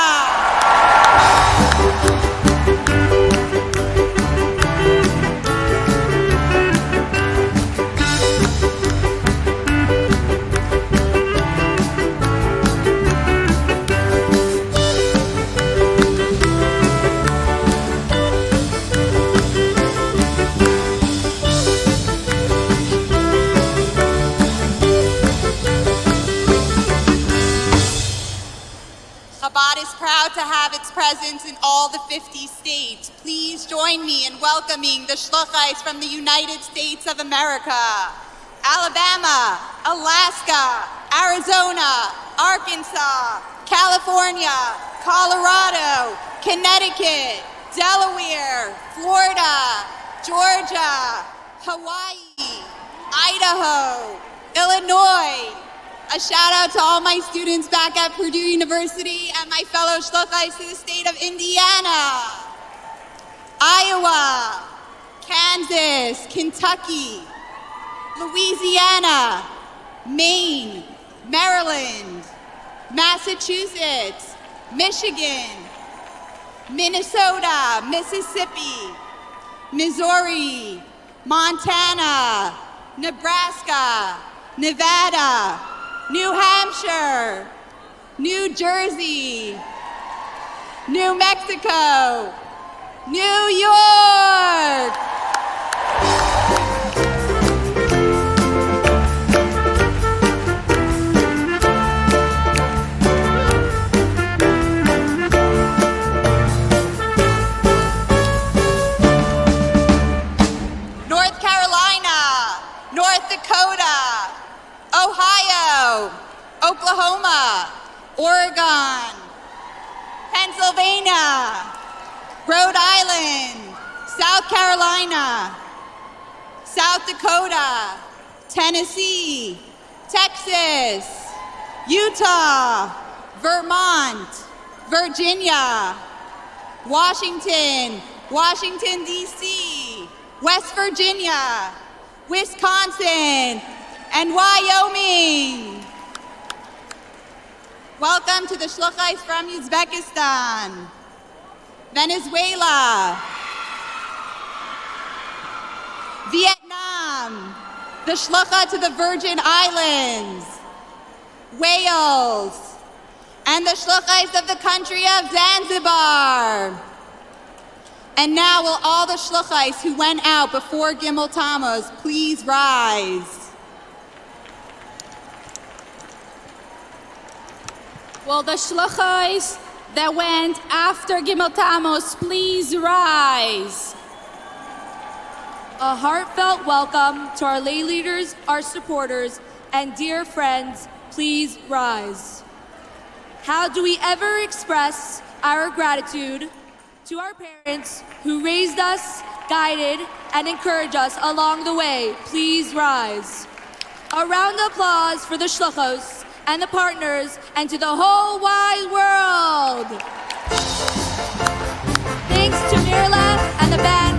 [SPEAKER 20] Chabad is proud to have its presence in all the 50 states. Please join me in welcoming the shluchos from the United States of America, Alabama, Alaska, Arizona, Arkansas, California, Colorado, Connecticut, Delaware, Florida, Georgia, Hawaii, Idaho, Illinois. A shout out to all my students back at Purdue University and my fellow shluchos to the state of Indiana, Iowa, Kansas, Kentucky, Louisiana, Maine, Maryland, Massachusetts, Michigan, Minnesota, Mississippi, Missouri, Montana, Nebraska, Nevada, New Hampshire, New Jersey, New Mexico, New York. North Carolina, North Dakota, Ohio, Oklahoma, Oregon, Pennsylvania, Rhode Island, South Carolina, South Dakota, Tennessee, Texas, Utah, Vermont, Virginia, Washington, Washington, D.C., West Virginia, Wisconsin, and Wyoming. Welcome to the Shluchos from Uzbekistan, Venezuela, Vietnam, the Shlucha to the Virgin Islands, Wales, and the Shluchos of the country of Zanzibar. And now will all the Shluchos who went out before Gimel Tammuz please rise.
[SPEAKER 18] Will the Shluchos that went after Gimel Tammuz please rise?
[SPEAKER 21] A heartfelt welcome to our lay leaders, our supporters, and dear friends, please rise. How do we ever express our gratitude to our parents who raised us, guided, and encouraged us along the way? Please rise. A round of applause for the Shluchos and the partners and to the whole wide world. Thanks to Mirla and the band.